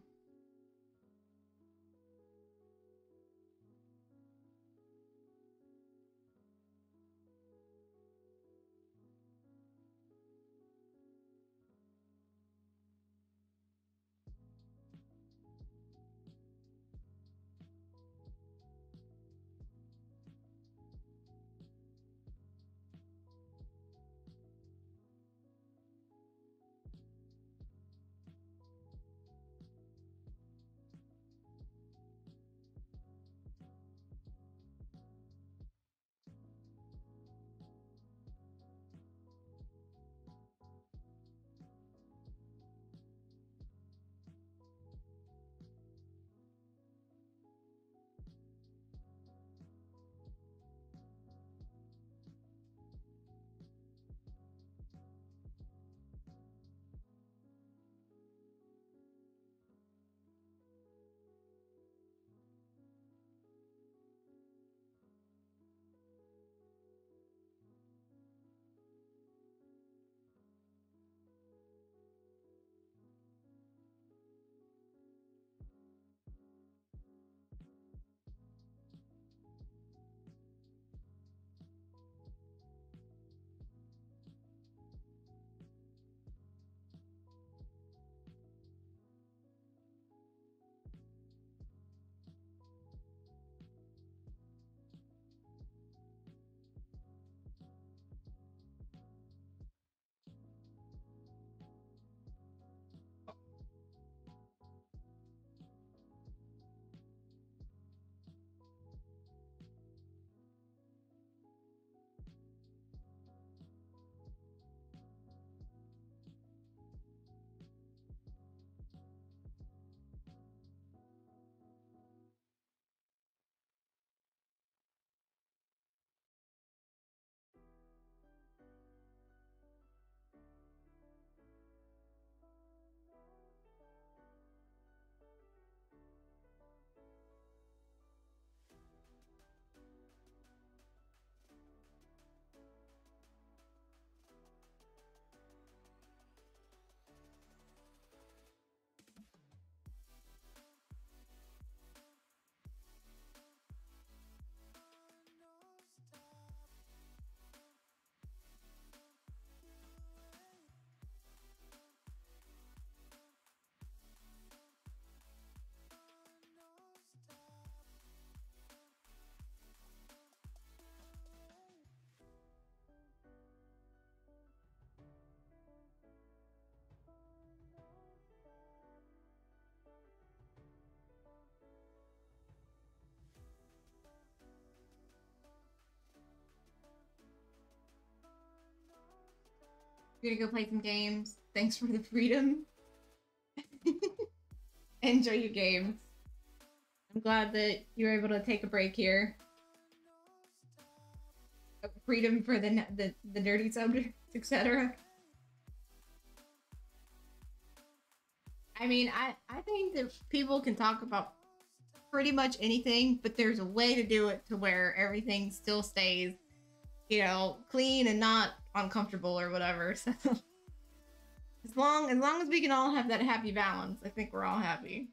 Gonna go play some games. Thanks for the freedom. Enjoy your games. I'm glad that you were able to take a break here. Freedom for the dirty subjects, etc. I mean, I think that people can talk about pretty much anything, but there's a way to do it to where everything still stays, you know, clean and not uncomfortable or whatever. So as long as we can all have that happy balance, I think we're all happy.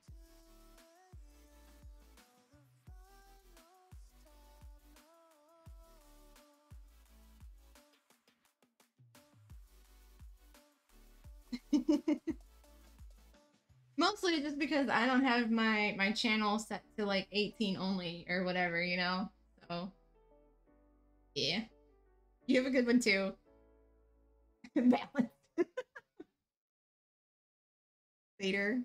Mostly just because I don't have my channel set to like 18 only or whatever, you know? So yeah. You have a good one too. Balance. Later.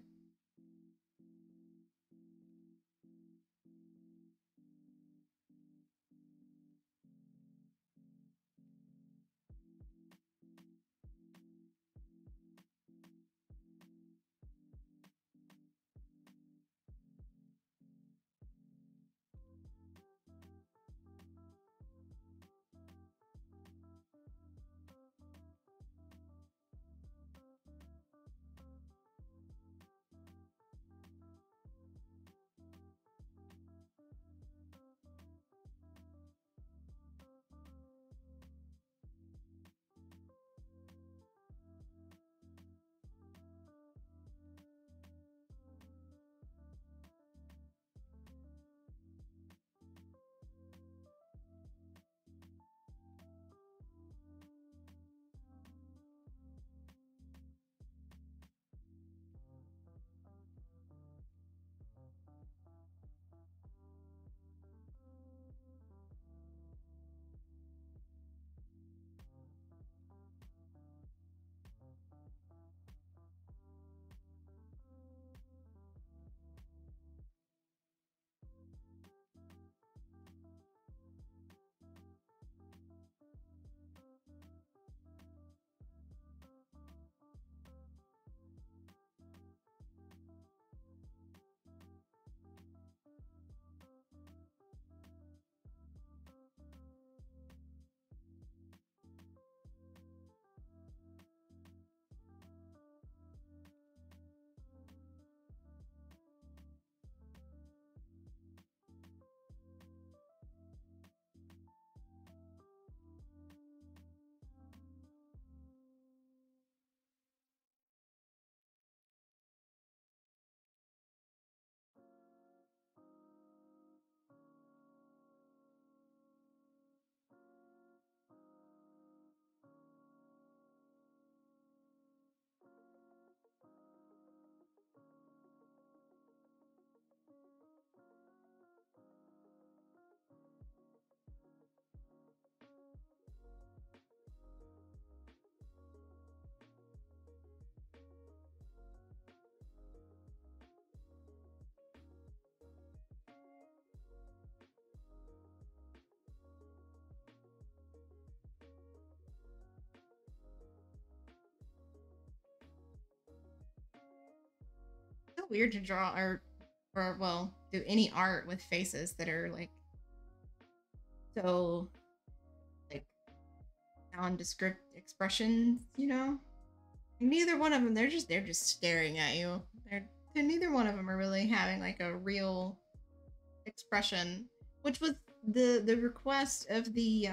So weird to draw or well, do any art with faces that are like so like nondescript expressions, you know? Neither one of them, they're just staring at you. Neither one of them are really having like a real expression, which was the request of the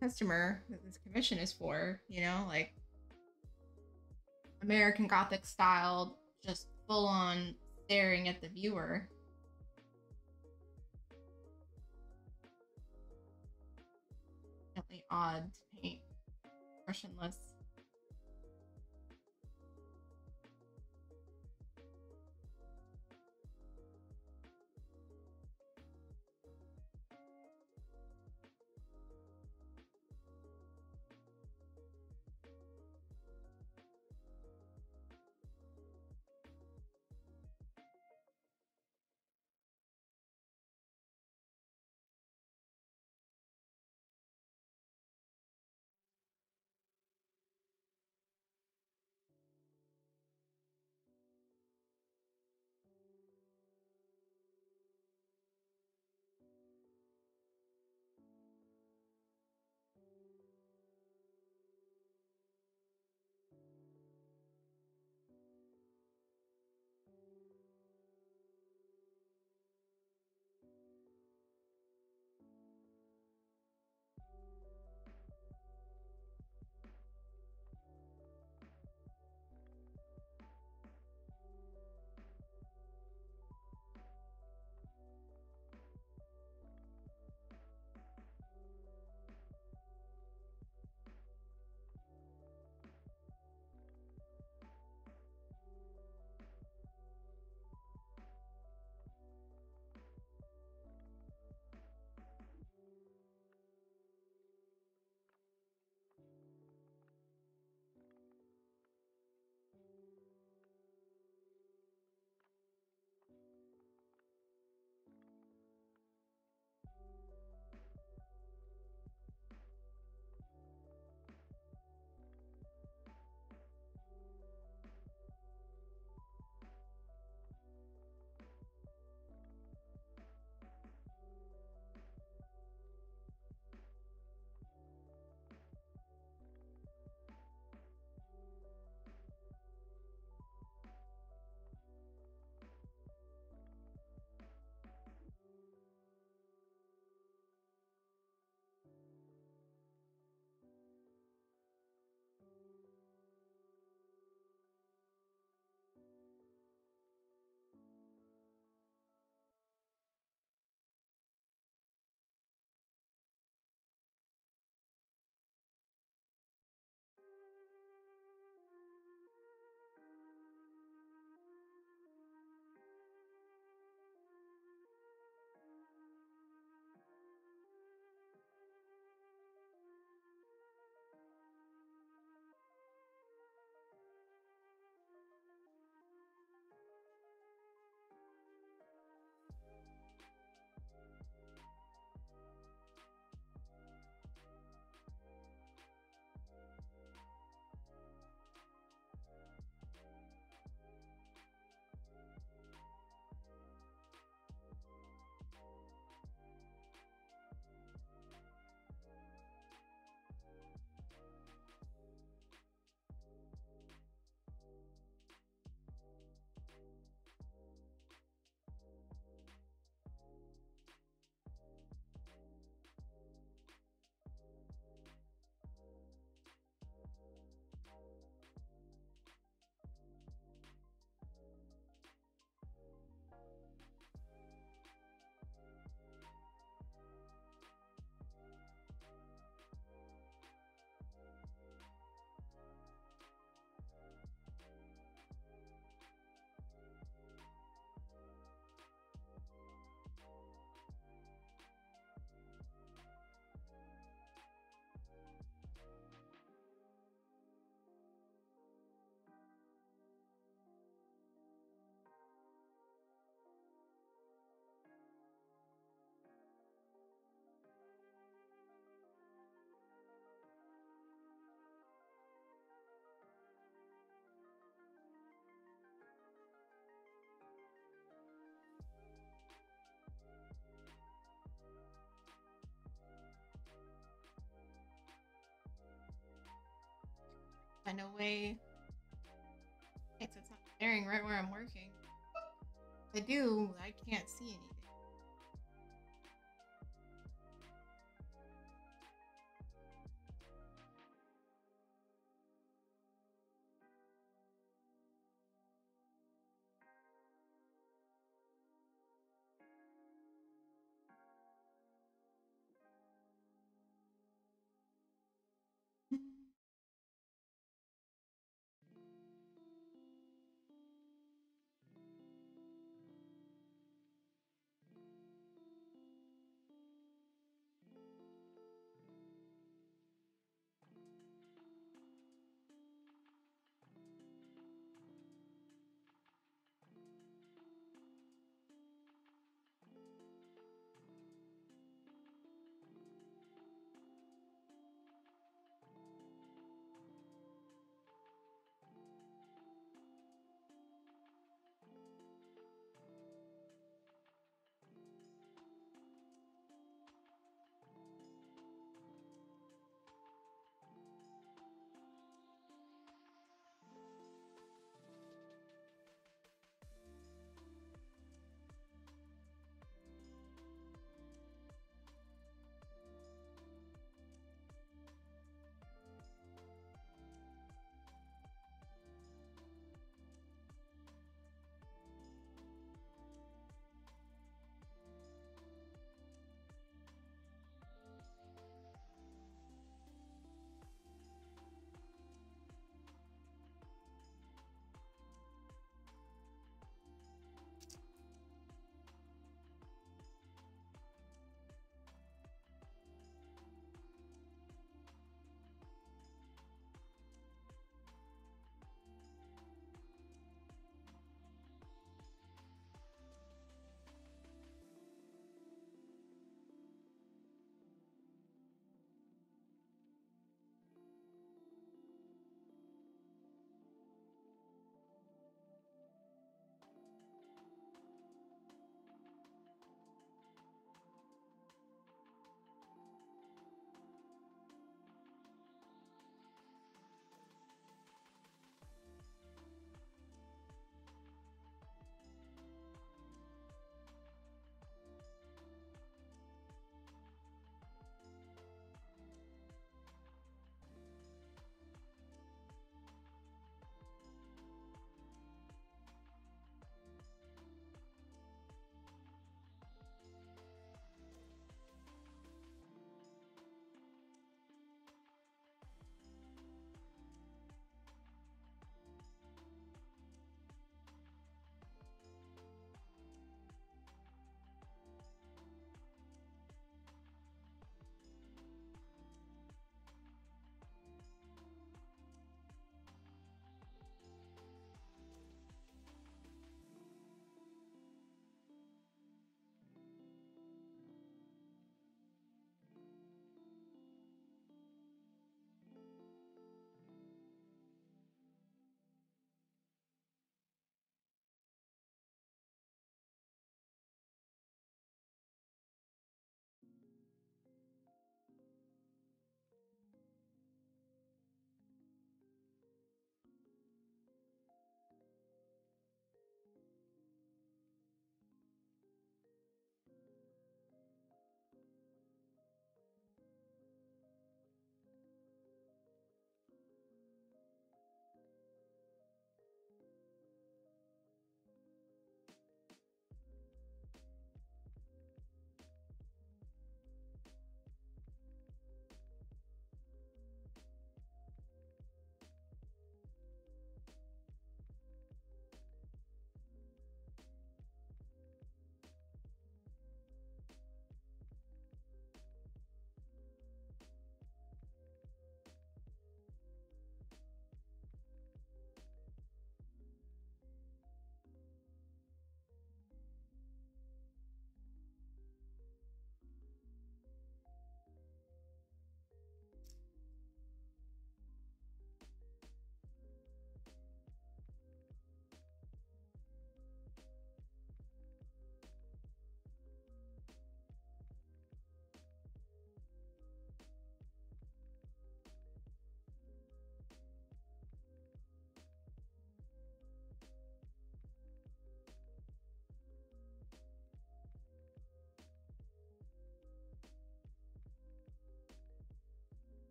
customer that this commission is for, you know, like American Gothic style, just full on staring at the viewer. Definitely odd to paint expressionless. no way. It's not staring right where I'm working. If I do, I can't see anything.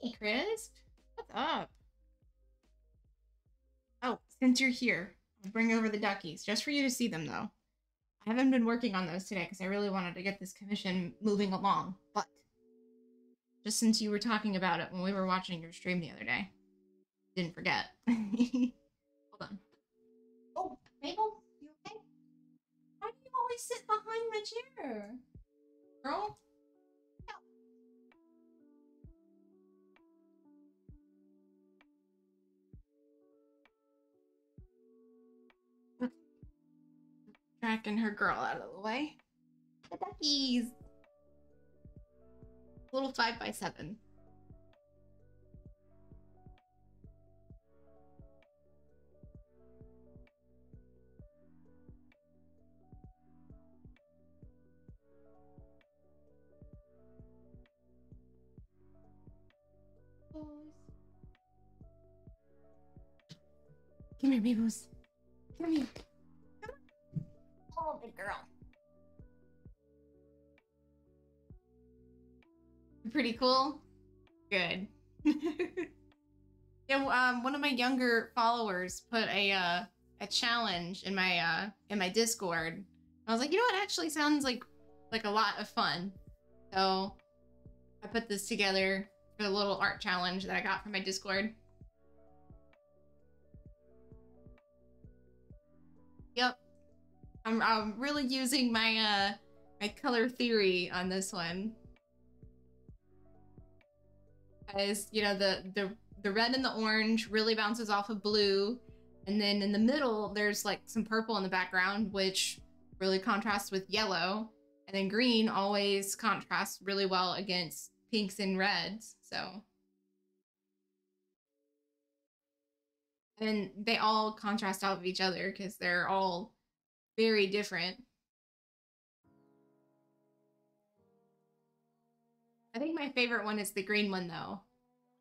Hey, Crisp. What's up? Oh, since you're here, I'll bring over the duckies just for you to see them, though. I haven't been working on those today because I really wanted to get this commission moving along, but just since you were talking about it when we were watching your stream the other day, didn't forget. Hold on. Oh, Mabel, you okay? Why do you always sit behind my chair? Girl? No. Tracking her girl out of the way. The duckies! Little 5x7. Come here, Mabels. Come here. Come on. Oh, good girl. Pretty cool. Good. Yeah, one of my younger followers put a challenge in my Discord. I was like, you know what, actually sounds like a lot of fun. So I put this together for a little art challenge that I got from my Discord. Yep. I'm really using my my color theory on this one. As you know, the red and the orange really bounces off of blue, and then in the middle there's like some purple in the background, which really contrasts with yellow, and then green always contrasts really well against pinks and reds. So, and they all contrast off of each other because they're all very different. I think my favorite one is the green one, though.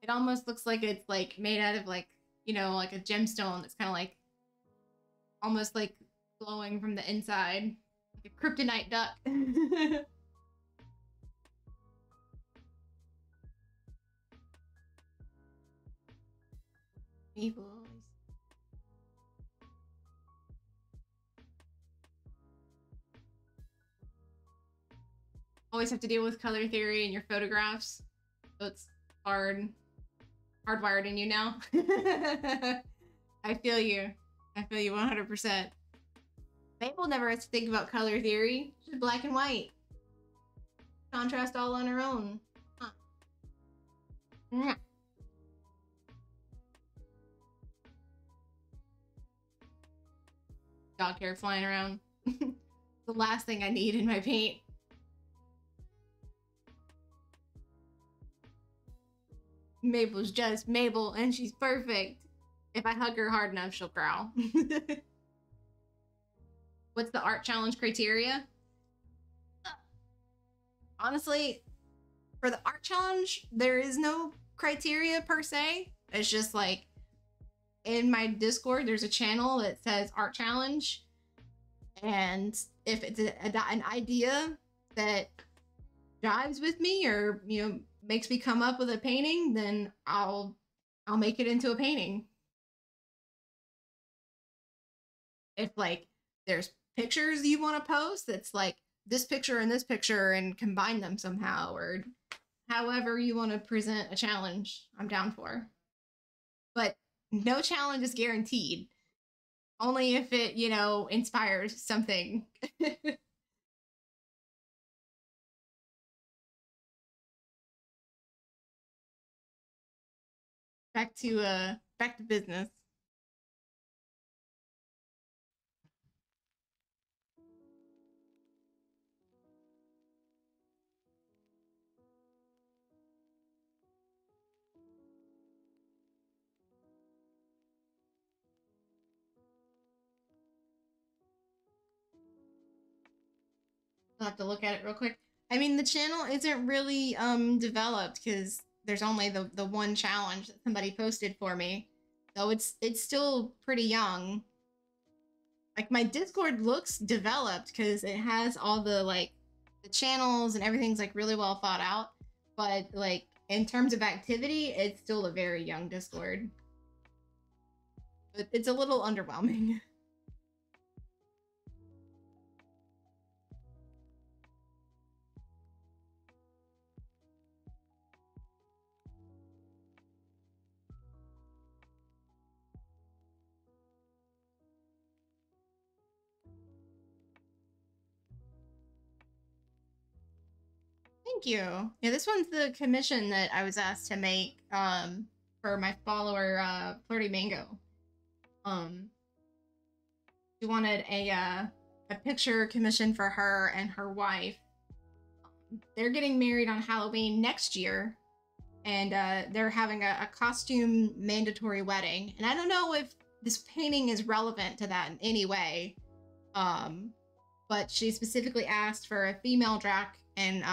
It almost looks like it's like made out of like, you know, like a gemstone that's kind of like almost like glowing from the inside, like a kryptonite duck. People always have to deal with color theory in your photographs, so it's hardwired in you now. I feel you 100%. Mabel never has to think about color theory. She's black and white, contrast all on her own. Huh. Yeah. Dog hair flying around. The last thing I need in my paint. Mabel's just Mabel, and she's perfect. If I hug her hard enough, she'll growl. What's the art challenge criteria? Honestly, for the art challenge, there is no criteria per se. It's just like, in my Discord, there's a channel that says art challenge. And if it's an idea that jives with me or, you know, makes me come up with a painting, then I'll make it into a painting. If like there's pictures you want to post that's like this picture and this picture and combine them somehow, or however you want to present a challenge, I'm down for. But no challenge is guaranteed. Only if it, you know, inspires something. Back to business. I'll have to look at it real quick. I mean, the channel isn't really developed because there's only the one challenge that somebody posted for me. So it's still pretty young. Like, my Discord looks developed because it has all the, like, the channels and everything's, like, really well thought out. But, like, in terms of activity, it's still a very young Discord. But it's a little underwhelming. Thank you. Yeah, this one's the commission that I was asked to make for my follower Flirty Mango. She wanted a picture commission for her and her wife. They're getting married on Halloween next year, and they're having a costume mandatory wedding. And I don't know if this painting is relevant to that in any way, but she specifically asked for a female Drac and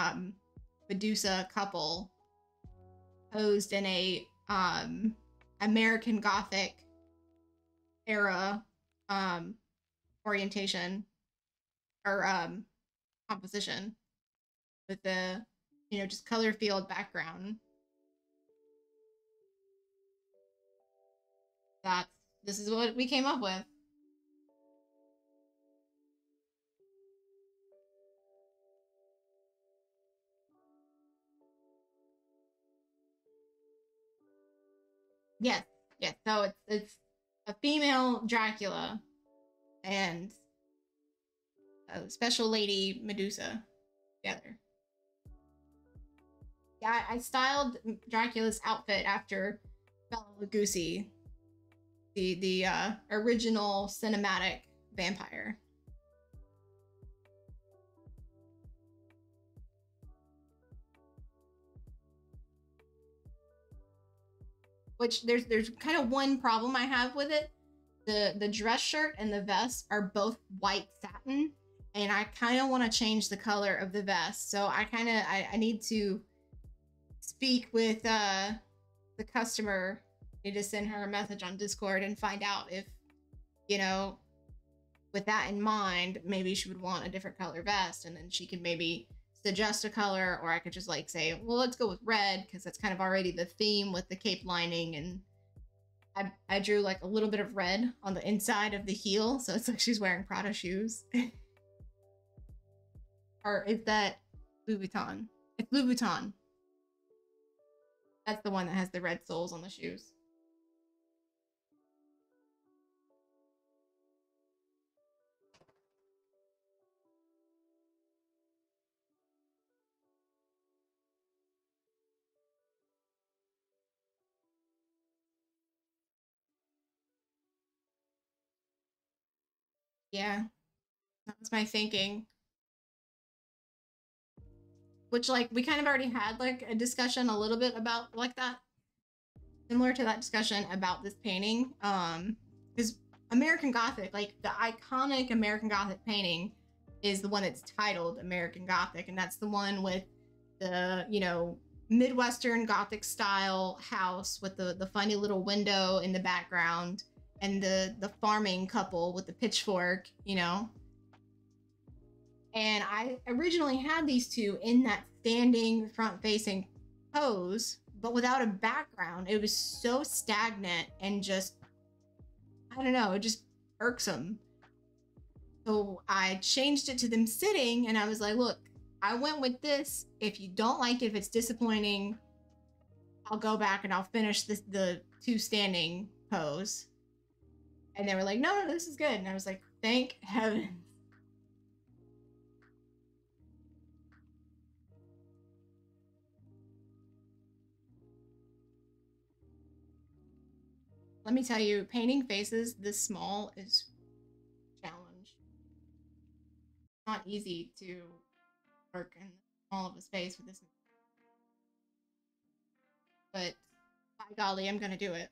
Medusa couple posed in a American Gothic era orientation or composition with the, you know, just color field background. This is what we came up with. Yes, yes. So it's a female Dracula and a special lady Medusa together. Yeah, I styled Dracula's outfit after Bela Lugosi, the original cinematic vampire. Which there's kind of one problem I have with it. The dress shirt and the vest are both white satin, and I kind of want to change the color of the vest. So I need to speak with the customer. I need to send her a message on Discord and find out if, you know, with that in mind, maybe she would want a different color vest, and then she can maybe suggest a color, or I could just like say, well, let's go with red because that's kind of already the theme with the cape lining, and I drew like a little bit of red on the inside of the heel, so it's like she's wearing Prada shoes. Or is that Louis Vuitton? It's Louis Vuitton. That's the one that has the red soles on the shoes. Yeah, that was my thinking. Which, like, we kind of already had, like, a discussion a little bit about, like, that. Similar to that discussion about this painting. Because American Gothic, like, the iconic American Gothic painting is the one that's titled American Gothic. And that's the one with the, you know, Midwestern Gothic style house with the funny little window in the background. And the farming couple with the pitchfork, you know. And I originally had these two in that standing front-facing pose, but without a background. It was so stagnant and just, I don't know, just irksome. So I changed it to them sitting, and I was like, look, I went with this. If you don't like it, if it's disappointing, I'll go back and I'll finish the two standing pose. And they were like, no, this is good. And I was like, thank heavens. Let me tell you, painting faces this small is a challenge. Not easy to work in all of a space with this. But by golly, I'm gonna do it.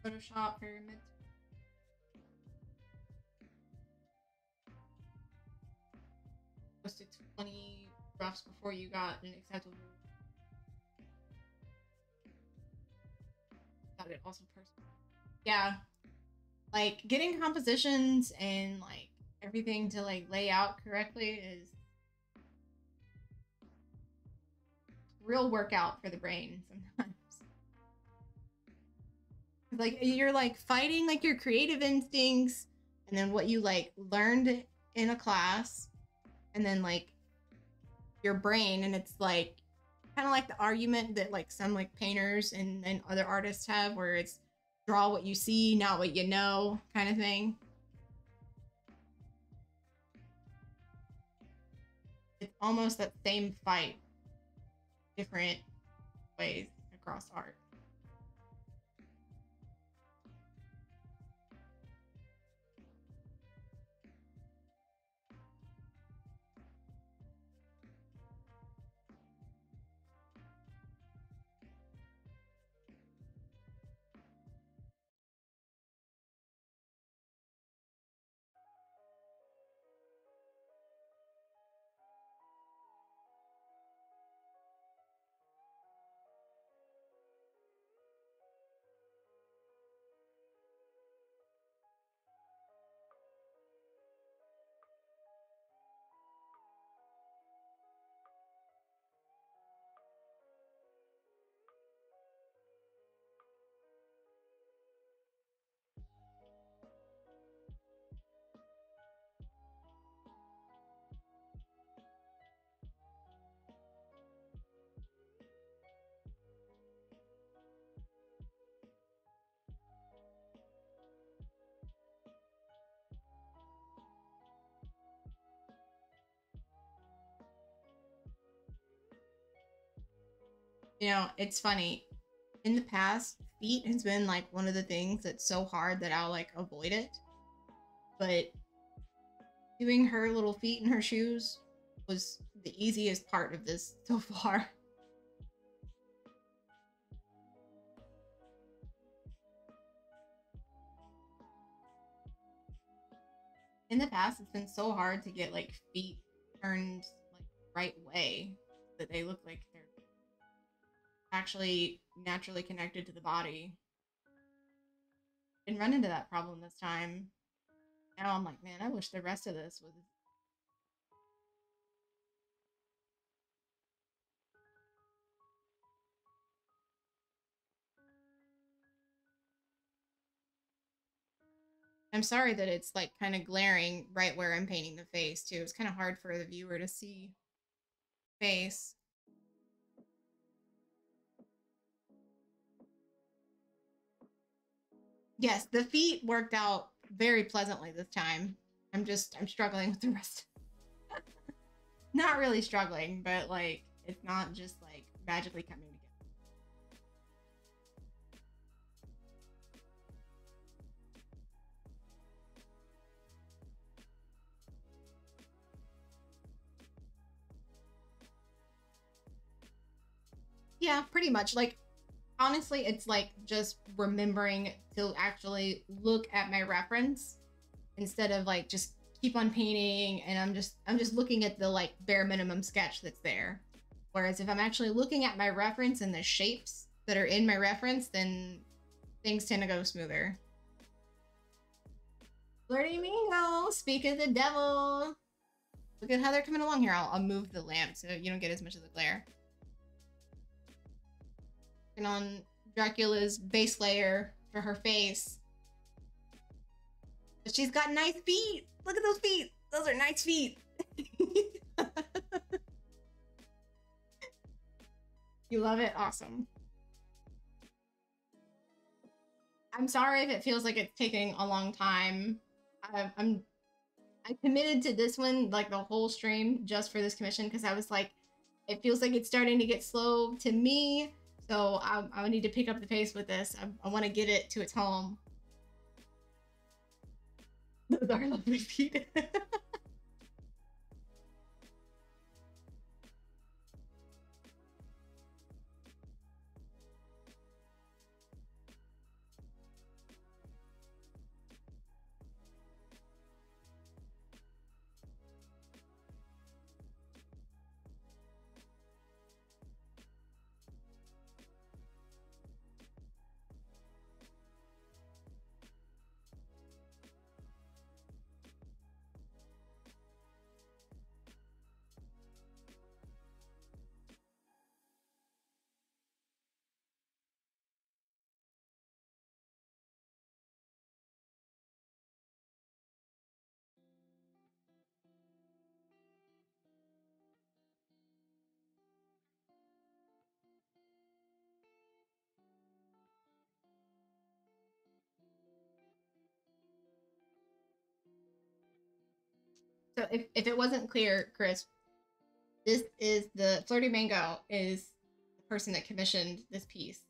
Photoshop pyramid. Posted 20 drafts before you got an acceptable. Got it also personal. Yeah. Like getting compositions and like everything to like lay out correctly is real workout for the brain sometimes. Like you're like fighting like your creative instincts and then what you like learned in a class and then like your brain, and it's like kind of like the argument that like some like painters and other artists have where it's draw what you see, not what you know kind of thing. It's almost that same fight, different ways across art. You know, it's funny. In the past, feet has been like one of the things that's so hard that I'll like avoid it. But doing her little feet in her shoes was the easiest part of this so far. In the past, it's been so hard to get like feet turned like right way that they look like they're actually naturally connected to the body. Didn't run into that problem this time. Now I'm like, man, I wish the rest of this was. I'm sorry that it's like kind of glaring right where I'm painting the face too. It's kind of hard for the viewer to see face. Yes, the feet worked out very pleasantly this time. I'm struggling with the rest. Not really struggling, but like it's not just like magically coming together. Yeah, pretty much. Like honestly, it's like just remembering to actually look at my reference instead of like just keep on painting and I'm just looking at the like bare minimum sketch that's there. Whereas if I'm actually looking at my reference and the shapes that are in my reference, then things tend to go smoother. Flirty Mingo, speak of the devil. Look at how they're coming along here. I'll move the lamp so you don't get as much of the glare. And on Dracula's base layer for her face. But she's got nice feet. Look at those feet. Those are nice feet. You love it? Awesome. I'm sorry if it feels like it's taking a long time. I committed to this one like the whole stream just for this commission because I was like, it feels like it's starting to get slow to me. So I need to pick up the pace with this. I want to get it to its home. Those are lovely feet. So if it wasn't clear, Chris, this is the Flirty Mango is the person that commissioned this piece.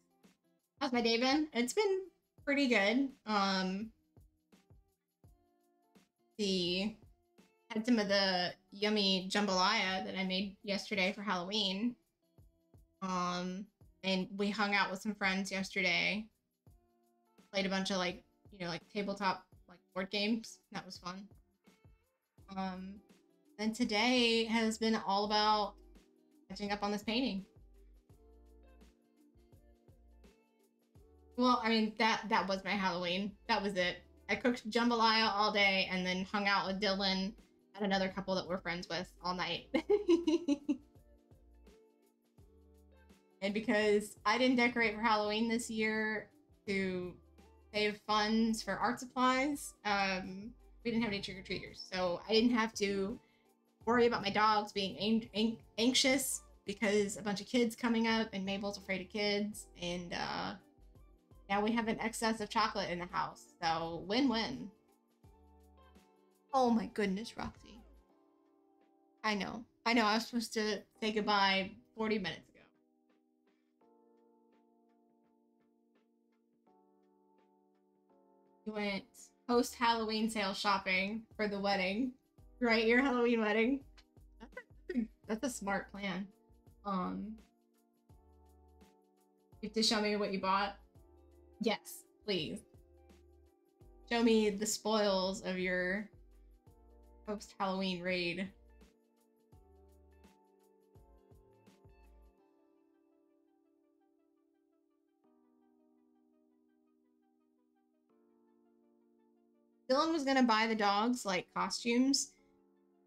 How's my day been? It's been pretty good. Had some of the yummy jambalaya that I made yesterday for Halloween. And we hung out with some friends yesterday. Played a bunch of like tabletop like board games. That was fun. And today has been all about catching up on this painting. Well, I mean that was my Halloween. That was it. I cooked jambalaya all day and then hung out with Dylan and another couple that we're friends with all night. And because I didn't decorate for Halloween this year to save funds for art supplies, we didn't have any trick-or-treaters. So I didn't have to worry about my dogs being anxious because a bunch of kids coming up and Mabel's afraid of kids. And now we have an excess of chocolate in the house. So win-win. Oh my goodness, Roxy. I know. I was supposed to say goodbye 40 minutes ago. You went post-Halloween sale shopping for the wedding. Right? Your Halloween wedding. That's a smart plan. You have to show me what you bought? Yes, please. Show me the spoils of your post-Halloween raid. Dylan was gonna buy the dogs like costumes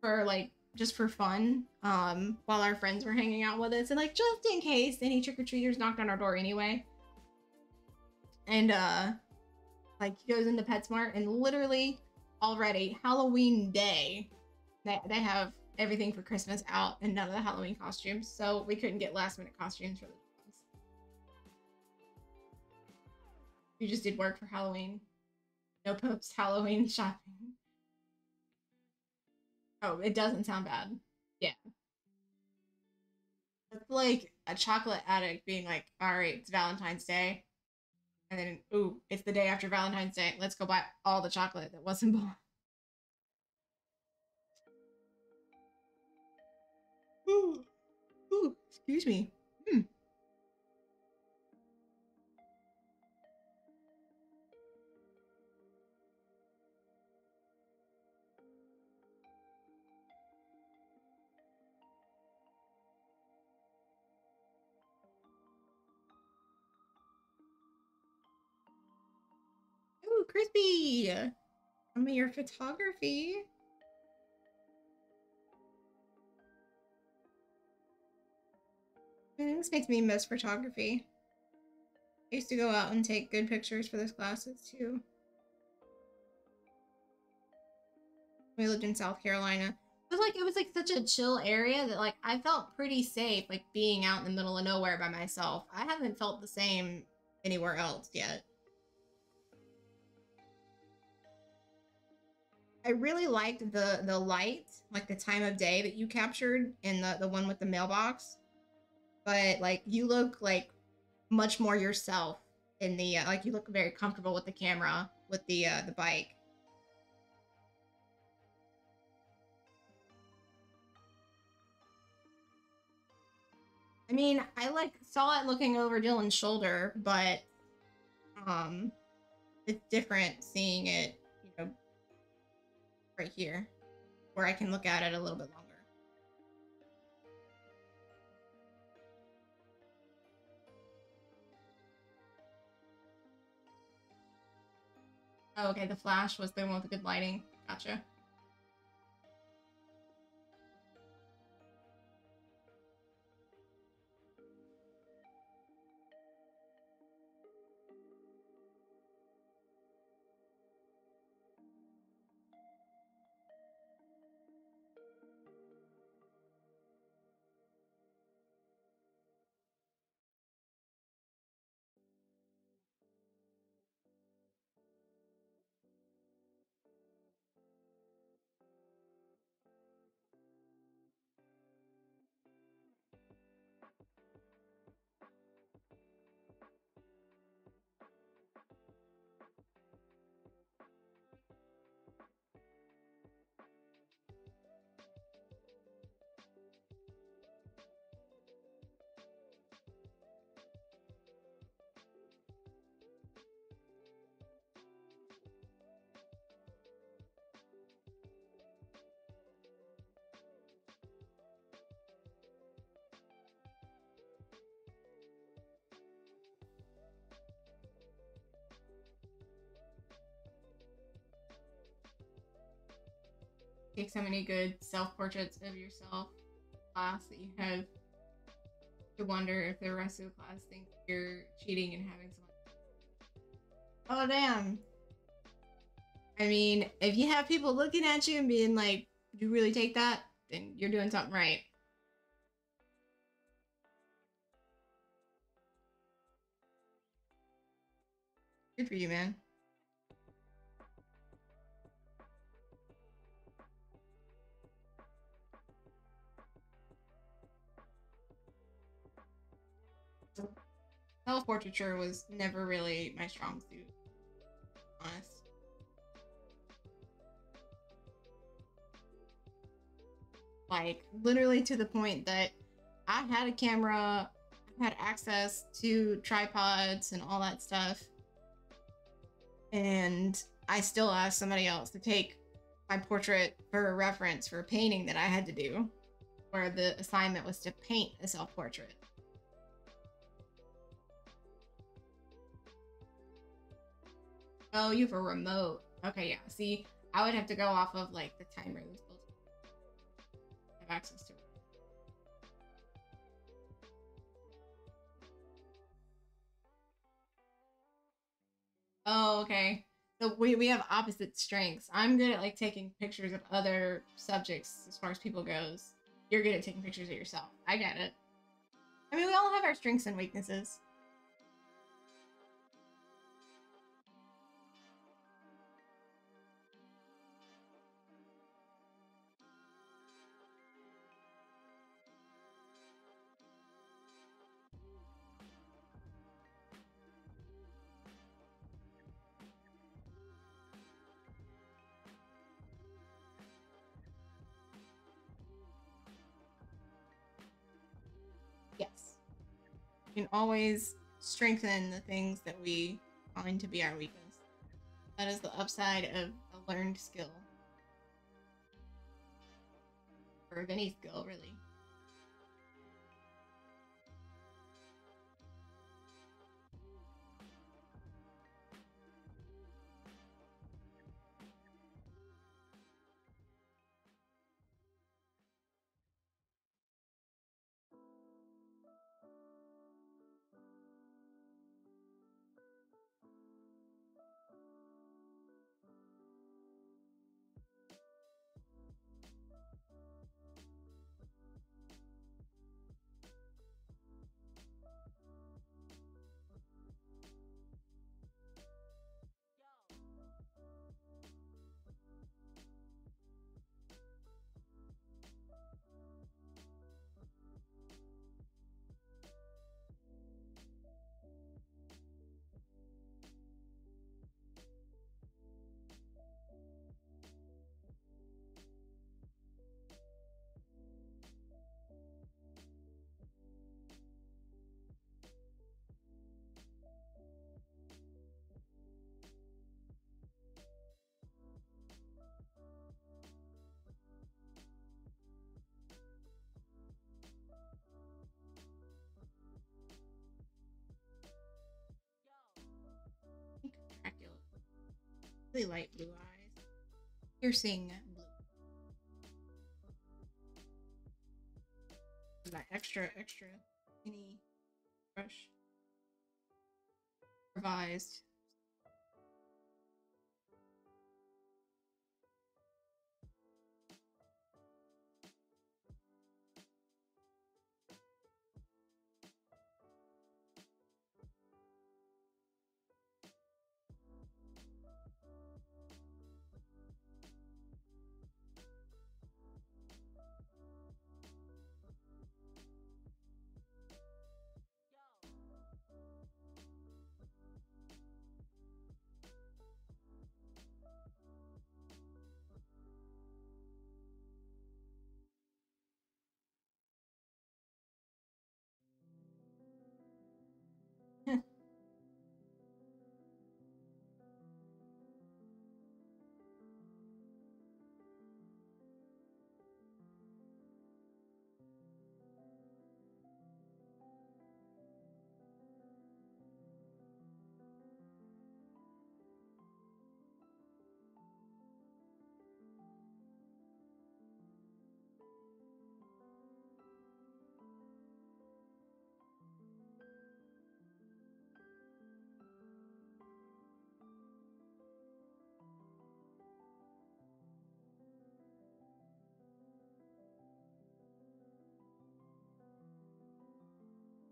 for like just for fun while our friends were hanging out with us and like just in case any trick-or-treaters knocked on our door anyway. And like he goes into PetSmart and literally already Halloween day they have everything for Christmas out and none of the Halloween costumes, so we couldn't get last minute costumes for the dogs. You just did work for Halloween. No post Halloween shopping. Oh, it doesn't sound bad. Yeah. It's like a chocolate addict being like, alright, it's Valentine's Day. And then, ooh, it's the day after Valentine's Day. Let's go buy all the chocolate that wasn't bought. Ooh, excuse me. Ooh, crispy. Some of your photography. This makes me miss photography. I used to go out and take good pictures for those classes too. We lived in South Carolina. It was like such a chill area that like I felt pretty safe like being out in the middle of nowhere by myself. I haven't felt the same anywhere else yet. I really liked the light, like the time of day that you captured in the one with the mailbox. But like you look like much more yourself in the like you look very comfortable with the camera with the bike. I mean, I like saw it looking over Dylan's shoulder, but it's different seeing it, you know, right here, where I can look at it a little bit longer. Oh, okay, the flash was the one with the good lighting. Gotcha. take so many good self-portraits of yourself class that you have to wonder if the rest of the class think you're cheating and having someone. Oh damn. I mean, if you have people looking at you and being like, "Did you really take that?" then you're doing something right. Good for you, man. Self-portraiture was never really my strong suit, honest. Like, literally to the point that I had a camera, I had access to tripods and all that stuff, and I still asked somebody else to take my portrait for a reference for a painting that I had to do, where the assignment was to paint a self-portrait. Oh, you have a remote. Okay, yeah. See, I would have to go off of like the timer that's built in. Have access to it. Oh, okay. So we have opposite strengths. I'm good at like taking pictures of other subjects as far as people goes. You're good at taking pictures of yourself. I get it. I mean, we all have our strengths and weaknesses. Yes. We can always strengthen the things that we find to be our weakness. That is the upside of a learned skill. Or of any skill, really. Dracula. Really light blue eyes. Piercing blue. That extra skinny brush. Revised.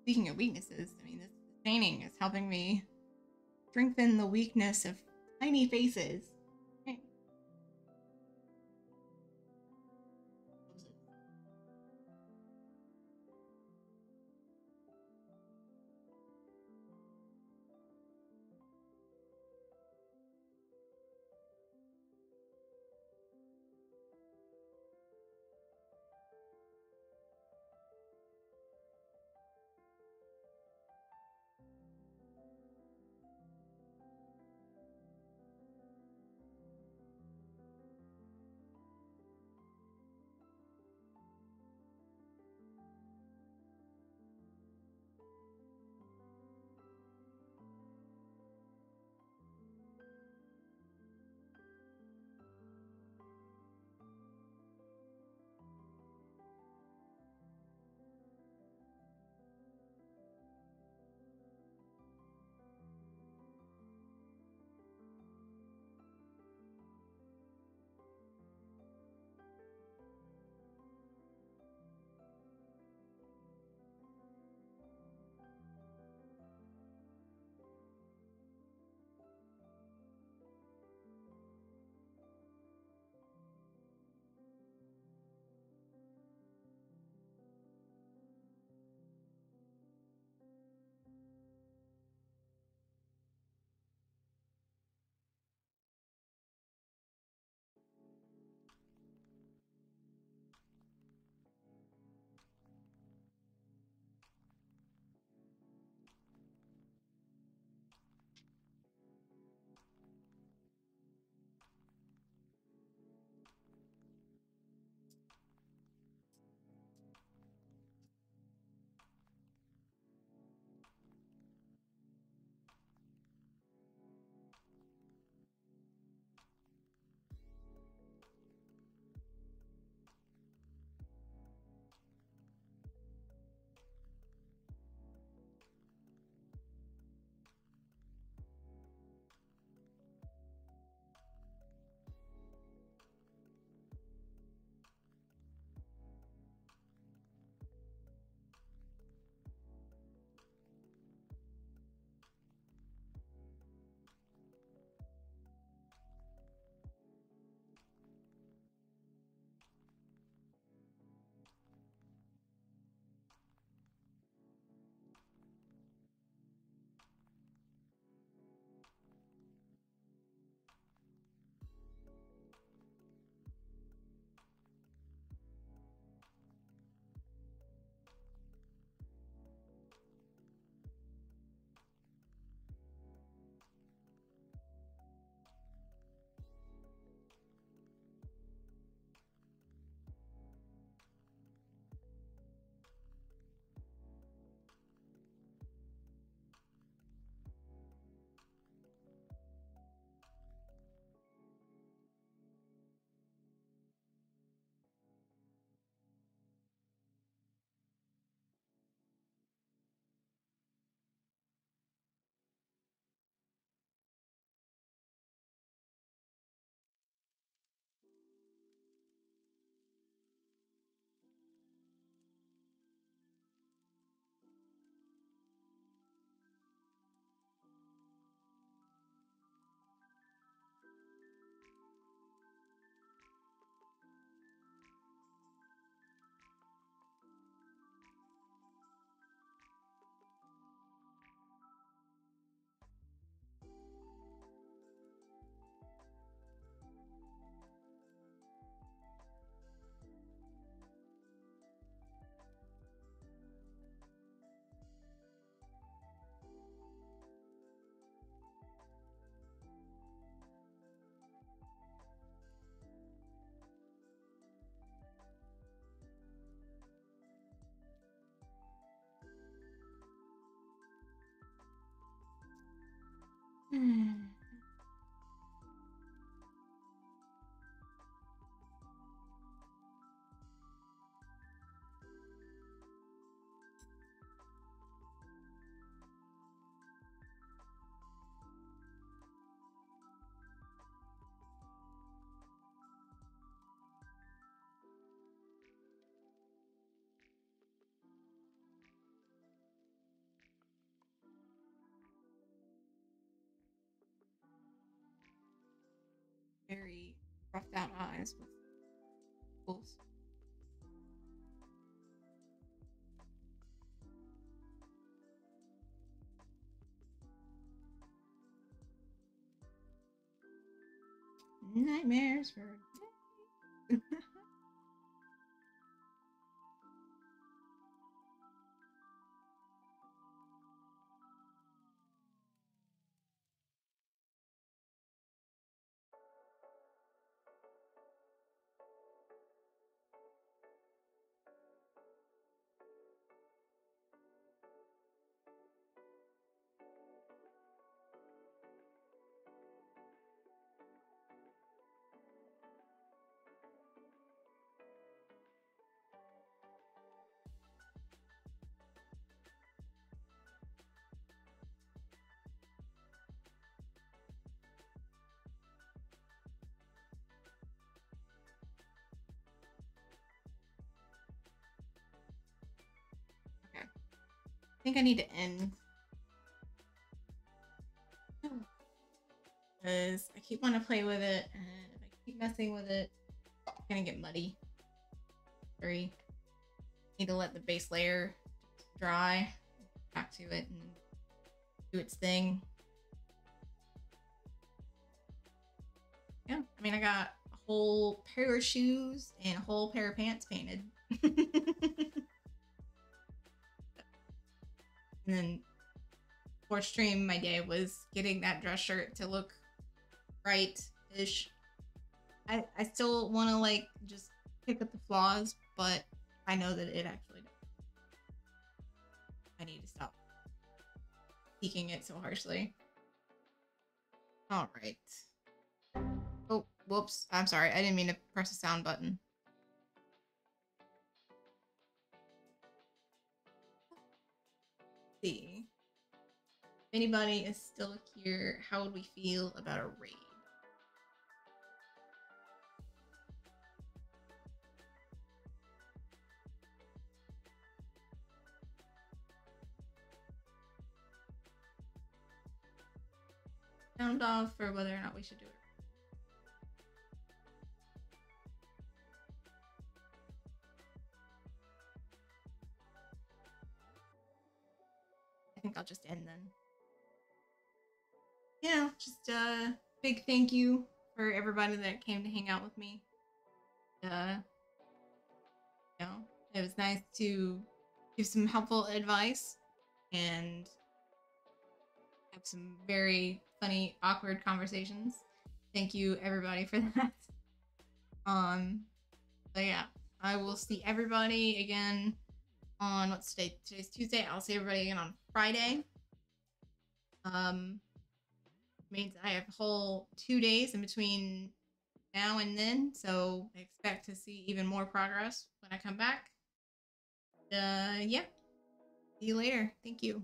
Speaking of weaknesses, I mean, this staining is helping me strengthen the weakness of tiny faces. Okay. roughed out eyes with wolves. Nightmares for a day. I think I need to end. Because I keep wanting to play with it, and if I keep messing with it, it's gonna get muddy. 3. Need to let the base layer dry, back to it, and do its thing. Yeah, I mean, I got a whole pair of shoes and a whole pair of pants painted. And then for stream, my day was getting that dress shirt to look right-ish. I still want to like just pick up the flaws, but I know that it actually does. I need to stop peeking it so harshly. All right. Oh, whoops. I'm sorry. I didn't mean to press the sound button. See. If anybody is still here, how would we feel about a raid? Sound off for whether or not we should do it. I think I'll just end then. Yeah, just a big thank you for everybody that came to hang out with me. You know, it was nice to give some helpful advice and have some very funny, awkward conversations. Thank you everybody for that. But yeah, I will see everybody again on what's today? Today's Tuesday. I'll see everybody again on Friday. Means I have a whole 2 days in between now and then, so I expect to see even more progress when I come back. Yeah. See you later. Thank you.